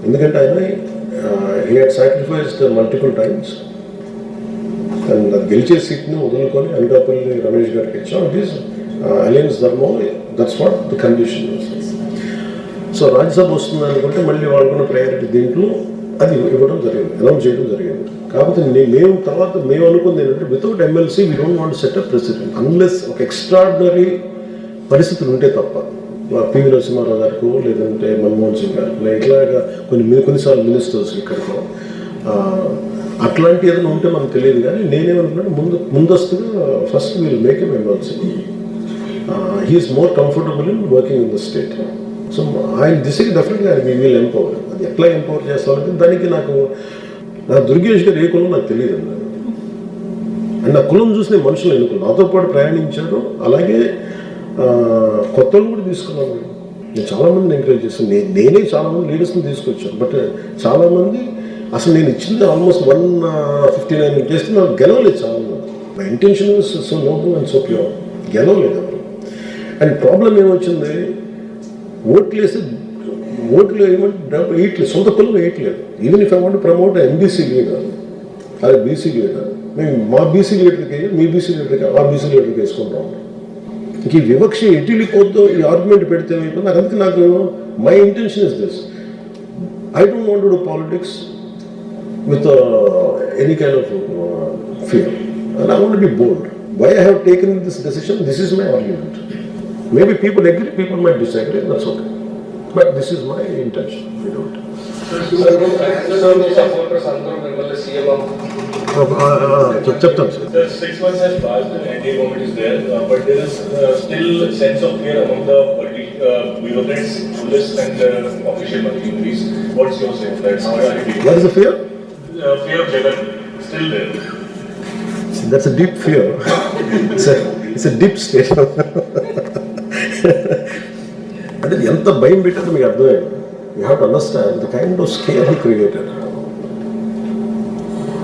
ఎందుకంటే ఆయన he had sacrificed multiple times and గెలిచే సీట్ని వదులుకొని అనకాపల్లి రమేష్ గారికి ఇచ్చాం. ఇట్ ఈస్ అలయన్స్ ధర్మం, that's what the condition. So Rajya Sabha వస్తుంది అనుకుంటే మళ్ళీ వాళ్ళకున్న ప్రయారిటీ దీంట్లో అది ఇవ్వడం జరిగింది, అనౌన్స్ చేయడం జరిగింది. కాకపోతే మేము అనుకుంది ఏంటంటే without MLC we don't want set up president unless ఒక ఎక్స్ట్రాడినరీ పరిస్థితులు ఉంటే తప్ప. పివి నరసింహారావు గారికి లేదంటే మన్మోహన్ సింగ్ గారికి ఇట్లాగా కొన్నిసార్లు మినిస్టర్స్ ఇక్కడికో అట్లాంటి ఏదైనా ఉంటే మనకు తెలియదు. కానీ నేనేమనుకున్నాను ముందస్తుగా first we'll make M MLC. He's more comfortable in working in the state. So ఆయన దిశకి డెఫినెట్గా ఆయన మీ వీల్ ఎంపవర్. అది ఎట్లా ఎంపవర్ చేస్తామంటే దానికి నా దుర్గేష్ గారు ఏ కులం నాకు తెలియదు అన్నారు. అండ్ ఆ కులం చూసి నేను మనుషులు ఎన్నుకున్నాను, నాతో పాటు ప్రయాణించాడు. అలాగే కొత్త కూడా తీసుకున్నాను. నేను చాలామందిని ఎంకరేజ్ చేస్తాను. నేనే చాలామంది లీడర్స్ని తీసుకొచ్చాను. బట్ చాలామంది అసలు నేను ఇచ్చింది ఆల్మోస్ట్ 159 చేస్తే నాకు గెలవలేదు చాలామంది. My intention so noble and so pure. గెలవలేదు ఎవరు. అండ్ ప్రాబ్లం ఏమొచ్చింది, ఓట్లు వేయమంటే వేయట్లేదు, సొంత కులం వేయట్లేదు. Even if I want promote MBC leader అదే బీసీ లీడర్, మేము మా బీసీ లీడర్కి మీ బీసీ లీడర్కి ఆ బీసీ లీడర్కి వేసుకుంటాం. ఇంక ఈ వివక్ష ఎటు వెళ్ళిపోద్దో ఈ ఆర్గ్యుమెంట్ పెడితే ఏమైపోతుంది. అందుకే నాకు my intention is this, I don't want to do politics with any kind of fear, and I want to be bold. Why I have taken this decision, this is my argument. Maybe people agree, people might disagree, that's okay, but this is my intention. We don't. Supporters అందరూ మిమ్మల్ని సీఎం చెప్తాను sir. 6 months has passed and NDA government is there, but there is still sense of fear among the bureaucrats, police and official machineries. What's your say on that? How are you dealing? What is the fear? Fear of Jagan still there. See, that's a deep fear. It's a deep state. అంటే ఎంత భయం పెట్టారో మీకు అర్థమైంది. You have to understand the kind of scare he created.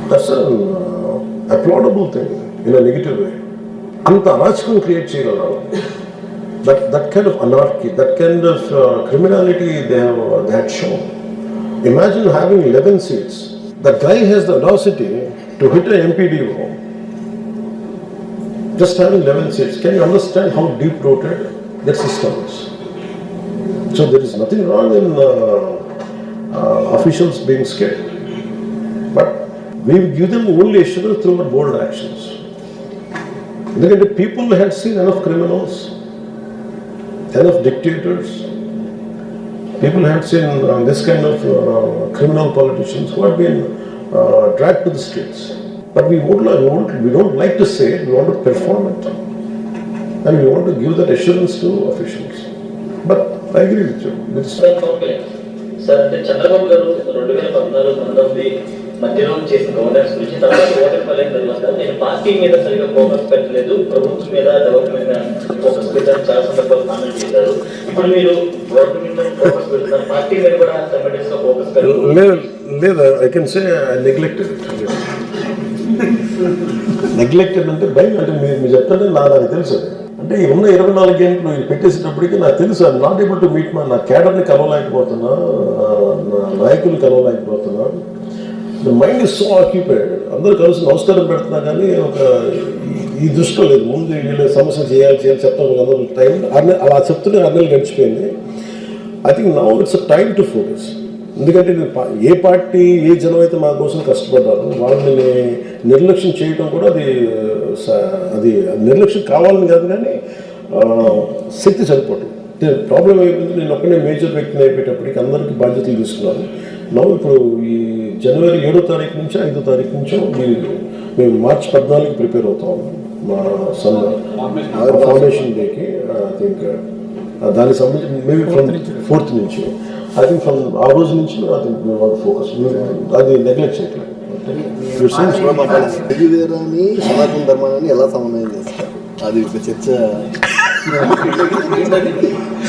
That's an applaudable thing in a negative way. అంత అరాచకం క్రియేట్ చేయగలరు. That kind of anarchy, that kind of criminality they had shown. Imagine having 11 seats. The guy has the audacity to hit an MPDO. Just having 11 seats. Can you understand how deep-rooted that system is? So there is nothing wrong in officials being scared. But we give them only assurance through our bold actions. Because the people had seen enough criminals, enough dictators. People had seen this kind of criminal politicians who have been dragged to the streets. But we don't like to say it, we want to perform it. And we want to give that assurance to officials. But I agree with you. Sir అంటే చంద్రబాబు గారు 2014-19 మధ్యలో చేసిన గవర్నెన్స్ గురించి తర్వాత ఓటర్ పల్లెం తర్వాత నేను పార్టీ మీద సరిగా ఫోకస్ పెట్టలేదు, ప్రభుత్వం మీద డెవలప్మెంట్ మీద ఫోకస్ పెట్టాలని చాలా సందర్భాలు కామెంట్ చేశారు. ఇప్పుడు మీరు గవర్నమెంట్ మీద ఫోకస్ పెడుతున్నారు, పార్టీ మీద కూడా సైమల్టేనియస్ గా ఫోకస్ పెట్టారు. లేదా I can say I neglected it. Neglected అంటే భయం అంటే మీరు చెప్తానే నాకు తెలుసు. అంటే ఉన్న 24 గంటలు పెట్టేసేటప్పటికి నాకు తెలుసు I'm not able to meet నా క్యాడర్ని కలవలేకపోతున్నా, నా నాయకులు కలవలేకపోతున్నా. The mind is so occupied. అందరూ కలిసి నమస్కారం పెడుతున్నా కానీ ఒక ఈ దృష్టిలో లేదు. ముందు వీళ్ళు సమస్య చేయాలి చెప్తాను అందరూ టైం అలా చెప్తూనే 6 నెలలు గడిచిపోయింది. I think now it's a time to focus. ఎందుకంటే ఏ పార్టీ ఏ జనం అయితే మా కోసం కష్టపడ్డారు వాళ్ళని నిర్లక్ష్యం చేయడం కూడా అది నిర్లక్ష్యం కావాలని కాదు, కానీ శక్తి సరిపోవటం. ప్రాబ్లం అయిపోయింది. నేను ఒక్కనే మేజర్ వ్యక్తిని అయిపోయేటప్పటికి అందరికీ బాధ్యతలు తీసుకున్నాను. నవ్వు ఇప్పుడు ఈ జనవరి 7వ తారీఖు నుంచి 5వ తారీఖు నుంచో మేము మార్చి 14కి ప్రిపేర్ అవుతాం మా ఫౌండేషన్ డేకి. ఐ థింక్ దానికి సంబంధించి మేబీ ఫ్రమ్ 4th నుంచి ఐ థింక్ ఫ్రమ్ ఆ రోజు నుంచి ఐ థింక్ ఫోకస్ అది నెగ్లెక్ట్ చేయట్లేదు. చెగువేరాని సనాతన ధర్మాన్ని ఎలా సమన్వయం చేస్తారు? అది ఒక చర్చ.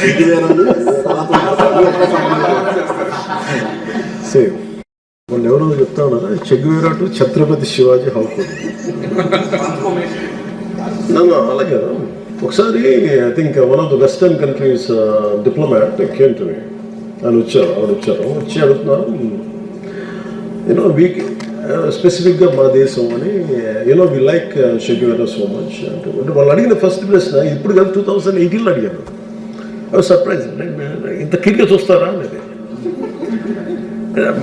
చెగువేరాని సనాతన సేమ్ వాళ్ళు ఎవరో చెప్తా ఉన్నారా, Che Guevara to Chhatrapati Shivaji house. అలాగే ఒకసారి I think one of the western countries diplomat came to me. ఆవిడ వచ్చారు వచ్చి అడుగుతున్నారు, యూనో వీక్ స్పెసిఫిక్గా మా దేశం అని, you know we like Che Guevara so much అంటే వాళ్ళు అడిగిన ఫస్ట్ ప్రశ్న ఇప్పుడు కాదు 2018లో అడిగాను. అవి సర్ప్రైజ్ ఇంత క్లిక్గా చూస్తారా అనేది.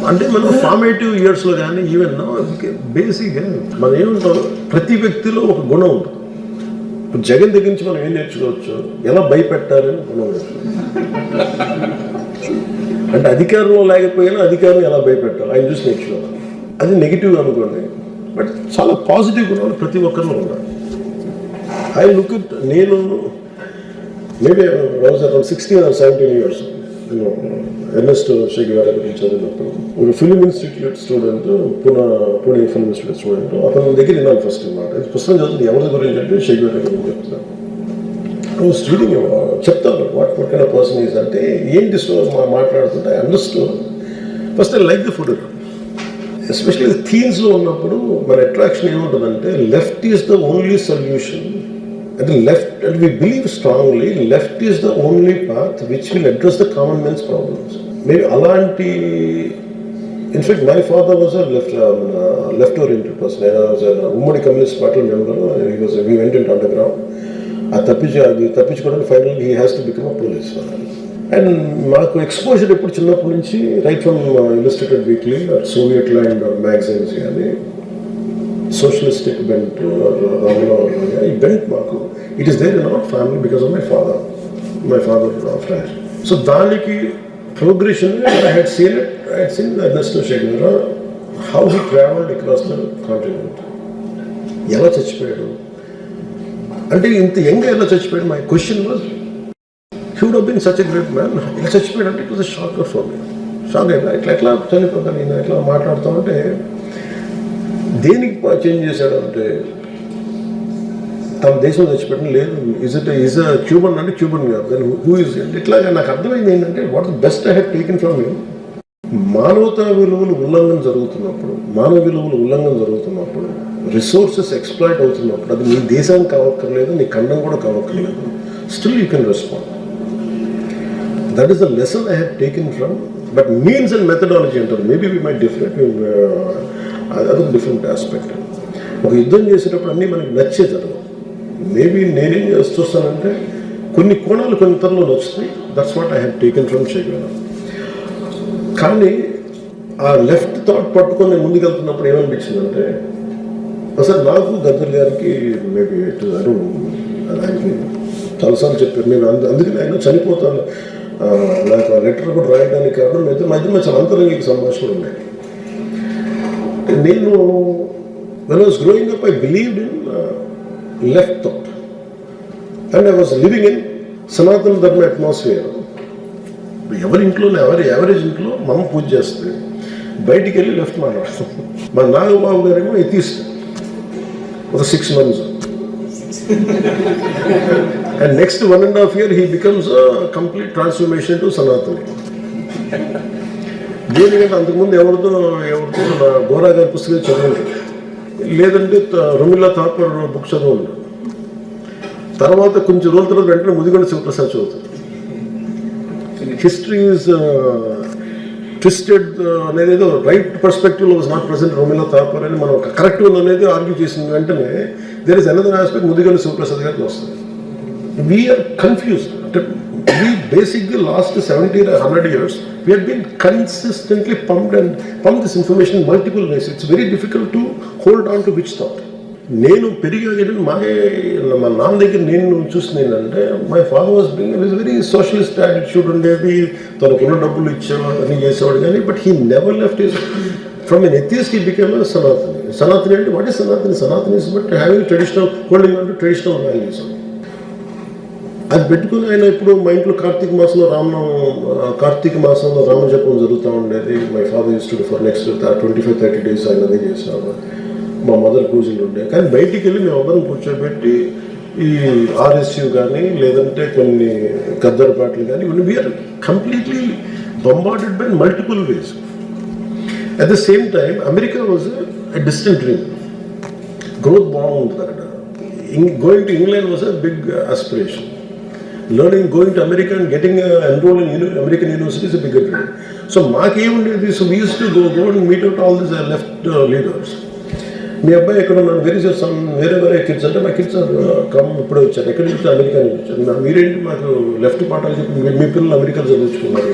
అంటే మనం ఫార్మేటివ్ ఇయర్స్లో కానీ ఈవెన్ బేసిక్గా మనం ఏముంటాం, ప్రతి వ్యక్తిలో ఒక గుణం ఉంటుంది. ఇప్పుడు జగన్ దగ్గర నుంచి మనం ఏం నేర్చుకోవచ్చు, ఎలా భయపెట్టాలని మనం అంటే అధికారంలో లేకపోయినా అధికారం ఎలా భయపెట్టాలి ఆయన చూసి నేర్చుకోవాలి. అది నెగిటివ్ అనుకోండి, బట్ చాలా పాజిటివ్ గుణాలు ప్రతి ఒక్కరిలో ఉన్నాయి. ఐ లుక్ ఇట్, నేను మేబీ అరౌండ్ 16 or 17 years నేను ఎర్నెస్ట్ షెగ్యువేరా గురించి చదివినప్పుడు ఒక film institute student, Pune film institute student, అతని దగ్గర విన్నాను ఫస్ట్ అన్నమాట. పుస్తకం చదువుతుంది ఎవరి గురించి అంటే షెగ్యువేరా గురించి చెప్తున్నాను. స్టూడింగ్ చెప్తాను what kind of person is అంటే ఏంటి మాట్లాడుతుంటే I understood. First I like the photograph, especially థీమ్స్లో ఉన్నప్పుడు మన అట్రాక్షన్ ఏముంటుందంటే left is the only solution And the left, and we believe strongly, left is the only path which will address the common man's problems. Maybe Alanti, in fact, my father was a left-oriented person. I was a Ummadi Communist Party member. We went into underground. Finally, he has to become a police. And మాకు ఎక్స్పోజర్ ఎప్పుడు చిన్నప్పటి నుంచి right from Illustrated Weekly Soviet Land magazines కానీ సోషలిస్టిక్ బెంట్ ఈ బెంట్ మాకు it is there in our family because of my father flash. So దానికి progression I had seen Ernesto Che Guevara, how he travelled across the continent. ఎలా చచ్చిపోయాడు అంటే ఇంత యంగ్గా ఎలా చచ్చిపోయాడు. My question was he would have been such a great man. ఇలా చచ్చిపోయాడు అంటే it was a shock for me. Shock అయినా ఎట్లా చనిపోతాను నేను ఎట్లా మాట్లాడుతూ ఉంటే దేనికి చేంజ్ చేశాడు అంటే తన దేశంలో చచ్చిపోవడం లేదు. ఈజ్ అ క్యూబన్ అంటే క్యూబన్ కాదు. దెన్ హూ ఇస్ అంటే ఇట్లాగా నాకు అర్థమైంది ఏంటంటే what the best I have taken from you. మానవ విలువలు ఉల్లంఘన జరుగుతున్నప్పుడు రిసోర్సెస్ ఎక్స్ప్లాయిట్ అవుతున్నప్పుడు అది నీ దేశానికి కావక్కర్లేదు, నీ ఖండం కూడా కావక్కర్లేదు, still you can respond. That is the lesson I have taken from. But means and methodology అంటారు, మేబీ వీ మై డిఫరెంట్, అదొక డిఫరెంట్ ఆస్పెక్ట్. ఒక యుద్ధం చేసేటప్పుడు అన్నీ మనకి నచ్చే జరగవు. మేబీ నేనేం చూస్తానంటే కొన్ని కోణాలు కొన్ని తరలో నచ్చుతాయి. That's what I have taken from Che Guevara. కానీ ఆ లెఫ్ట్ థాట్ పట్టుకొని నేను ముందుకెళ్తున్నప్పుడు ఏమనిపించిందంటే అసలు నాకు గద్దర్ గారికి మేబీ ఆయనకి చాలాసార్లు చెప్పారు. నేను అందుకని ఆయన చనిపోతాను నాకు ఆ లెటర్ కూడా రాయడానికి కారణం మధ్య చాలా అంతరంగిక సంభాషణలు ఉన్నాయి. నేను when I was growing up I believed in left thought and I was living in సనాతన ధర్మ అట్మాస్ఫియర్. ఎవరి ఇంట్లో ఎవరి యావరేజ్ ఇంట్లో మనం పూజ చేస్తే బయటికి వెళ్ళి లెఫ్ట్ మాట్లాడతాం. మా నాగబాబు గారేమో ఎథీస్ట్ ఒక 6 months. And next 1.5 years he becomes a complete transformation to Sanatani. దేనికంటే అంతకుముందు ఎవరితో నా గోరా గారి పుస్తకం చదవండి, లేదంటే రొమిలా థాపర్ బుక్ చదవండి. తర్వాత కొంచెం రోజుల తర్వాత వెంటనే ముదిగొండ శివప్రసాద్ చదువుతారు. హిస్టరీ ఈజ్ ట్విస్టెడ్ అనేది ఏదో రైట్ పర్స్పెక్టివ్లో was not present Romila Thapar అని మనం కరెక్ట్ అనేది ఆర్గ్యూ చేసిన వెంటనే there is another aspect Mudigonda Sivaprasad గారికి వస్తుంది. We're confused. అంటే we basically last 70 or 100 years we have been consistently pumped this information in multiple ways. It's very difficult to hold on to which thought. నేను పెరిగాను మా నాన్న దగ్గర నేను చూసిన ఏంటంటే my father was very socialist attitude ఉండేది. తనకున్న డబ్బులు ఇచ్చేవాడు అన్నీ చేసేవాడు కానీ but he never left his from an atheist he became a Sanatani. Sanatani అంటే what is Sanatani? Sanatani is but having traditional holding on to traditional values. అది పెట్టుకుని ఆయన ఇప్పుడు మా ఇంట్లో కార్తీక మాసంలో రామజపం జరుగుతూ ఉండేది. My father use to for next 25-30 days ఆయన అదే చేసినాడు. మా మదర్ పూజలు ఉండే. కానీ బయటికి వెళ్ళి మేము అందరం కూర్చోబెట్టి ఈ RSU కానీ లేదంటే కొన్ని గద్దర్ పాటలు కానీ we are completely bombarded by multiple ways. At the same time America was a distant dream. Growth బాగుంటుంది అక్కడ. Going to England was a big aspiration. going to America and getting enrolled in American university is a bigger dream. So మాకేముండేది, so we used to go and meet out all these left leaders. మీ అబ్బాయి ఎక్కడ ఉన్నాడు, వెరీ సమ్ వేరే కిడ్స్ అంటే మా కిడ్స్ కమ్ ఇప్పుడే వచ్చారు, ఎక్కడి నుంచి అమెరికా నుంచి వచ్చారు. మీరేంటి మాకు లెఫ్ట్ పాఠాలు చెప్పి మీ పిల్లలు అమెరికాలో చదివించుకున్నారు.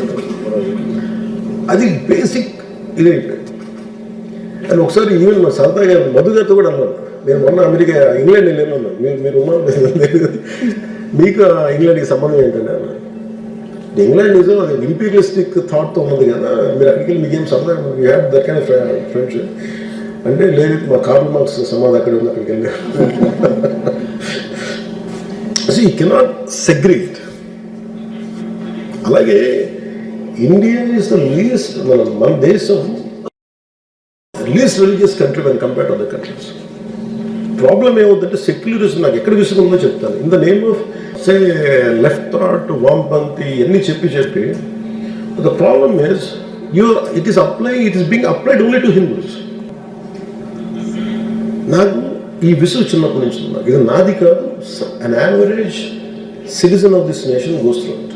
అది బేసిక్ ఇదైపోయింది. అండ్ ఒకసారి ఈవెన్ మా సరదాగా మధు గారితో కూడా అన్నాను, నేను మొన్న అమెరికా ఇంగ్లాండ్ వెళ్ళాను అన్నాను. మీరు ఉన్నారు మీకు ఇంగ్లాండ్కి సంబంధం ఏంటంటే అన్నారు. ఇంగ్లాండ్ నిజం అది ఇంపీరియలిస్టిక్ థాట్తో ఉన్నది కదా, మీరు అక్కడికి వెళ్ళి మీకేం సంబంధం, you have that kind of friendship అంటే లేదు, మా కార్ల్ మార్క్స్ సమాధి అక్కడ ఉంది, అక్కడికి వెళ్ళారు. So you cannot segregate. అలాగే ఇండియా ఈజ్ ద లీస్ట్, మన దేశం least religious country when compared to other countries. Problem ఏమవుతుందంటే సెక్యులరిజం నాకు ఎక్కడ విసుకుందో చెప్తాను. In the name of say left thought, వామపంథీ ఇవన్నీ చెప్పి the problem is it is being applied only to Hindus. నాకు ఈ విసుగు చిన్నప్పటి నుంచి ఉన్నా ఇది నాది కాదు, an average citizen of this nation goes through it.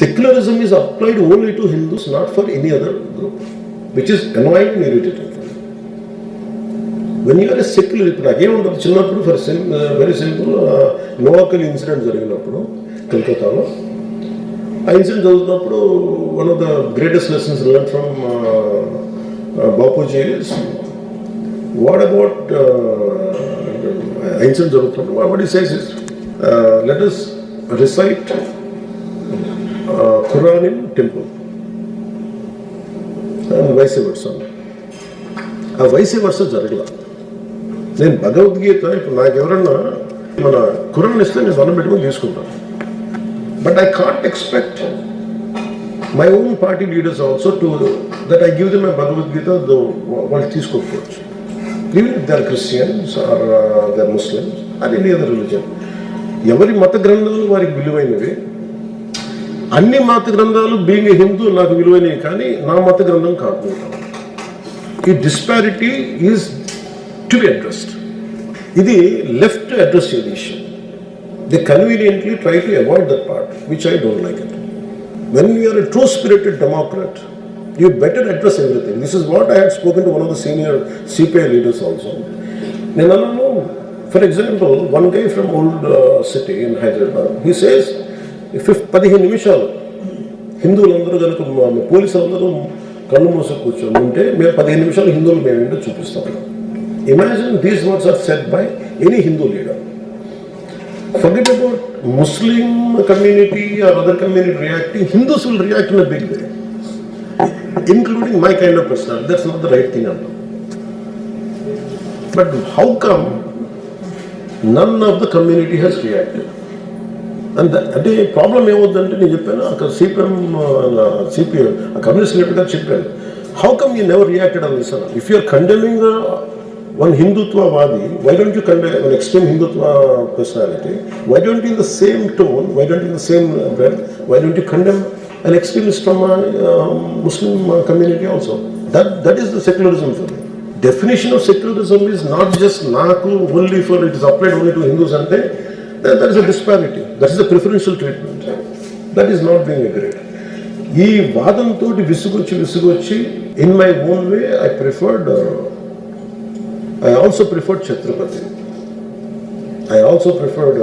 Secularism is applied only to Hindus, not for any other group, which is annoying and irritating. When you are a secular, ఇప్పుడు నాకేముంటుంది చిన్నప్పుడు ఫర్ వెరీ సింపుల్ నోవాకలి ఇన్సిడెంట్ జరిగినప్పుడు కలకత్తాలో ఆ ఇన్సిడెంట్ చదువుతున్నప్పుడు one of the greatest lessons learn from Bapuji is what about incident జరుగుతున్నప్పుడు వాట్ ఈ says is let us recite Quran in temple and vice versa. ఆ వైస్ వర్స జరగల. నేను భగవద్గీత ఇప్పుడు నాకు ఎవరన్నా మన ఖురాన్ ఇస్తే నేను దండం పెట్టుకుని తీసుకుంటాను. But I can't expect my own party leaders also to that I give them my Bhagavad Gita వాళ్ళు తీసుకోకపోవచ్చు. Even they are Christians or they are Muslims or any other religion. ఎవరి మత గ్రంథాలు వారికి విలువైనవి. అన్ని మత గ్రంథాలు బీయింగ్ హిందూ నాకు విలువైనవి, కానీ నా మత గ్రంథం కాదు. ఈ disparity is to be addressed. ఇది లెఫ్ట్ అడ్రస్ చేసే issue. They conveniently try to avoid that part, which I don't like it. When you are a true spirited democrat, you better address everything. This is what I had spoken to one of the senior CPI leaders also. No, for example, one guy from old city in Hyderabad, he says, if 15 నిమిషాలు హిందువులందరూ కనుక పోలీసులందరూ కళ్ళు మూసి కూర్చొని ఉంటే మేము 15 నిమిషాలు హిందువులు మేమేంటో చూపిస్తాం. Imagine these words are said by any Hindu leader. Forget about Muslim community or other community reacting. Hindus will react in a big way, including my kind of personality. That's not the right thing at all. But how come none of the community has reacted? And the problem ఏమవుతుందంటే నేను చెప్పాను అక్కడ సిపిఎం కమ్యూనిస్ట్ లీడర్ గారు చెప్పాను, how come you never reacted on this? If you are condemning one Hindutva-vadi, why don't you condemn an extreme Hindutva personality? Why don't you in the same tone, why don't you in the same breath, why don't you condemn an extremist from a Muslim community also? That is the secularism for me. Definition of secularism is not just naku only for it is applied only to Hindus, and there is a disparity. That is a preferential treatment. That is not being agreed. ఈ వాదంతో విసుగొచ్చి in my own way I also preferred Chhatrapati. I also preferred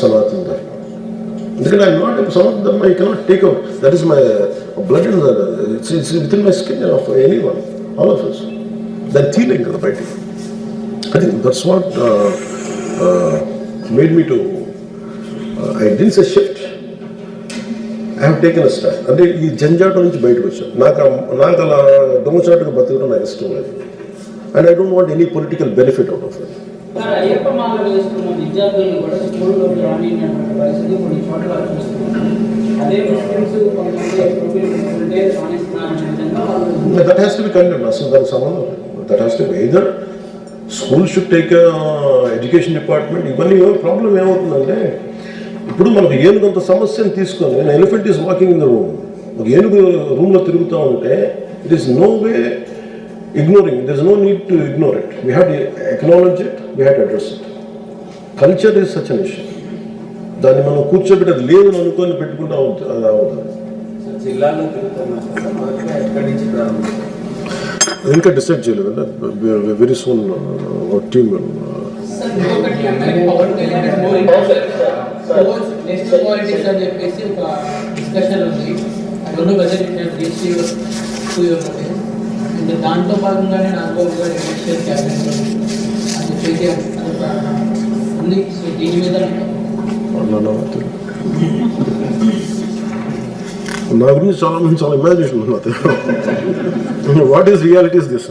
Sanatana Dharma. Because I'm not, some of them I cannot take out. That is my blood and it's within my skin of anyone, all of us. That feeling of the fighting. I think that's what made me to, I didn't say shift. I have taken a stand. అంటే ఈ జంజాట నుంచి బయటకు వచ్చాను. నాకు అలా దొంగచాటుగా బతకడం నాకు ఇష్టం లేదు. And I don't want any political benefit out of it. Ayyappa మాల వేసుకున్న విద్యార్థులను కూడా స్కూల్లో రానిటువంటి పరిస్థితి కొన్ని చోట్ల చూస్తున్నాం. అదే ముస్లిమ్స్ కొంతమంది ఉంటే రాణిస్తున్నారనే విధంగా వాళ్ళు that has to be condemned. So there is someone that has to be either school should take a education department. ఇవన్నీ ప్రాబ్లం ఏమవుతుందంటే ఇప్పుడు మనకు ఏనుగంత సమస్యను తీసుకొని elephant is walking in the room, ఒక ఏనుగు రూమ్లో తిరుగుతూ ఉంటే it is no way ignoring. There is no need to ignore it. We have to acknowledge it, we have to address it. Culture is such an issue. దాన్ని మనం కూర్చోబెట్టి అది లేదని అనుకొని పెట్టుకుంటా అది అవుతుంది. జిల్లాలో తిరుగుతున్నా ఎక్కడి నుంచి ప్రారంభించారు ఇంకా డిసైడ్ చేయలేదండి. Very soon team next politics అని చెప్పేసి ఒక డిస్కషన్ ఉంది. రెండు బడ్జెట్ దాంట్లో భాగంగానే నాకు ఇండస్ట్రియల్ క్యాబినెట్ అని చెప్పేసి ఉంది. సో దీని మీద నా గురించి చాలా ఇమాజినేషన్ ఉంది. What is reality is this?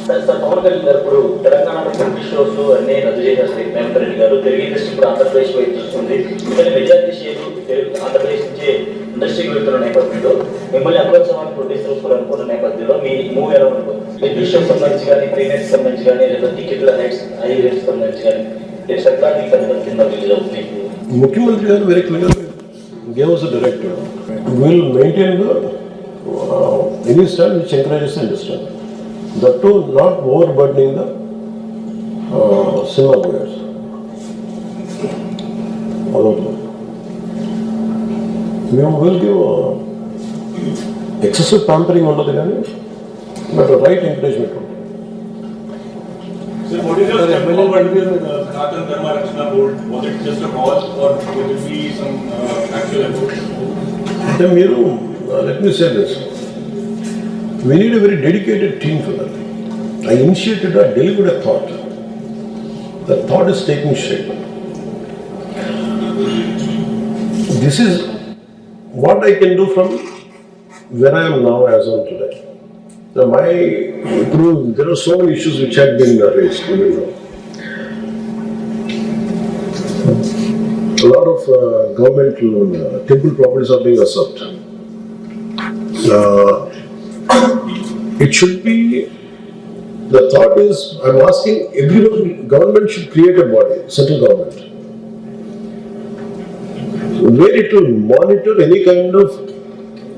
Sir Pawan Kalyan గారు ఇప్పుడు తెలంగాణలో కొన్ని షోస్ అన్ని రద్దు చేసేస్తారు. రేవంత్ రెడ్డి గారు తెలుగు ఇండస్ట్రీ ఇప్పుడు ఆంధ్రప్రదేశ్ వైపు చూస్తుంది. ఇక్కడ మెజారిటీ షేర్ తెలుగు ఆంధ్రప్రదేశ్ నుంచి ఇండస్ట్రీకి వెళ్తున్న నేపథ్యంలో మిమ్మల్ని అప్రోత్సవాన్ని ప్రొడ్యూసర్స్ కూడా అనుకున్న నేపథ్యంలో మీ మూవ్ ఎలా ఉంటుంది? ఈ షోకి సంబంధించి కానీ, ప్రీమియర్స్ సంబంధించి కానీ, లేదా టికెట్ల హైట్స్ హై రేట్స్ సంబంధించి కానీ సర్కార్ కింద రిలీజ్ అవుతుంది. ముఖ్యమంత్రి గారు very clear gave us a directive. We will maintain the any stand which encourages the industry. That too, not overburdening the cinema goers. We will give excessive pampering under the gun, but the right encouragement. So what is your step forward with Sanatan Dharma Rakshana Board? Was it just a call or will it be some actual effort? Then, let me say this. We need a very dedicated team for that. I initiated or delivered a thought. The thought is taking shape. This is what I can do from where I am now as on today. Now there are so many issues which had been raised. A lot of governmental temple properties are being usurped. It should be, the thought is, I'm asking everyone, government should create a body, central government, where it will monitor any kind of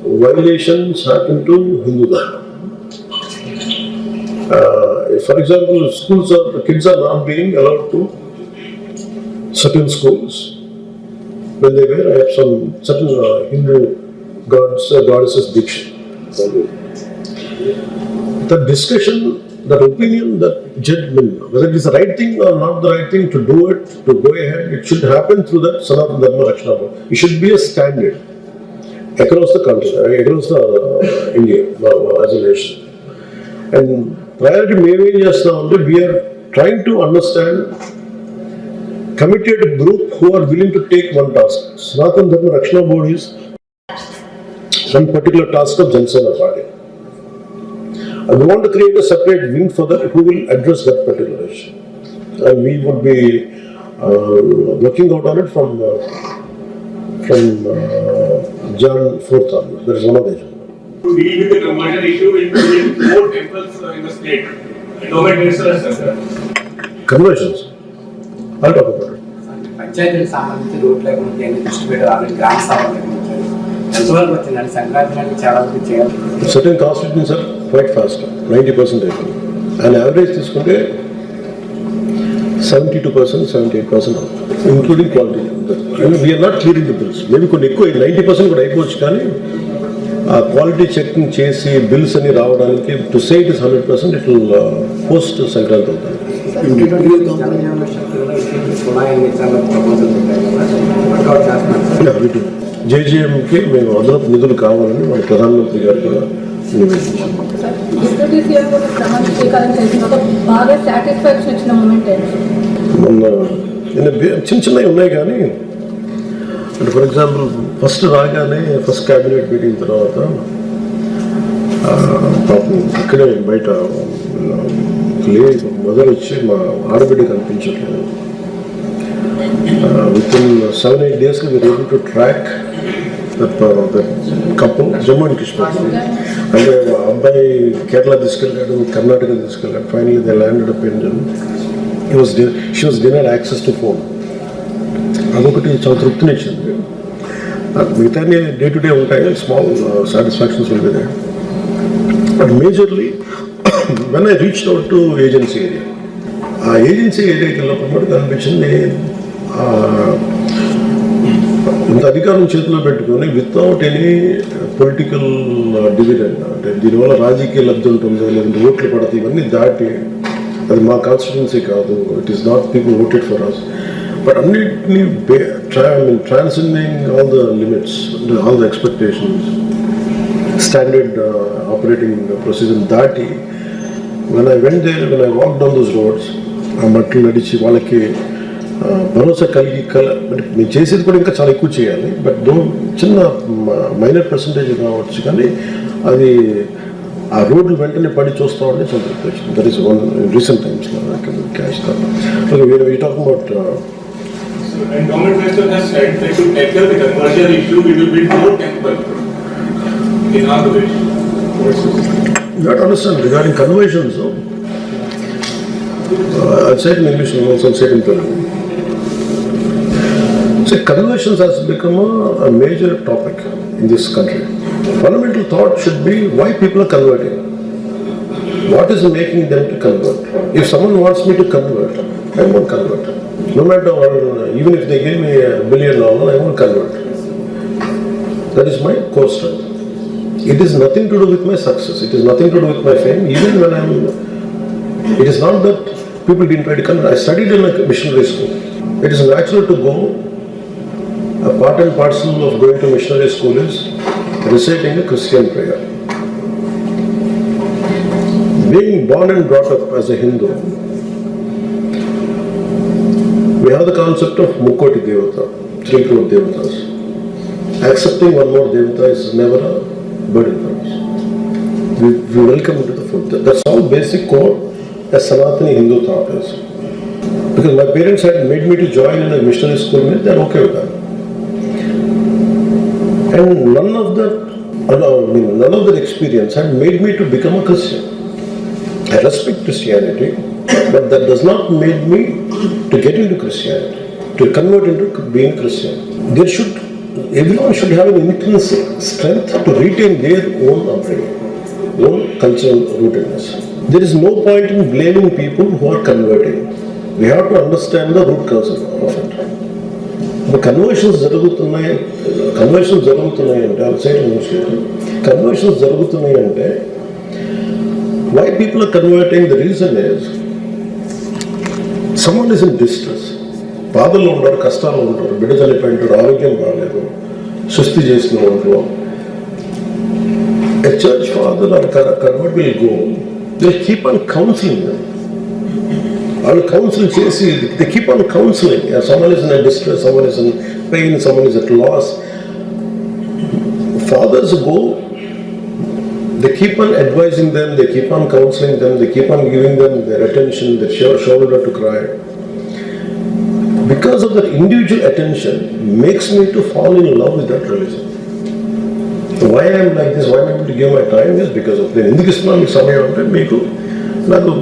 violations happen to Hindu Dharma. For example, kids are not being allowed to certain schools. When they were, I have some certain Hindu goddesses Diksha. That discussion, that opinion, that judgment, whether it is the right thing or not the right thing to do it, to go ahead, it should happen through that Sanatana Dharma Rakshana Board. It should be a standard across the country, across the India as a nation. And prior to we are trying to understand committed group who are willing to take one task. Sanatana Dharma Rakshana Board is one particular task of Janasena party. And we want to create a separate wing for that who will address that particular issue. And we would be working out on it from Jan 4th onwards. There is one other issue. To deal with the conversion issue, it will be more temples in the state. Endowment minister has said that. Conversions. I'll talk about it. పంచాయతీలకు సంబంధించి రోడ్ లేకుండా దృష్టి పెట్టారు ఆల్రెడీ గ్రామ సభలు నిర్మించారు ఎంతవరకు వచ్చిందండి సంక్రాంతి నాటికి చాలా వరకు చేయాలి Certain constituents are quite fast, 90%. And average తీసుకుంటే 72%, 78%, including quality. We are not clearing the bills. Maybe కొన్ని ఎక్కువ 90% కూడా అయిపోవచ్చు కానీ ఆ క్వాలిటీ చెకింగ్ చేసి బిల్స్ అని రావడానికి to say it is 100%, it will post Sankranti అవుతుంది. జేజేఎంకి మేము అదనపు నిధులు కావాలని మన ప్రధానమంత్రి గారు కూడా నివేదించాం. మొన్న చిన్న చిన్నవి ఉన్నాయి కానీ అంటే ఫర్ ఎగ్జాంపుల్ ఫస్ట్ రాగానే ఫస్ట్ క్యాబినెట్ మీటింగ్ తర్వాత పాపం ఇక్కడే బయట మొదలు వచ్చి మా ఆడబిడ్డ కనిపించట్లేదు. Within 7-8 days we were able to track that couple Jammu and Kashmir. అంటే అబ్బాయి కేరళ తీసుకెళ్ళాడు, కర్ణాటక తీసుకెళ్ళాడు. Finally they landed up in she was denied access to phone. అదొకటి చాలా తృప్తినిచ్చింది. మిగతా డే టు డే ఉంటాయి, small satisfactions will be there. But majorly when I reached out to agency area, ఆ ఏజెన్సీ ఏరియాకి వెళ్ళినప్పుడు మటుకు అనిపించింది ఇంత అధికారం చేతిలో పెట్టుకొని వితౌట్ ఎనీ పొలిటికల్ డివిడెండ్, అంటే దీనివల్ల రాజకీయ లబ్ధి ఉంటుంది లేదంటే ఓట్లు పడతాయి, ఇవన్నీ దాటి అది మా కాన్స్టిట్యున్సీ కాదు, it is not people voted for us, but అన్నిటినీ transcending all the limits, all the expectations, standard operating procedure దాటి when I went there, when I walked down those roads, ఆ మట్లు నడిచి వాళ్ళకి భరోసా కలిగి మేము చేసేది కూడా ఇంకా చాలా ఎక్కువ చేయాలి, బట్ చిన్న మైనర్ పర్సంటేజ్ కావచ్చు కానీ అది ఆ రోడ్లు వెంటనే పడి చూస్తూ ఉంటే చాలా తృప్తి. That is one recent times cash talking about. And government minister has said that to tackle the conversion issue, we will build more temple in Andhra Pradesh. You have to understand regarding conversions, I'll say it in English and also say it in Telugu. So conversions has become a major topic in this country. Fundamental thought should be why people are converting. What is making them to convert? If someone wants me to convert, I won't convert. No matter what, even if they give me $1 billion, I won't convert. That is my core strength. It is nothing to do with my success. It is nothing to do with my fame. Even when it is not that people didn't try to convert. I studied in a missionary school. It is natural to go. A part and parcel of going to missionary school is reciting a Christian prayer. Being born and brought up as a Hindu, we have the concept of Mukoti Devata, 3 crore Devatas. Accepting one more Devata is never a burden for us. We welcome into the fold. That's all basic core as Sanatani Hindu thought is. Because my parents had made me to join in a missionary school, they are okay with that. And none of that experience had made me to become a Christian. I respect Christianity, but that does not make me to get into Christianity, to convert into being Christian. Everyone should have an intrinsic strength to retain their own upbringing, own cultural rootedness. There is no point in blaming people who are converting. We have to understand the root cause of it. The conversions జరుగుతున్నాయి అంటే I'll say it in English later. Conversions జరుగుతున్నాయి అంటే why people are converting, the reason is someone is in distress. బాధల్లో ఉంటారు, కష్టాలు ఉంటారు, బిడ్డ చనిపోయింటారు, ఆరోగ్యం బాగాలేదు, సుస్థి చేసిన ఉంటారు. A church father or convert will go, they'll keep on counseling them. I'll counsel chesi, they keep on counseling. Someone is in a distress, someone is in pain, someone is at loss. Fathers go, they keep on advising them, they keep on counseling them, they keep on giving them their attention, their shoulder to cry. Because of that individual attention makes me to fall in love with that religion. So why I am like this, why I am able to give my time is because of the Indikismanic Samaya ante meeku nadu.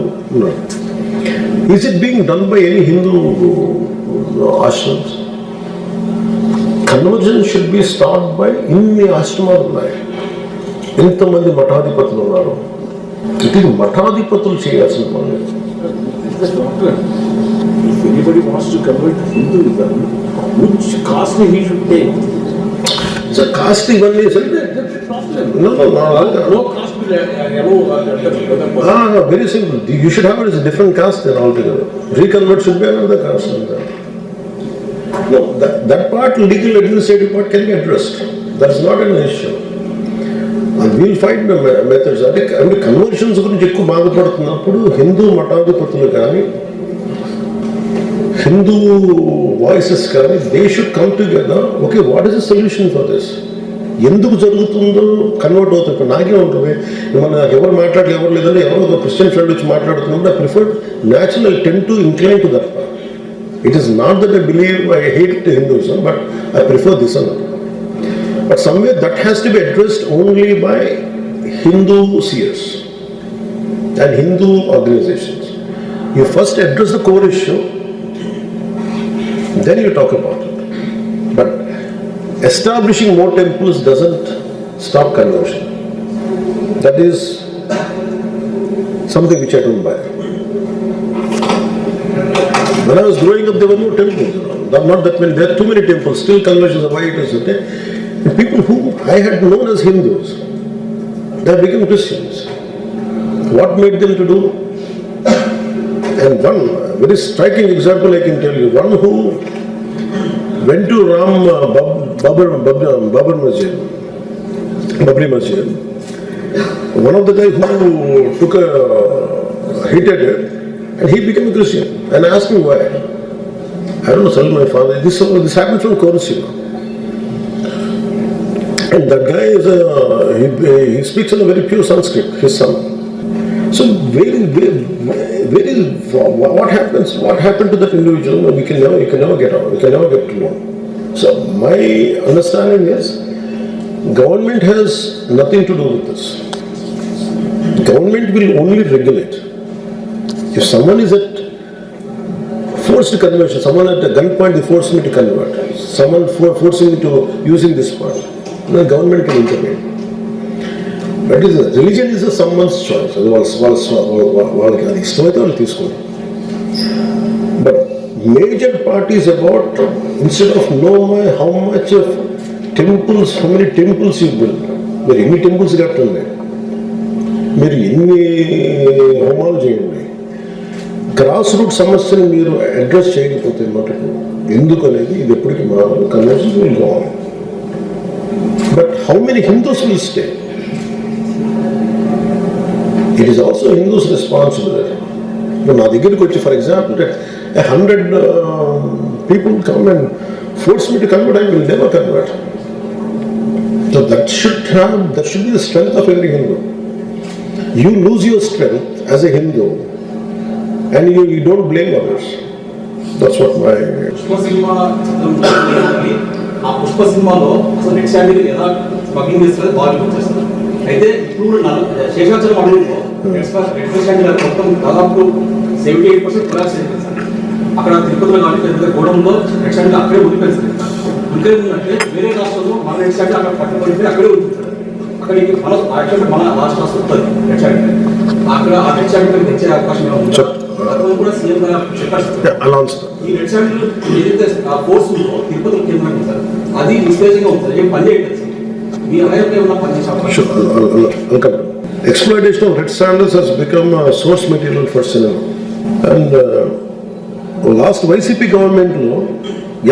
Is it being done by any Hindu ashrams? Conversion should be started by inni ashrama unnaayi. ఎంతమంది మఠాధిపతులు ఉన్నారు. ఇది మఠాధిపతులు చేయాల్సిన పని. If anybody wants to convert to Hinduism, which caste he should take? So caste ఇవన్నీ No caste will allow. Very simple. You should have it as a different caste then altogether. Reconvert should be another caste. No, that part, legal administrative part can be addressed. That's not an issue. And we'll find the methods. అంటే కన్వర్షన్స్ గురించి ఎక్కువ బాధపడుతున్నప్పుడు హిందూ మఠాధిపతులు కానీ హిందూ వాయిసెస్ కానీ they should come together. Okay, what is the solution for this? ఎందుకు జరుగుతుందో కన్వర్ట్ అవుతుంది. ఇప్పుడు నాకే ఉంటుంది, నాకు ఎవరు మాట్లాడలేదు, ఎవరు లేదంటే ఎవరో ఒక క్రిస్టియన్ ఫ్రెండ్ వచ్చి మాట్లాడుతున్నప్పుడు I prefer natural, I tend to incline to that part. It is not that I believe I hate Hinduism, but I prefer this అన్నమాట. But somewhere that has to be addressed only by Hindu seers and Hindu organizations. You first address the core issue, then you talk about it. But establishing more temples doesn't stop conversion. That is something which I don't buy. When I was growing up, there were no temples. Not that many. There are too many temples. Still conversions are why it is okay. The people whom I had known as Hindus, they have become Christians. What made them to do? And one very striking example I can tell you, one who went to Ram Babri Masjid, one of the guys who took a hit at it, and he became a Christian. And I asked him why. I don't know, tell my father, this happened from Koresima. And that guy is he speaks in a very pure Sanskrit, his son. So what happened to that individual? You can never get out. We can never get to know. So my understanding is, government has nothing to do with this. Government will only regulate. If someone is at forced conversion, someone at a gunpoint, they force me to convert. Someone forcing me to using this part. The government can intervene. That is religion is someone's choice. అది వాళ్ళకి అది ఇష్టమైతే వాళ్ళు తీసుకోండి. But major part is about instead of know how much of temples, how many temples you build. మీరు ఎన్ని టెంపుల్స్ కట్టండి, మీరు ఎన్ని హోమాలు చేయండి, గ్రాస్ రూట్ సమస్యను మీరు అడ్రస్ చేయకపోతే మటుకు ఎందుకు అనేది ఇది ఎప్పటికీ మారాలి. Conversion will go on. But how many Hindus will stay? It is also Hindus responsibility. నా దగ్గరికి వచ్చి for example 100 people come and force me to convert, I will never convert. So that should be the strength of every Hindu. You lose your strength as a Hindu and you don't blame others. That's what my... Pushpa cinema ఆ పుష్ప సినిమాలో అసలు నెక్స్ట్ స్టాండింగ్ ఎలా స్మగ్లింగ్ చేస్తారు బాగా వచ్చేస్తారు. అయితే ఇప్పుడు శేషాచలం అడవుల్లో నెక్స్ట్ స్టాండింగ్ మొత్తం దాదాపు 78% కొలాప్స్ అయిపోయింది సార్. అక్కడ తిరుపతిలో కానీ పెద్ద గోడంలో నెక్స్ట్ స్టాండింగ్ అక్కడే ఉండిపోయింది సార్. ఇంకేముందంటే వేరే రాష్ట్రంలో మన నెక్స్ట్ స్టాండింగ్ అక్కడ పట్టుకొని అక్కడే ఉంటుంది. అక్కడ యాక్చువల్గా మన రాష్ట్ర రాష్ట్రం ఉంటుంది నెక్స్ట్ స్టాండింగ్. అక్కడ ఆ నెక్స్ట్ స్టాండింగ్ తెచ్చే అవకాశం ఉంది. కూడా సీఎం గారు చెప్పారు ఈ నెక్స్ట్ స్టాండింగ్ ఏదైతే ఆ కోర్స్ ఉందో తిరుపతిలో కేంద్రంగా ఉంటుంది అది నిస్తేజంగా ఉంటుంది. ఏం పని చేయట్లేదు సార్. మీ అలయంలో ఏమన్నా పని చేసే అవకాశం? Exploitation of red sandals has become a source material for cinema. And last YCP government lo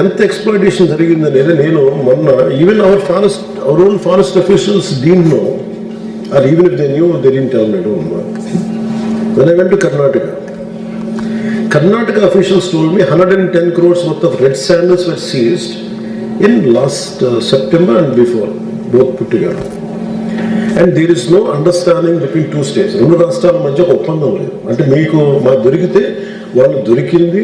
ఎంత ఎక్స్ప్లాయిటేషన్ జరిగిందనేది నేను మొన్న even our own forest officials didn't know, or even if they knew, they didn't tell me. When I went to Karnataka officials told me 110 crores worth of red sandals were seized in last September and before, both put together. And there is no understanding between two states. రెండు రాష్ట్రాల మధ్య ఒక ఒప్పందం లేదు. అంటే మీకు మాకు దొరికితే వాళ్ళు దొరికింది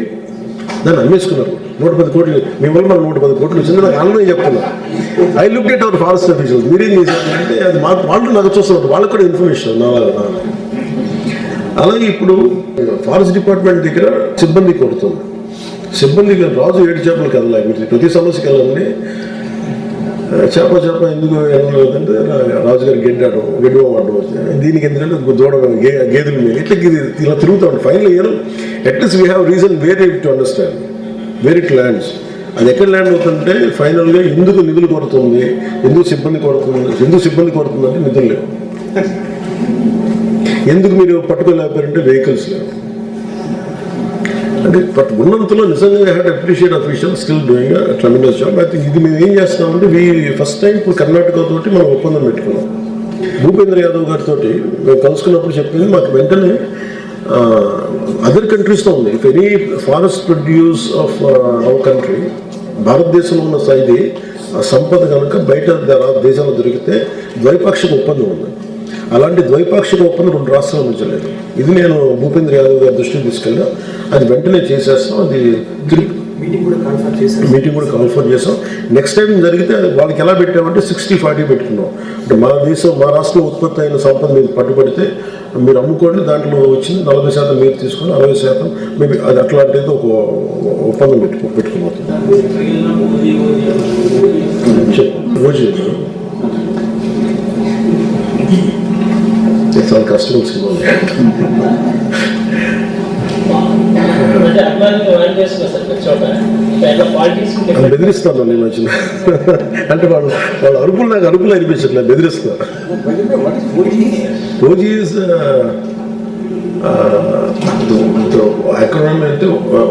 దాన్ని అమ్మేసుకున్నారు. 110 కోట్లు మీ వల్ల మనకు 110 కోట్లు వచ్చింది. నాకు ఆనందం చెప్తున్నా. I look at our forest officials. మీరేం చేశారంటే అది వాళ్ళు నాకు చూస్తున్నారు. వాళ్ళకి కూడా ఇన్ఫర్మేషన్ నాలాగా. అలాగే ఇప్పుడు ఫారెస్ట్ డిపార్ట్మెంట్ దగ్గర సిబ్బంది కొడుతుంది. సిబ్బంది రాజు 7 చేపలు కదలా. ప్రతి సమస్యకి వెళ్ళండి. చేప ఎందుకు వెళ్ళలేదంటే రాజుగారు గడ్డడం వచ్చింది. దీనికి ఎందుకంటే దూడ గేదెల మీద ఇట్లా ఇలా తిరుగుతూ ఉంటాం. Final at least we have reason where to understand where it lands. అది ఎక్కడ ల్యాండ్ అవుతుంటే ఫైనల్గా ఎందుకు నిధులు కొడుతుంది, ఎందుకు సిబ్బంది కొడుతుంది అంటే నిధులు లేవు. ఎందుకు మీరు పట్టుకోలేకపోయారంటే వెహికల్స్ లేవు. అంటే బట్ ఉన్నంతలో నిజంగా had appreciate official still doing tremendous job. అయితే ఇది మేము ఏం చేస్తామంటే ఫస్ట్ టైం ఇప్పుడు కర్ణాటక తోటి మనం ఒప్పందం పెట్టుకున్నాం. భూపేంద్ర యాదవ్ గారితో మేము కలుసుకున్నప్పుడు చెప్పింది మాకు వెంటనే అదర్ కంట్రీస్తో ఉంది. If any forest produce of our country, భారతదేశంలో ఉన్న ఇది సంపద కనుక బయట దేశాల్లో దొరికితే ద్వైపాక్షిక ఒప్పందం ఉంది. అలాంటి ద్వైపాక్షిక ఒప్పందం 2 రాష్ట్రాల మధ్య లేదు. ఇది నేను భూపేంద్ర యాదవ్ గారి దృష్టికి తీసుకెళ్ళా. అది వెంటనే చేసేస్తాం. అది మీటింగ్ కూడా కాన్ఫర్ చేసాం. నెక్స్ట్ టైం జరిగితే వాళ్ళకి ఎలా పెట్టామంటే 60-40 పెట్టుకున్నాం. అంటే మా రాష్ట్రంలో ఉత్పత్తి అయిన సంపద మీరు పట్టుబడితే మీరు అమ్ముకోండి, దాంట్లో వచ్చింది 40% మీరు తీసుకుని 60% మేబీ అది అట్లాంటిది ఒక ఒప్పందం పెట్టుకోబోతుంది. చాలా కష్టం సినిమా. బెదిరిస్తాను నేను వచ్చిన అంటే వాళ్ళు అరుపులు నాకు అరుపులు అనిపించట్లేదు, బెదిరిస్తున్నారు. ఓజీ ఈజ్ acronym అంటే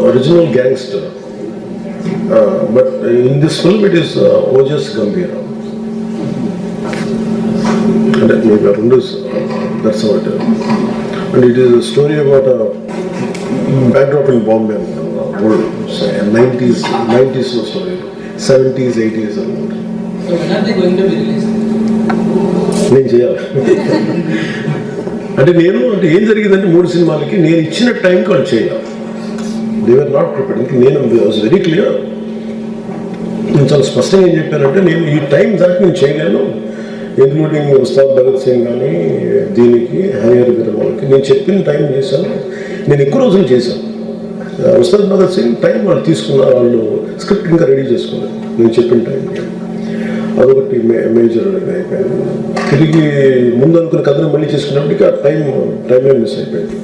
original gangster. But in this film it is Ojas Gambhira. అంటే మీకు రెండు that's what. And it is story about backdrop in Bombay, old 90s story, 70s, 80s అన్నమాట. So when are they going to be released? నేను చేయాలి. అంటే ఏం జరిగిందంటే 3 సినిమాలకి నేను ఇచ్చిన టైంకి వాళ్ళు చేయాలి. They are not prepared. ఇంకా నేను వాజ్ వెరీ క్లియర్. నేను చాలా స్పష్టంగా ఏం చెప్పానంటే నేను ఈ టైం దాకా నేను చేయలేను, ఇంక్లూడింగ్ ఉస్తాద్ భగత్ సింగ్ కానీ దీనికి హరియర్ వాళ్ళకి నేను చెప్పిన టైం చేశాను. నేను ఎక్కువ రోజులు చేశాను. ఉస్తాద్ భగత్ సింగ్ టైం వాళ్ళు తీసుకున్నారు, వాళ్ళు స్క్రిప్ట్ ఇంకా రెడీ చేసుకున్నారు నేను చెప్పిన టైంకి. అదొకటి మేజర్ అయిపోయింది. తిరిగి ముందు అనుకున్న కథను మళ్ళీ చేసుకున్నప్పటికీ ఆ టైం మిస్ అయిపోయింది.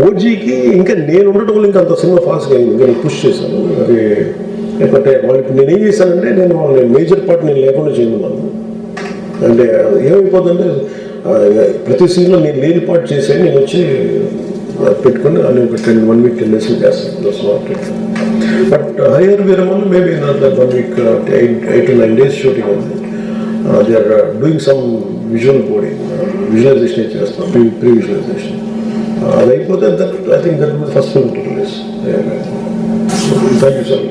ఓజీకి ఇంకా నేను ఉండటం వల్ల ఇంకా అంత సినిమా ఫాస్ట్గా అయింది. ఇంకా నేను పుష్ చేశాను. అది బట్ వాళ్ళకి నేనేం చేశానంటే నేను మేజర్ పార్ట్ నేను లేకుండా చేయమన్నాను. అంటే ఏమైపోతుందంటే ప్రతి సీన్లో నేను లేని పార్ట్ చేసేది నేను వచ్చి పెట్టుకుని నేను ఒక 1 week 10 days చేస్తాను. But Harihara Veeramallu maybe 1 week 8 to 9 days shooting ఉంది. They are doing some visual coding, visualization చేస్తాం, ప్రీ విజువలైజేషన్. అది అయిపోతే I think that first film to release. Thank you sir.